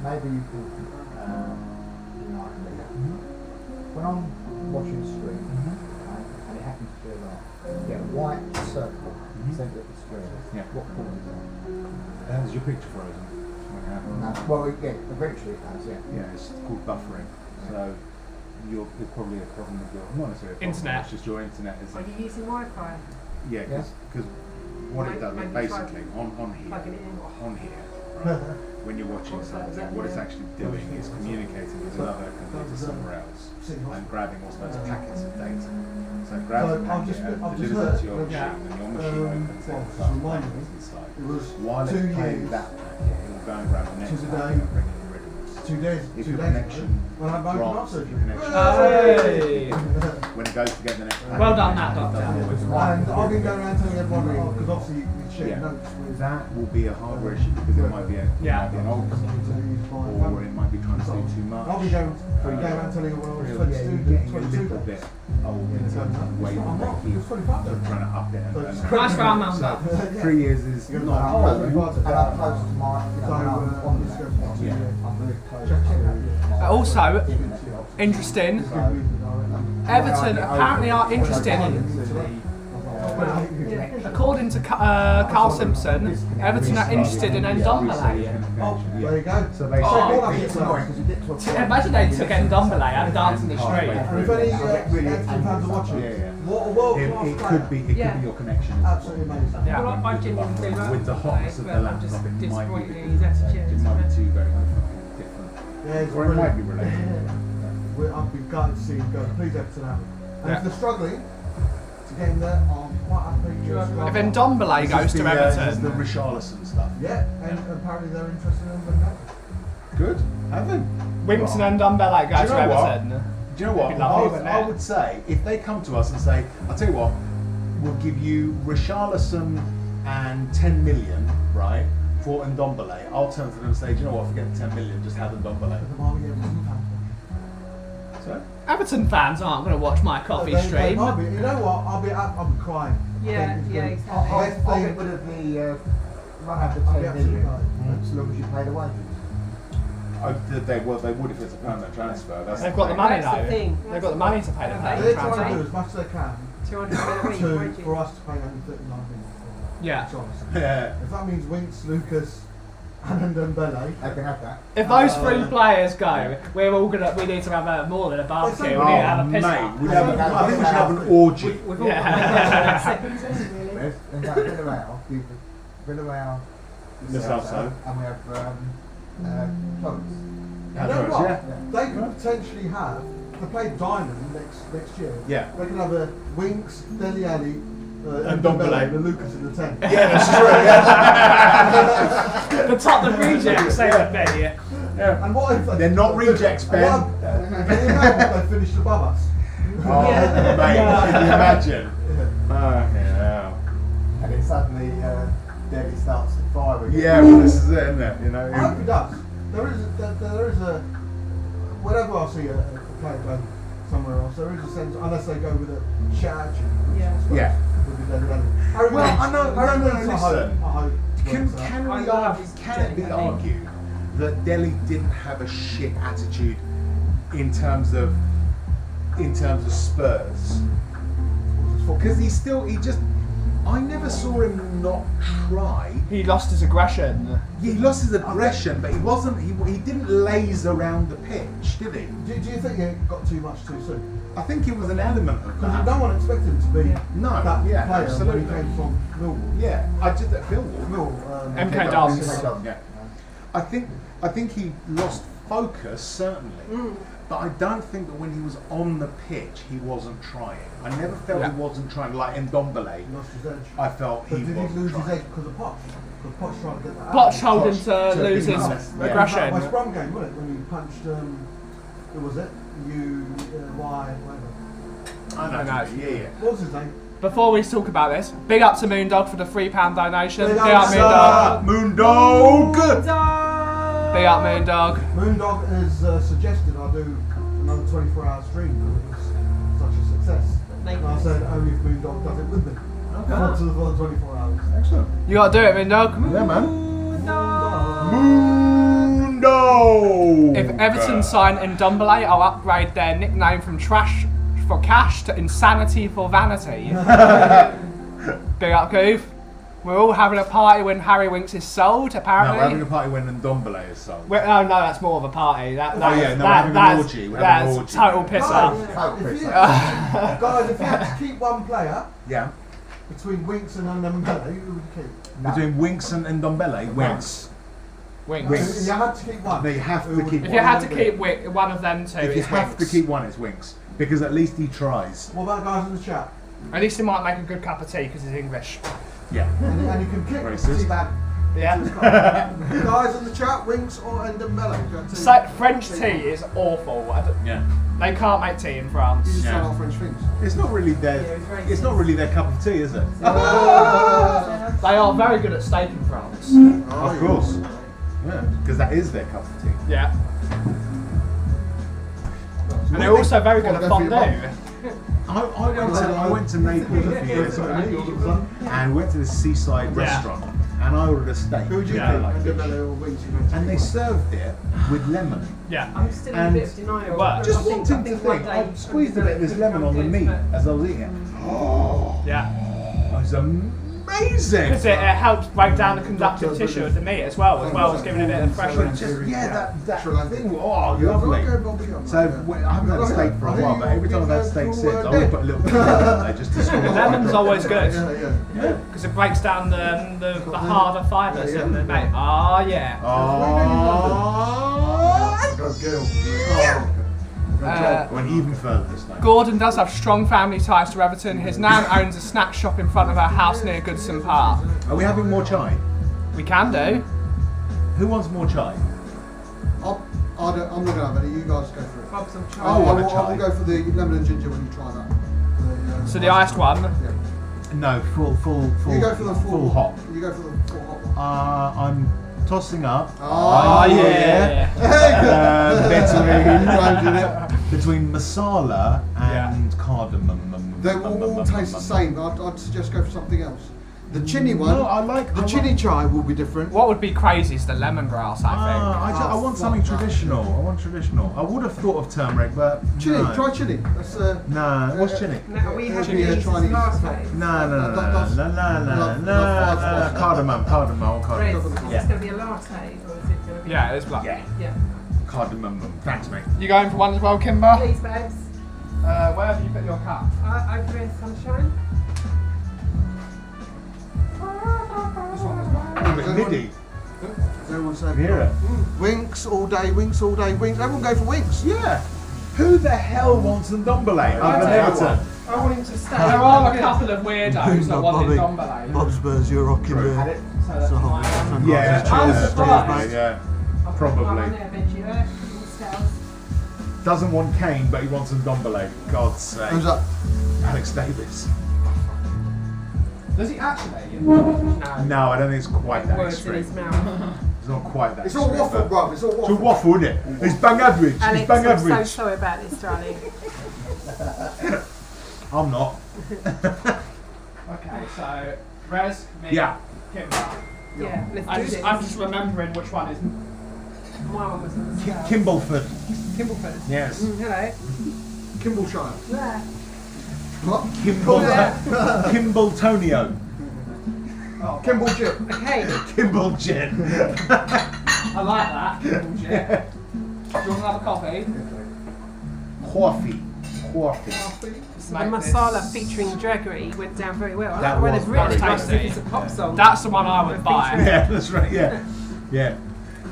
Maybe you could, when I'm watching the screen, and it happens to be like, you get a white circle centre of the screen. Yeah. What causes that? Is your picture frozen? When it happens? No, well, eventually it does, yeah. Yeah, it's called buffering. So you're probably a problem with your not necessarily a problem, Internet. It's just your internet is Are you using Wi-Fi? yeah, because what it does is Maybe basically on Plugging it in. here, right, when you're watching What's that, something, is that what it's the- actually doing is communicating with another computer somewhere else and grabbing all sorts of packets of data. So it grabs a I've packet, just delivers it to your heard, machine, and your machine opens it well, and just starts remind playing me, with inside. it was While 2 it's playing years, that packet, it will go and grab the next Today. packet and bring it in riddles. 2 days, If 2 your days connection ago, when I broke drops, up if surgery. your connection Hey. when it goes to get the next packet, Well done, that it doctor. doesn't always And work. I've been going around telling everybody, because obviously you share Yeah. notes with That will be a hardware issue because it might be an old computer or it might be trying to do too much. I'll be going around telling everyone I was You're getting 22, a 22. little bit old in terms of the way you I'm not, keep it's 25 sort of trying to up it and Nice round number. So 3 years is You're not not old. old. And I'm close to my, So, when I'm on this, Yeah. I'm very close to Also, internet. interesting, So, Everton apparently are interested in, according to Carl Simpson, Everton are interested in Ndombele. Oh, there you go. So Oh, basically, it's annoying because you get to a point. Imagine they took Ndombele and danced in the street. And if any Everton fans are watching, Yeah. what a world it class could be Yeah. your connection. Absolutely amazing. Yeah. Well, I genuinely do like With the hotness of but the I'm laptop, just it might be disappointed in because his attitude. it might be two very different. Yeah, it's Or it might be brilliant. related. I've been gutted to see him go. Please Everton out. And Yeah. if they're struggling to get in there, I'm quite happy. If Ndombele This goes is to the, this is the Everton, Richarlison stuff. Yeah, and apparently they're interested in them now. Good. Have them. Winston and Ndombele Do go you to know what? Everton. Do you know what? It'd be lovely, wouldn't I it? would say if they come to us and say, I'll tell you what, we'll give you Richarlison and 10 million, right, for Ndombele. I'll turn to them and say, do you know what? Forget the 10 million, just have Ndombele. The Marley Everton fans. So. Everton fans aren't going to watch my coffee They stream. might be. You know what? I'll be crying. Yeah, Thinking it's yeah, gonna- exactly. I'll Best get thing- rid of the run up to I'll be 10 absolutely million fine. as long as you pay the wages. They would if it's a permanent transfer. That's They've got the money That's the though. thing. They've got the money to pay the Okay. player They're trying to transfer. do as much as they can 200 quid a week, to, won't you? for us to pay only 39 million. Yeah. It's honest. Yeah. If that means Winks, Lucas, and Ndombele. I can have that. If those 3 players go, we need to have more than a barbecue. We need to have a piss up. I think we should have an orgy. We've all Yeah. seconds, really. There's that Villarreal, Miss Also. and we have Clovis. You know what? Yeah. They could potentially have, to play Diamond next year, Yeah. they could have a Winks, Dele Alli, And Ndombele, Ndombele. and Lucas in the 10. Yeah, that's true. The Tottenham rejects, they would be. Yeah. And what if they, They're not rejects, Ben. Can you imagine if they finished above us? Oh, mate, can you imagine? Yeah. And then suddenly Derby starts to fire again. Yeah, well, this is it, isn't it? You I hope know. it does. There is a whenever I see a player go somewhere else, there is a sense, unless they go with a shit attitude. Yeah. Would be Dele Alli. Well, I know. No, I hope Can works out. it be argued that Delhi didn't have a shit attitude in terms of Spurs? Because I never saw him not try. He lost his aggression. He lost his aggression, but he didn't laze around the pitch, did he? Do you think he got too much too soon? I think it was an element of Because that. no one expected him to be No, that yeah, player absolutely. when he came from Millwall. Yeah, I did that. Millwall. MK Dons. Yeah. I think he lost focus, certainly. But I don't think that when he was on the pitch, he wasn't trying. I never felt he wasn't trying. Like in Ndombele, He lost his edge. I felt But he did he wasn't lose his trying. edge because of Poch? Because Poch tried to get that Poch out. told him to lose be his honest, yeah. That aggression. West Brom game, wasn't it? When he punched, who was it? Whatever. I know. Yeah. What was his name? Before we talk about this, big up to Moondog for the £3 donation. Big Big up, up sir. Moondog. Moondog. Big up Moondog. Moondog has suggested I do another 24-hour stream because it was such a success. And I said only if Moondog does it with me. For the 24 hours. Excellent. You gotta do it, Moondog. Yeah, man. Moondog. If Everton sign Ndombele, I'll upgrade their nickname from Trash for Cash to Insanity for Vanity. Big up, Goof. We're all having a party when Harry Winks is sold, No, apparently. we're having a party when Ndombele is sold. Oh no, that's more of a party. We're we're having an orgy. We're having an That's orgy. total piss off. Guys, if you had to keep one player Yeah. between Winks and Ndombele, who would you keep? Between Winks and Ndombele, Winks. Winks. Winks. You had to keep one. They have to Who would- keep If you had to keep one of them two, If you it's have to Winks. keep one, it's Winks. Because at least he tries. What about guys in the chat? At least he might make a good cup of tea because he's English. Yeah. And you can kick Racist. Seaback. Yeah. Guys in the chat, Winks or Ndombele? So, French tea is awful. Yeah. They can't make tea in You France. just Yeah. try our French things. It's not really their. It's not really their cup of tea, is it? They are very good at steak in France. Of course. Yeah. Because that is their cup of tea. Yeah. And they're also very good at fondue. I went to Naples a few years ago and went to the seaside restaurant and I ordered a steak. Who would you Yeah. pick? Ndombele or Winks? And they served it with lemon. Yeah. I'm still in a And bit of denial. Well, Just I think wanting to one think, day I squeezed a bit of this lemon on the meat as I was eating it. Oh, Yeah. it was amazing. Because it helps break down the conductive tissue of the meat as well as giving it a bit of freshness. Just, that thing, oh, lovely. So I haven't had steak for a while, but every time I've had steak since, I always put a little bit of lemon in there just to sort of Lemon's always good. Yeah. Because it breaks down the harder fibres in the meat. Oh, yeah. Went even further this time. Gordon does have strong family ties to Everton. His nan owns a snack shop in front of her house near Goodson Park. Are we having more chai? We can do. Who wants more chai? I'm not going to have any, you guys go for it. Have some chai. I want a I chai. will go for the lemon and ginger when you try that. So the iced one. Yeah. No, full You go for the full hot. You go for the full hot one. I'm tossing up. Oh, yeah. Between masala and cardamom. They will all taste the same, but I'd suggest go for something else. The chini one, No, I like the chini chai will be different. What would be crazy is the lemongrass, I I want something traditional. I want traditional. I would have thought of turmeric, but Chili, no. try chili. That's No, what's chili? Now, we had Chili, these Chinese. last night. No, Love cardamom. Cardamom. Reds, is Yeah. this going to be a latte or is it going to be? Yeah, it's black. Yeah. Yeah. Cardamom. Thanks, mate. You going for one as well, Kimber? Please, babes. Where have you put your cup? Over here, sunshine. MIDI. Does everyone say Hear it? Winks all day, winks all day, winks? Everyone go for winks. Yeah. Who the hell wants a Ndombele? I do. I want him to stay. There are a couple of weirdos that wanted Ndombele. Bob Spurs, you're rocking True. there. So that's So, why I'm- Yeah. I'm cheers, surprised. Yeah. I'll put Probably. one on there, Benji, there. Stairs. Doesn't want Kane, but he wants a Ndombele. God's sake. Who's that? Alex Davis. Does he actually? No. No, I don't think it's quite that Words in his extreme. mouth. It's not quite that It's all extreme, waffle, but- bruv. It's all It's a waffle. waffle, isn't it? It's bang average. It's Alex, bang I'm so average. sorry about this, darling. I'm not. Okay, so Rez, me, Yeah. Kimber. Yeah, let's do this. I'm just remembering which one is. My one was on the scale. Kimbleford. Kimbleford. Yes. Hello. Kimbleshire. Yeah. What? Kimboltonio. Oh, Kimble chip. Okay. Kimble gin. I like that. Bullshit. Do you want another coffee? Coffee. So the masala featuring Jaggery went down very well. I That like the way was they've written it very like as if tasty. it's a pop song. That's the one I would buy. Yeah, that's right. Yeah. Yeah.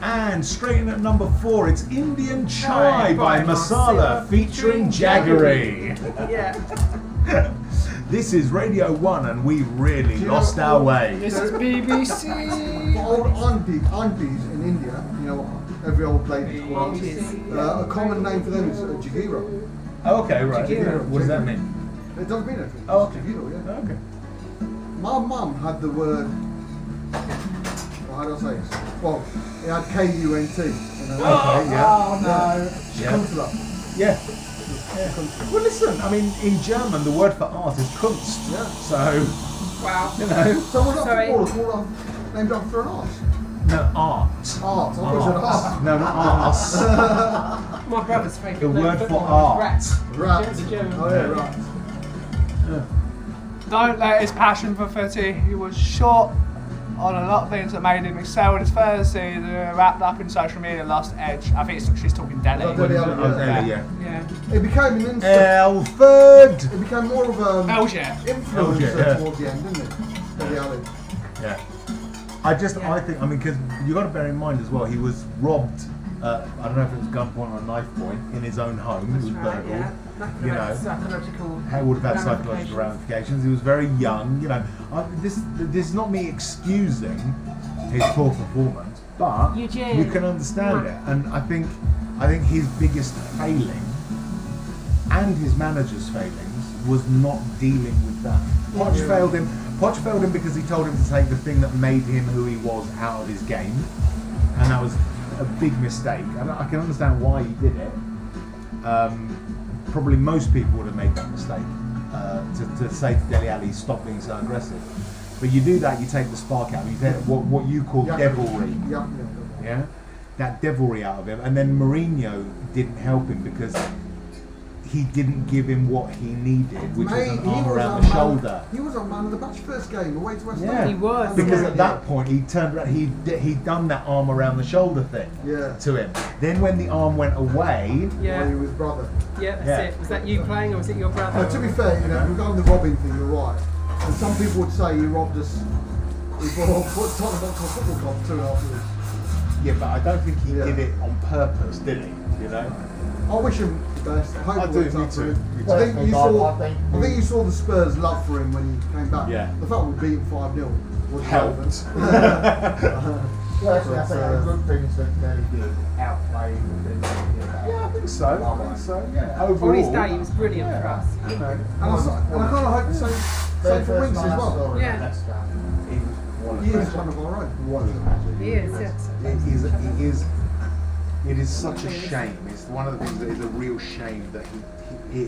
And straight in at number 4, it's Indian Chai by Masala featuring Jaggery. Yeah. This is Radio 1 and we really lost our way. This is BBC. Old aunties in India, you know, every old lady's called Aunties. a common name for them is Jagira. Okay, right. Jaggery. What does that mean? It doesn't mean anything. Oh, okay. Jagira, yeah. Okay. My mum had the word. Well, how do I say this? Well, it had K-U-N-T. Okay, yeah. Oh no. Yeah. Kunstler. Yeah. Well, listen, I mean, in German, the word for art is Kunst. Yeah. So, Wow. you know, Someone up Sorry. for called named after an arse. no, art. Art. I thought it was an arse. No, not arse. My brother's favourite. The word for football art. was Rats. Rat. German, German. Oh yeah, right. Don't let his passion for footy. He was short on a lot of things that made him excel in his first season. Wrapped up in social media, lost edge. I think she's talking Delhi. Oh, Delhi, Oh, really, yeah. Yeah. It became an instant. Elford! It became more of an Algier. influencer yeah. towards the end, didn't it? Deli Ali. Yeah. I think, because you got to bear in mind as well, he was robbed, I don't know if it was gunpoint or knife point, in his own home. He was That's right, burgled. yeah. That could You have had know, psychological How would have had psychological ramifications. He was very young, you know. This is not me excusing his poor performance, but Eugene. you can understand it. And I think his biggest failing and his manager's failings was not dealing with that. Poch failed him. Poch failed him because he told him to take the thing that made him who he was out of his game, and that was a big mistake. And I can understand why he did it. Probably most people would have made that mistake to say to Dele Alli, stop being so aggressive. But you do that, you take the spark out. You take what you call devilry. Yeah. Yeah, that devilry out of him. And then Mourinho didn't help him because he didn't give him what he needed, which was an arm around the shoulder. He was on man of the match first game, away to West Yeah, Ham. He was, because yeah. at that point he turned around. He'd done that arm around the shoulder thing Yeah. to him. Then when the arm went away, Yeah. While he was brother. Yeah, that's Yeah. it. Was that you playing or was it your brother? To be fair, you know, regarding the robbing thing, you're right. And some people would say he robbed us. He brought Tottenham up to a football club 2.5 years. yeah, but I don't think he Yeah. did it on purpose, did he? You know. I wish him the best. I hope I it do, works me out for too. him. Me I think too. you saw. I think you saw the Spurs' love for him when he came back. Yeah. The fact we beat him 5-0 was Helped. Personally, I think the good things that they did outweigh the things that they did. Yeah, I think so. I think so. Yeah. On Overall, his day, he was brilliant for us. you know. And I kind of hope the same for Winks as well. Yeah. He was one of He the is best. one of our own. He is, yes. It is such a shame. It's one of the things that is a real shame that he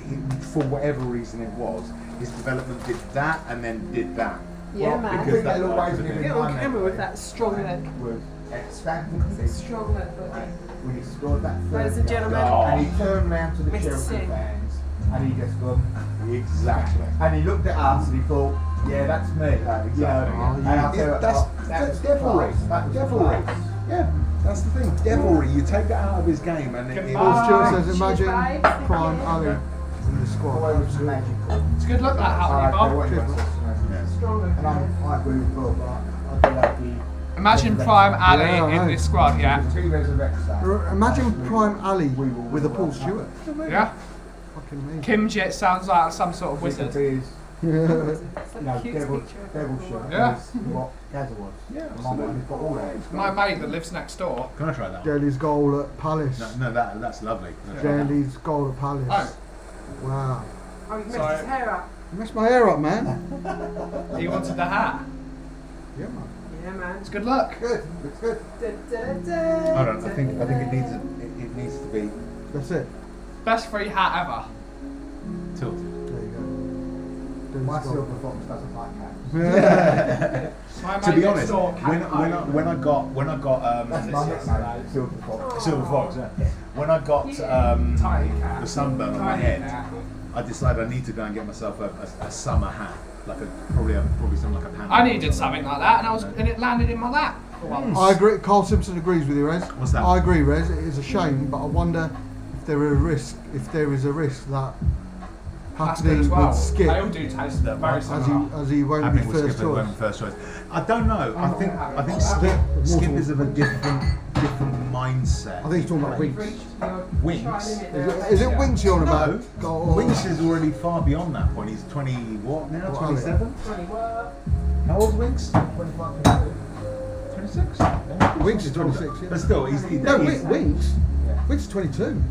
for whatever reason it was, his development did that and then did that. Yeah, Well, man. I because think that they'll like always to give be- him Get on time camera with that strong leg. was expectancy Strong leg, body. when he scored that third Ladies and goal. gentlemen. And he turned round to the Mr. Chelsea Singh. fans and he just gone, Exactly. and he looked at us and he thought, Yeah, that's me. Exactly. And I'll tell you, That's devilry. Devilry. Yeah, that's the thing. Devilry. You take that out of his game, and it Paul Stewart says, Cheers, imagine babes. Prime Ali in the squad. always magical. It's a good look, that hat, Bob. And I agree with Bob. I do like the Imagine Prime Ali Yeah, I in know. this squad, yeah. two resurrects that. Imagine Prime Ali with a Paul Stewart. Yeah. Fucking me. Kim Jit sounds like some sort of With the wizard. beers, Yeah. It's no, the cutest picture. devil shit. Yeah. Is what Gaza was. Yeah, My mind has got all that. My mate that lives next door. Can I try that? Gelly's goal at Palace. No, that's lovely. Gelly's goal at Palace. Oh. Wow. Oh, you've Sorry. messed his hair up. You messed my hair up, man. He wanted the hat. Yeah, man. Yeah, man. It's good luck. Good, looks good. Hold on, I think it needs to be That's it. Best free hat ever. tilted. There you go. My Gelly's goal. silver fox doesn't like hats. Yeah. My To mate be next honest, door, when I got That's my nickname, silver fox. Silver Fox, yeah. When I got the sunburn on my head, I decided I need to go and get myself a summer hat, like probably something like a panda. I needed something like that, and it landed in my lap for once. I agree. Carl Simpson agrees with you, Rez. What's that? I agree, Rez. It is a shame, but I wonder if there is a risk that That's good happening as well. with Skip, They all do taste very similar. as he won't be Happening with first Skip choice. as first choice. I don't know. I think Mortal. Skip is of a different mindset. I think he's talking about You've Winks. reached your Winks? try limit now. Is it Winks you're on No, about? Go on. Winks is already far beyond that point. He's 20 what now? 27? 20 what? How old's Winks? 25 26. Winks is 26, yeah. But still, he's No, Winks. Winks is 22.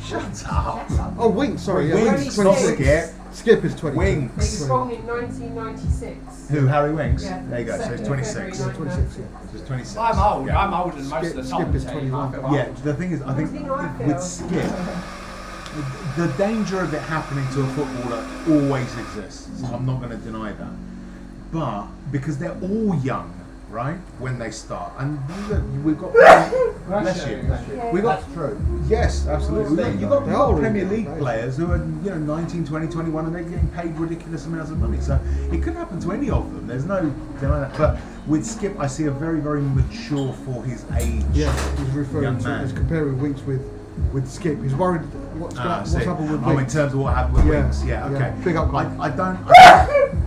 Shut up. Oh, Winks, sorry, yeah. Winks, Winks, not 26. Skip. Skip is 22. He Winks. was born in 1996. Who? Harry Winks? Yeah. There you go. So he's 26. February 26, yeah. So he's 26. I'm old. Yeah. I'm older than most of the Skip Tottenham is team. 21. I feel Yeah, old. the thing is, I think What do you think I feel? with Skip, the danger of it happening to a footballer always exists. I'm not going to deny that. But because they're all young, right, when they start, and look, we've got bless you. Yeah. We got That's true. yes, absolutely. You've got They are Premier really League good players who are 19, 20, 21, and they're getting paid ridiculous amounts of money. So it could happen to any of them. There's no denying that. But with Skip, I see a very, very mature for his age. Yeah, he's referring Young to, man. he's comparing Winks with Skip. He's worried what's See. happened with Oh, in Winks. terms of what happened with Yeah, Winks, yeah, yeah. okay. Big up, I Colin. don't.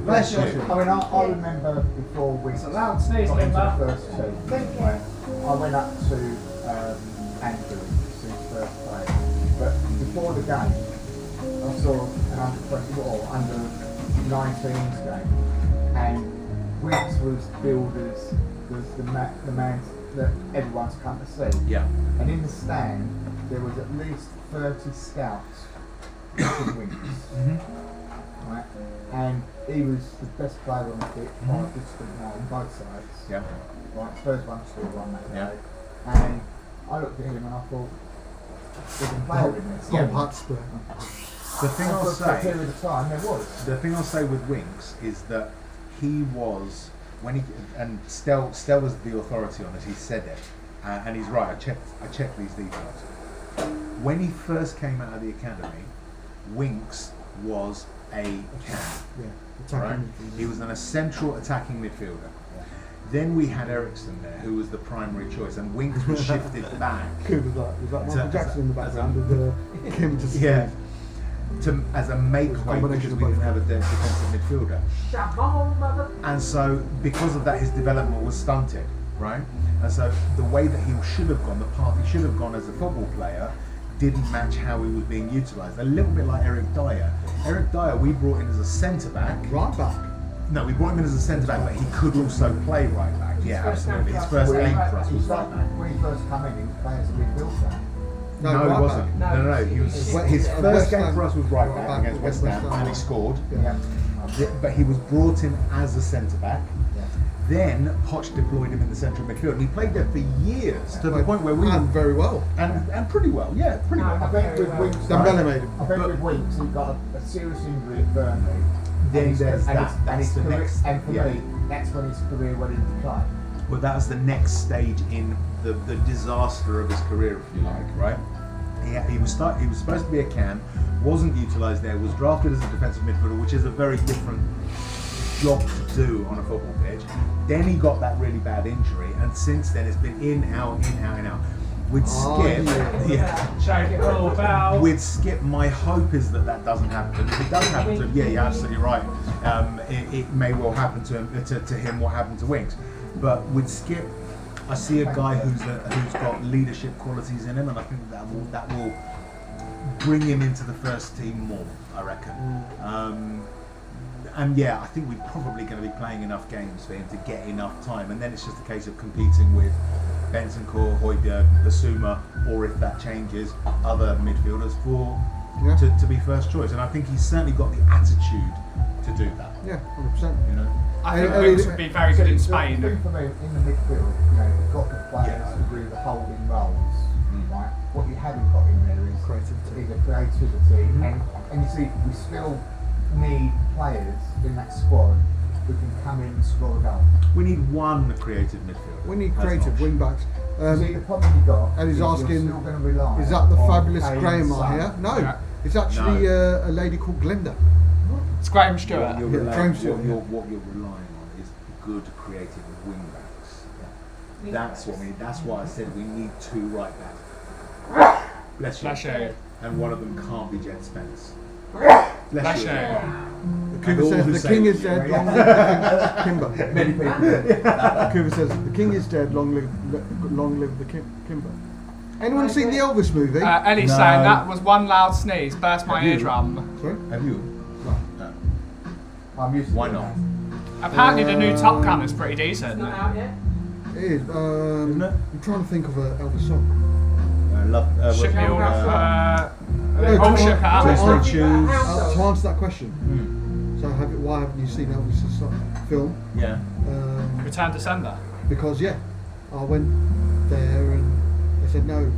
Bless you. I mean, I remember before we It's a loud sneeze, got into Limber. the first two, right, I went up to Andrew to see his first play. But before the game, I saw an under-20 or under-19s game, and Winks was billed as the man that everyone's come to see. Yeah. And in the stand, there was at least 30 scouts for Winks. Right? And he was the best player on the pitch by a distant line, both sides. Yeah. Right, Spurs won 2-1 that Yeah. day. And I looked at him and I thought, there's a player in this. Tom Hotspur. The thing I'll For a say. period of time, there was. The thing I'll say with Winks is that he was when he and Stel was the authority on this. He said it, and he's right. I checked these details. When he first came out of the academy, Winks was a cam, Yeah, right? attacking. He was an essential attacking midfielder. Then we had Ericsson there, who was the primary choice, and Winks was shifted back. Who was that? Was that As Michael a- Jackson in the as a- background with Kim just Yeah. As a make weight combination because of we didn't both. have a defensive midfielder. Shabon, mother. And so, because of that, his development was stunted, right? And so, the way that he should have gone, the path he should have gone as a football player, didn't match how he was being utilised. A little bit like Eric Dyer. Eric Dyer, we brought in as a centre back. right back. No, we brought him in as a centre back, but he could also play right back. Yeah, first game absolutely. His for us first was game right for us back. was right back. When he first came in, he was playing as a midfielder. No, right he back. wasn't. No. He was. His West first game Ham. for us was right Right back back against West against Ham, West Ham. and he scored. Yeah. But he was brought in as a centre back. Yeah. Then Poch deployed him in the central midfield, and he played there for years to the Played- point where we and very well. and pretty well, yeah, pretty No, well. I think with Winks, Dembele made him. I think with Winks, he got a serious injury at Burnley. Then And his- there's and that. his- and That's his the career- next. And for Yeah. me, that's when his career went into decline. Well, that was the next stage in the disaster of his career, if you like, right? He was supposed to be a cam, wasn't utilised there, was drafted as a defensive midfielder, which is a very different job to do on a football pitch. Then he got that really bad injury, and since then it's been in, out, in, out, in, out. With Skip, Shake it all about. with Skip, my hope is that that doesn't happen to him. If it does happen to him, yeah, you're absolutely right. It may well happen to him, to him what happened to Winks. But with Skip, I see a guy who's got leadership qualities in him, and I think that will bring him into the first team more, I reckon. And yeah, I think we're probably going to be playing enough games for him to get enough time, and then it's just a case of competing with Bentancur, Højbjerg, Basuma, or if that changes, other midfielders to be first choice. And I think he's certainly got the attitude to do that. Yeah, 100%. You know, I think Winks would be very good in Spain. The thing for me, in the midfield, you know, you've got the players to do the holding roles, right? What you haven't got in there is creativity. And you see, we still need players in that squad who can come in and score a goal. we need one creative midfielder. We need as an creative option. wing backs. See, the problem you got and he's is asking, you're still going to rely is that the on fabulous Kane, Graham Son. here? No, Yeah. it's actually a lady called Glinda. It's Graham Stewart. What you're, Yeah, relying, Graham what, Stewart, you're, what you're relying on is good creative wing backs. That's what we need. That's why I said we need two right backs. Bless you. Bless you. And one of them can't be Jed Spence. Bless you. The Cougar all says who the say king it. is dead, long live the Kimber. Many people do. Cougar says the king is dead, long live the Kimber. Anyone seen the Elvis movie? Ellie's No. saying that was one loud sneeze, burst my eardrum. Sorry? Have you? No. I'm used to Why doing not? that. Apparently the new Top Gun is pretty decent. Not out yet. It is. Isn't it? I'm trying to think of an Elvis song. Love. Shook me all No, all to- shook to- up. Twist to- shoes. To answer that question, so why haven't you seen Elvis' film? Yeah. Return to sender. Because yeah, I went there and they said no.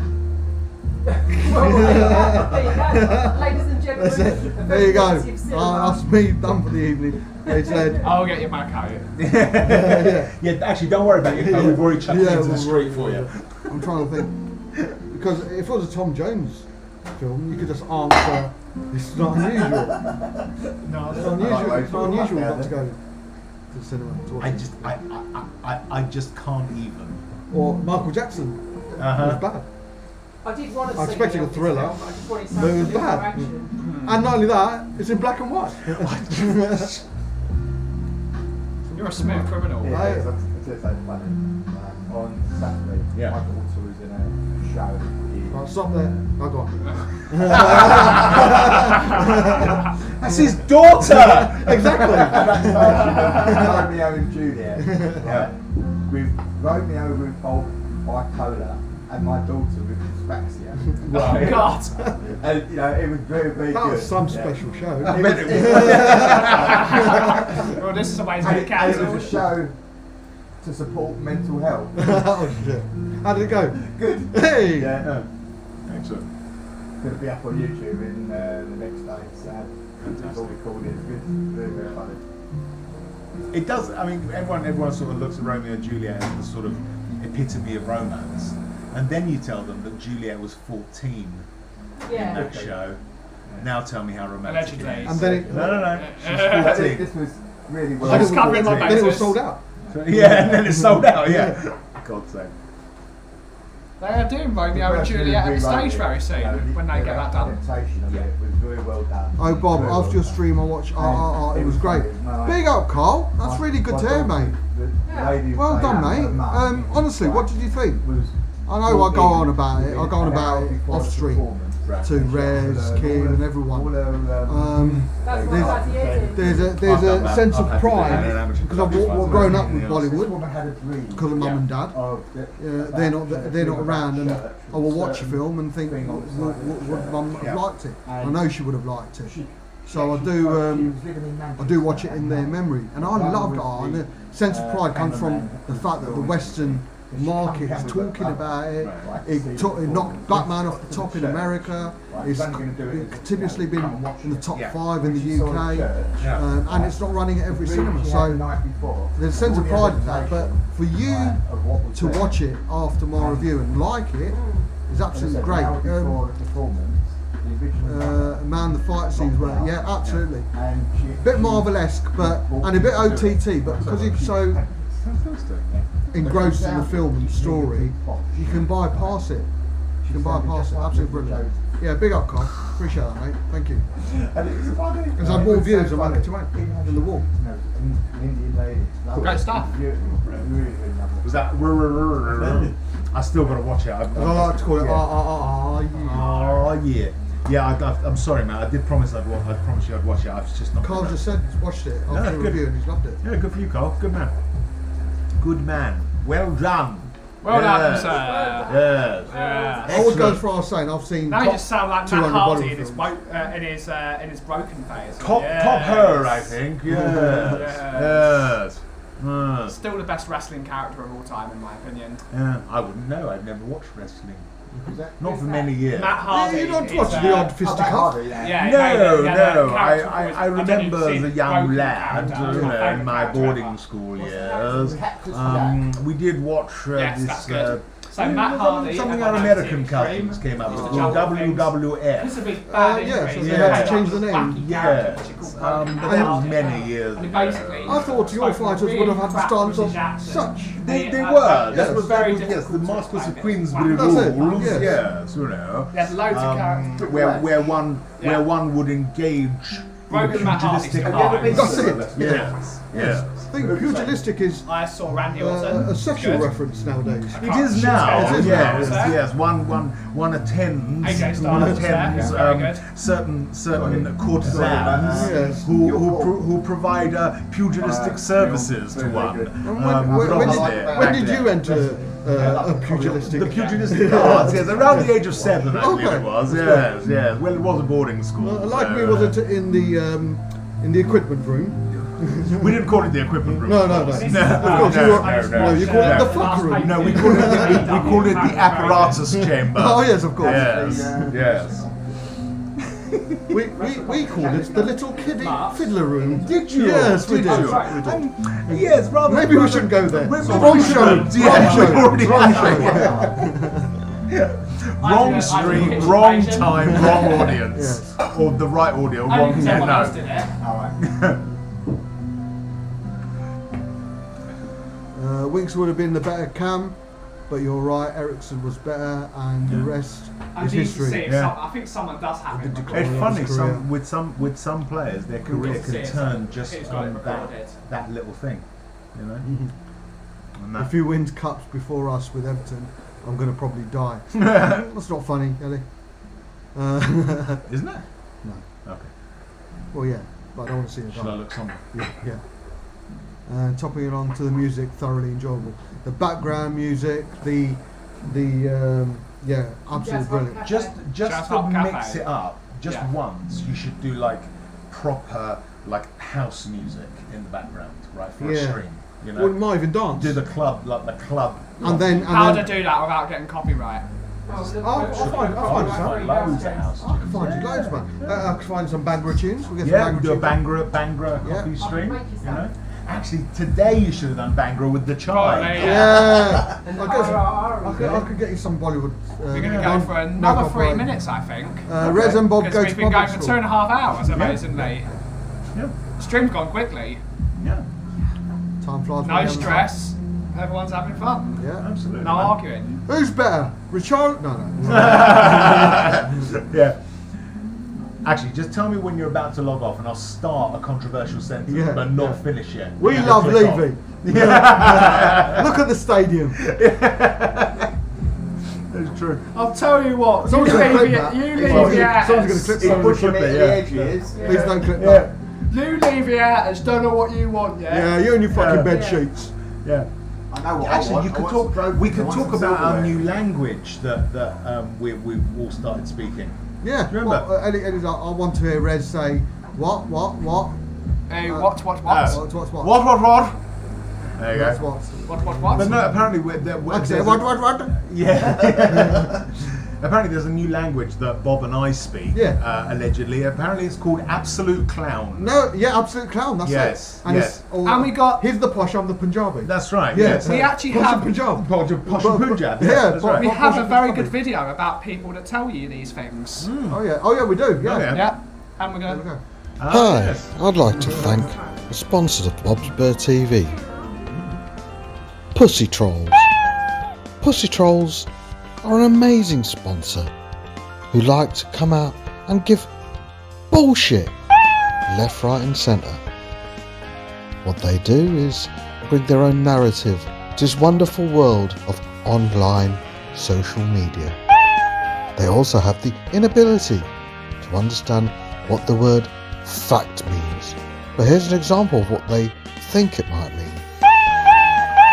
There you go. Ladies and They gentlemen, said, there you go. Immersive cinema. That's me done for the evening. They said, I'll get you my coat. Yeah. Actually, don't worry about your coat. We've already chucked it into the street for you. I'm trying to think. Because if it was a Tom Jones film, you could just answer, this is not unusual. No, It's not unusual, it's not unusual not to go to the cinema to watch it. I just can't even. Or Michael Jackson. It was bad. I did want to I see expected the a thriller, Elvis film, but I just wanted but it was something bad. more action. And not only that, it's in black and white. You're a smooth criminal. Yeah, I- it's just so funny. On Saturday, Yeah. my daughter was in a show. Right, stop there. Oh, go on. That's his daughter. Exactly. Romeo and Juliet. Yeah. With Romeo with bipolar and my daughter with dysphaxia. Oh God. And you know, it was very, very That good. was some Yeah. special show. It was, Well, this is a way to and get it cancelled. was a show to support mental health. Oh shit. How did it go? Good. Hey! Yeah. Excellent. Going to be up on YouTube in the next day. So it's all recorded. It's good. Very, very funny. It does. I mean, everyone sort of looks at Romeo and Juliet as the sort of epitome of romance, and then you tell them that Juliet was 14 in Yeah. that show. Now tell me how romantic Allegedly. it is. And then it, No. She's But 14. this was really well. I was covering my then it was bases. sold out. Yeah, and then it's sold out. Yeah. God's sake. They are doing Romeo and Juliet at the stage very soon when they get that done. Adaptation of it was very well done. Oh Bob, Very after well your done. stream I watched RRR, it was great. Big up Carl, that's really good to hear mate. Well done mate. Honestly, what did you think? I know I go on about it, I go on about it off stream to Rez, Kim and everyone. That's what I did. There's a sense of pride because I've grown up with Bollywood because of mum and dad. They're not around, and I will watch a film and think, would mum have liked it? I know she would have liked it. So I do watch it in their memory, and I loved art. And the sense of pride comes from the fact that the Western market is talking about it. It knocked Batman off the top in America. It's continuously been in the top 5 in the UK, and it's not running at every cinema. So there's a sense of pride in that. But for you to watch it after my review and like it is absolutely great. Man, the fight scenes were, yeah, absolutely. And Bit Marvel-esque, and a bit OTT, but because he's so engrossed in the film and story, you can bypass it. You can bypass it. Absolutely brilliant. Yeah, big up, Carl. Appreciate that, mate. Thank you. Because I had more views than I in the wall. An Indian lady. Great stuff. Was that? I still got to watch it. I like to call it Oh yeah. Yeah, I'm sorry, man. I did promise I'd watch. I promised you I'd watch it. I've just not. Carl just said he's watched it No, after the good. review and he's loved it. Yeah, good for you, Carl. Good man. Good man. Well done. Well done, Yes. sir. Yes. Yeah. I would go as far as saying I've seen Now you top just sound like Matt 200 Hardy Bollywood in his, films. in his broken phase. Top her, I think. Yes. Yes. Yes. Still the best wrestling character of all time, in my opinion. Yeah, I wouldn't know. I've never watched wrestling. Not for many years. Matt Hardy. Yeah, you don't is, watch the odd fisticuff. Yeah, No. character I was- remember don't know if as a you've young seen lad, Broken you know, Character, in my character boarding ever. school years. We did watch Yes, this. that's good. So Matt Hardy. Something about our American 19 cousins came up with Used to called jump things. WWF. This would be bad yeah, so injuries. they had to Made change up the this name. wacky character which he Yes, called Broken but that was Character. many years And ago. basically, I thought your spoke fighters really would have had the crap stance of British accent. such. They They were. had- That it was very yes, the difficult to Marquis of explain Queensbury it. That's it, rules. yes. Yes, you know. There's loads of characters. Where one would engage in a Broken Matt Hardy's pugilistic car. art. That's it. Yes, yes. I think pugilistic is I saw Randy Orton. a sexual Good. reference nowadays. It is now. It is Yes, now. yes. One attends. AJ Styles One was there. attends Very good. certain courtesans Yes. who provide pugilistic services to one. When did you enter a pugilistic? The pugilistic arts, yes, around the age of 7, I believe Okay. it was. Yes, yes. Well, it was a boarding school. Like me, was it in the equipment room? We didn't call it the equipment room. No. of course. Of course, you call it the fuck room. No, we called it the apparatus chamber. Oh yes, of course. Yes, yes. We called it the little kiddie fiddler room. Did you? Yes, we Did did. you? Yes, rather. Maybe we shouldn't go there. Maybe Wrong we show. shouldn't. Yeah, we already Wrong have. show. Wrong stream, wrong time, wrong audience. Or the right audio, Only wrong. because Yeah, everyone else did no. it. Winks would have been the better cam, but you're right. Ericsson was better, and the rest I is need to see history. if Yeah. I think someone does have it. The recorded. It's funny. His career. With some players, their career It's can it. turn just It's got it on recorded. that little thing, you know. And If he wins cups before us with Everton, I'm going to probably die. that, That's not funny, Ellie. isn't it? No. Okay. Well, yeah, but I don't want to see it Shall I die. look somewhere? Yeah. And topping it on to the music, thoroughly enjoyable. The background music, yeah, absolutely brilliant. Just Shout to out mix Cafe. it up, just Yeah. once, you should do like proper like house music in the background, right, for a Yeah. stream. You Well, know, we might even dance. do the club like the club. And then, How and to then do that without getting copyright? I'll find some. Loads of house. I can find you loads, man. I can find some Bangra tunes. We'll get Yeah, some we do a Bangra Bangra Yeah. coffee stream. You know, actually today you should have done Bangra with the chai. Probably, tunes. yeah. Yeah. I could get you some Bollywood. We're going to go for another 3 minutes, I think. Rez and Bob Because go we've to been going public for school. 2.5 hours, amazingly. Yeah, Stream's gone quickly. yeah, Time flies. No when you're stress. Everyone's having fun. having fun. absolutely. No arguing. Yeah. Who's better, Richard? No. Yeah. Actually, just tell me when you're about to log off, and I'll start a controversial sentence, Yeah, but not yeah. finish it. We Yeah, love click off. Levy. Look at the stadium. That's true. I'll tell you what. Someone's You gonna leave clip your that. you Someone's leave your gonna- someone's gonna ass. clip It's that. pushing Pushing it it, the yeah. edges. Please don't clip Yeah. that. You leave your ass. Don't know what you want yet. Yeah, you and your fucking Yeah. bed sheets. Yeah. I know what Actually, I want. you could I want talk. some We broken- could I want talk some about our silverware. new language that we've all started speaking. Yeah. Remember? Well, Eddie's like, I want to hear Rez say, what? Hey, what? Oh. What? There you That's go. what. What? But no, apparently we're Like I say, what? Yeah. Apparently, there's a new language that Bob and I speak. Yeah. Allegedly, apparently it's called Absolute Clown. No, yeah, absolute clown. That's Yes, it. And yes. it's all, And we got- He's the posh. I'm the Punjabi. That's right. Yeah. Yes. We actually Posh have- and Punjab. Posh and Punjab. Yeah, that's Bob- right. We Bob have Posh a and very Punjabi. good video about people that tell you these things. Oh yeah, we do. Yeah. Oh, yeah. Yeah, and we're There we going. go. Hi, Yes. I'd like to thank the sponsors of Bob's Bird TV. Pussy Trolls. Pussy Trolls are an amazing sponsor who like to come out and give bullshit left, right and centre. What they do is bring their own narrative to this wonderful world of online social media. They also have the inability to understand what the word fact means. But here's an example of what they think it might mean.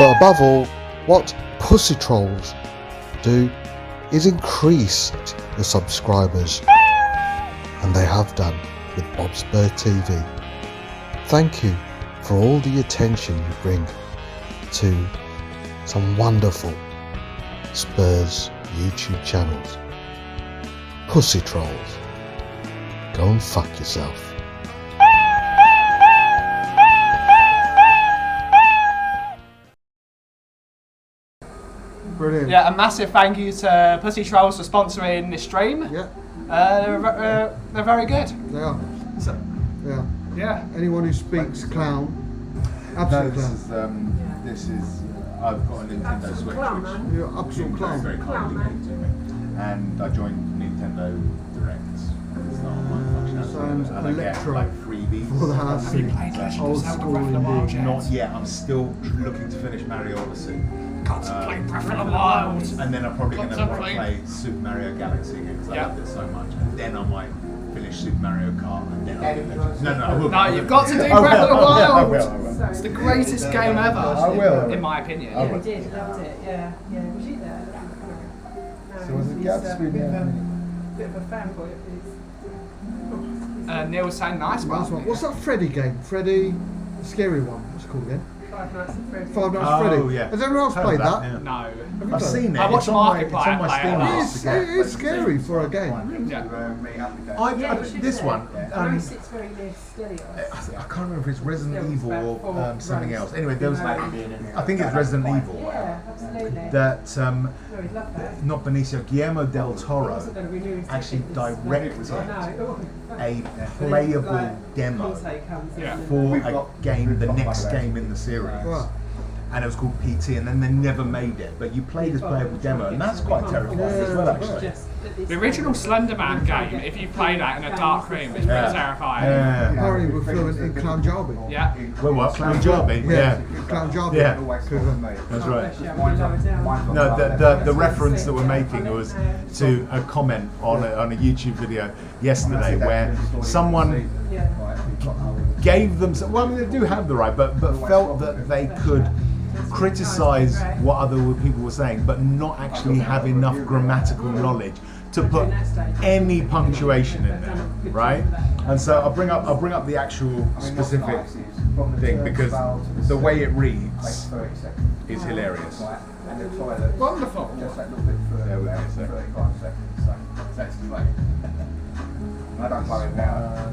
But above all, what Pussy Trolls do is increase the subscribers. And they have done with Bob's Bird TV. Thank you for all the attention you bring to some wonderful Spurs YouTube channels. Pussy Trolls. Go and fuck yourself. Brilliant. Yeah, a massive thank you to Pussy Trolls for sponsoring this stream. Yeah, They're very good. they are. So, Yeah. yeah. Anyone who speaks clown, No, absolute this clown. is this is. I've got a Nintendo Switch, which You're absolute Jim clown. very kindly gave to me, and I joined Nintendo Direct. It's not on my functionality, Sounds and I get electro like freebies. for the house. Have you played Legend Old of Zelda school Breath of the Wild indeed. yet? Not yet. I'm still looking to finish Mario Odyssey. Got to play Breath of the Wild. And then I'm probably going Got to to want to play- play Super Mario Galaxy again because Yeah. I loved it so much. And then I might finish Super Mario Kart and then I'll do Legend. No, I will. No, you've got to do I will, Breath of the I will, I Wild. will. It's the greatest game ever. I will. In my opinion. I Yeah, will. we did, loved it. Yeah, yeah. Was you there? No, So was it he's Gatsby a bit of there? a bit of a fanboy of his. Neil was saying nice one. Nice one. What's that Freddy game? Freddy, the scary one. What's it called again? Five Nights at Freddy's. Five Nights at Oh, Freddy. yeah. Has anyone else Heard played of that? yeah. No. I've seen it. I watched It's on my Markiplier play it Steam a lot. list. It's scary for a game. Yeah. This one. No, it sits very near Stelios. I can't remember if it's Resident There was Evil about or four something runs. else. Anyway, there was. I think it's Resident Evil. Yeah, absolutely. That No, he'd love that. not Benicio, Guillermo del He Toro wasn't going to renew his actually ticket this directed November. No. a But playable like, demo Conte comes in Yeah. and- for a game, the next game in the series. Right. And it was called PT, and then they never made it. But you play this playable demo, and that's quite terrifying as well, actually. Just at this The original stage. Slenderman game, if you play that in a dark room, it's pretty Yeah. terrifying. Yeah. Apparently we're fluent in Clownjabi. Yeah. Well, what? Punjabi? Yeah. Clownjabi. Yeah. Because, That's right. Yeah, we lower down. No, the reference that we're making was to a comment on a YouTube video yesterday where someone Yeah. gave them, well, I mean, they do have the right, but felt that they could criticize what other people were saying, but not actually have enough grammatical knowledge to put any punctuation in there, right? And so I'll bring up the actual specific thing because the way it reads is hilarious. Wonderful. Bear with me a second.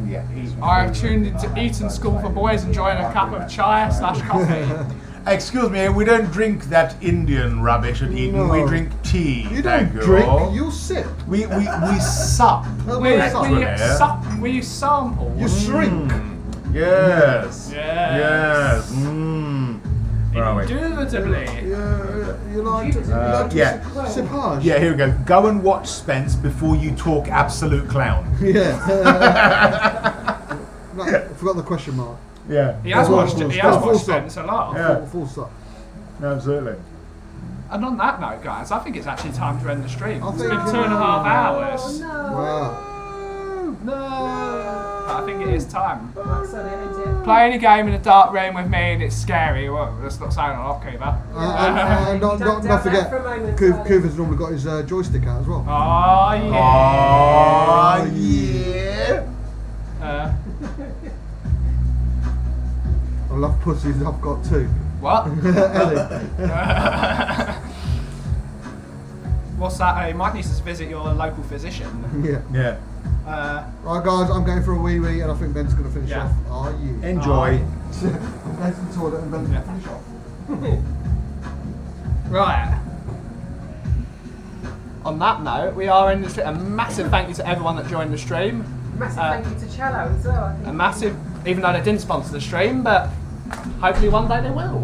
Yeah. I have tuned into Eton School for Boys, enjoying a cup of chai / coffee. Excuse me, we don't drink that Indian rubbish at Eton. We No. drink tea. you thank don't you. drink, you sip. We sup. Oh, We, we sup. we sample. You shrink. Yes. Yes. Yes. Mm. Where are we? Indubitably. You like to Yeah. sipage. Yeah, here we go. Go and watch Spence before you talk absolute clown. Yeah. No, I forgot the question mark. Yeah. He has Full watched stop. it. He has Full watched stop. Spence a lot. Yeah. Full stop. Absolutely. And on that note, guys, I think it's actually time to end the stream. I It's think- been 2.5 hours. Wow. But I think it is time. Right, so they end it. Play any game in a dark room with me and it's scary. Well, that's not saying a lot, Cooper. And Don't not doubt forget, that for a moment, Cooper's normally got his joystick out as well. Oh, yeah. Oh, yeah. I love pussies, I've got two. What? Ellie. what's that? You might need to visit your local physician. Yeah. Yeah. Right, guys, I'm going for a wee wee, and I think Ben's going to finish Yeah. off. Are you? Enjoy. I'm going to the toilet, and Ben's going to finish off. Right. On that note, we are in the stream. A massive thank you to everyone that joined the stream. Massive thank you to Cello as well. I think. A massive, even though they didn't sponsor the stream, but hopefully one day they will.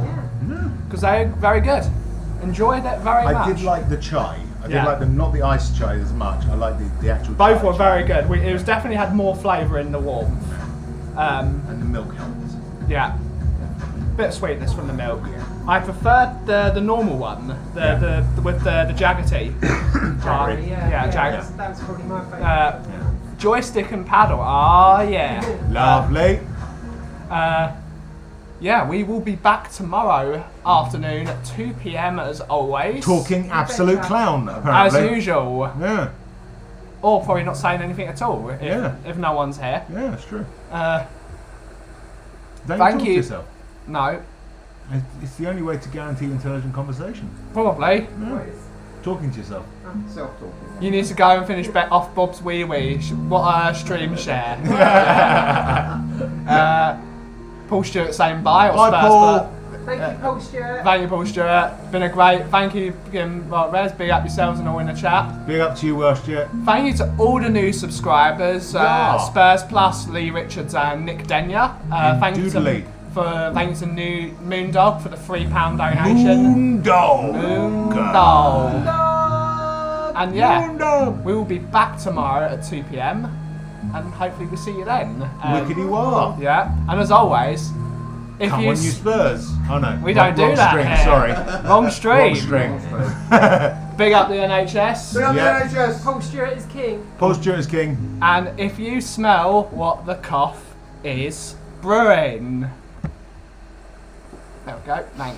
Because they're very good. Enjoyed it very much. I did like the chai. I Yeah. did like not the iced chai as much. I like the actual Both chai were chai. very good. It was definitely had more flavour in the warmth. And the milk helps. Yeah. Bit of sweetness from the milk. I preferred the normal one, the with the Jaggery. Jaggery. Yeah, Jaggery. That's probably my favourite. Joystick and paddle. Ah, yeah. Lovely. Yeah, we will be back tomorrow afternoon at 2 p.m. as always. Talking absolute clown, as apparently. usual. Yeah. Or probably not saying anything at all if no one's here. Yeah, that's true. Thank Don't talk to you. yourself. No, It's the only way to guarantee intelligent conversation. probably. Talking to yourself. Self-talking. You need to go and finish off Bob's Wee Wee. What stream share. Paul Stewart saying bye. Or Bye, Spurs, Paul. but- Thank you, Paul Stewart. Thank you, Paul Stewart. Been a great. Thank you, Rez. Big up yourselves and all in the chat. Big up to you, Welsh Jet. Thank you to all the new subscribers. Yeah. Spurs Plus, Lee Richards and Nick Denyer. Thank you Doodly. thank you to new Moondog for the £3 donation. Moondog. Moondog. And yeah, we will be back tomorrow at 2 p.m. and hopefully we'll see you then. Wickedy wah. Yeah, and as always, if Come you on, you Spurs. Oh no. we don't do wrong that string, here. sorry. Wrong stream. Wrong string. Big up the NHS. Big up the Yeah. NHS. Paul Stewart is king. Paul Stewart is king. And if you smell what the cough is brewing. There we go, mate.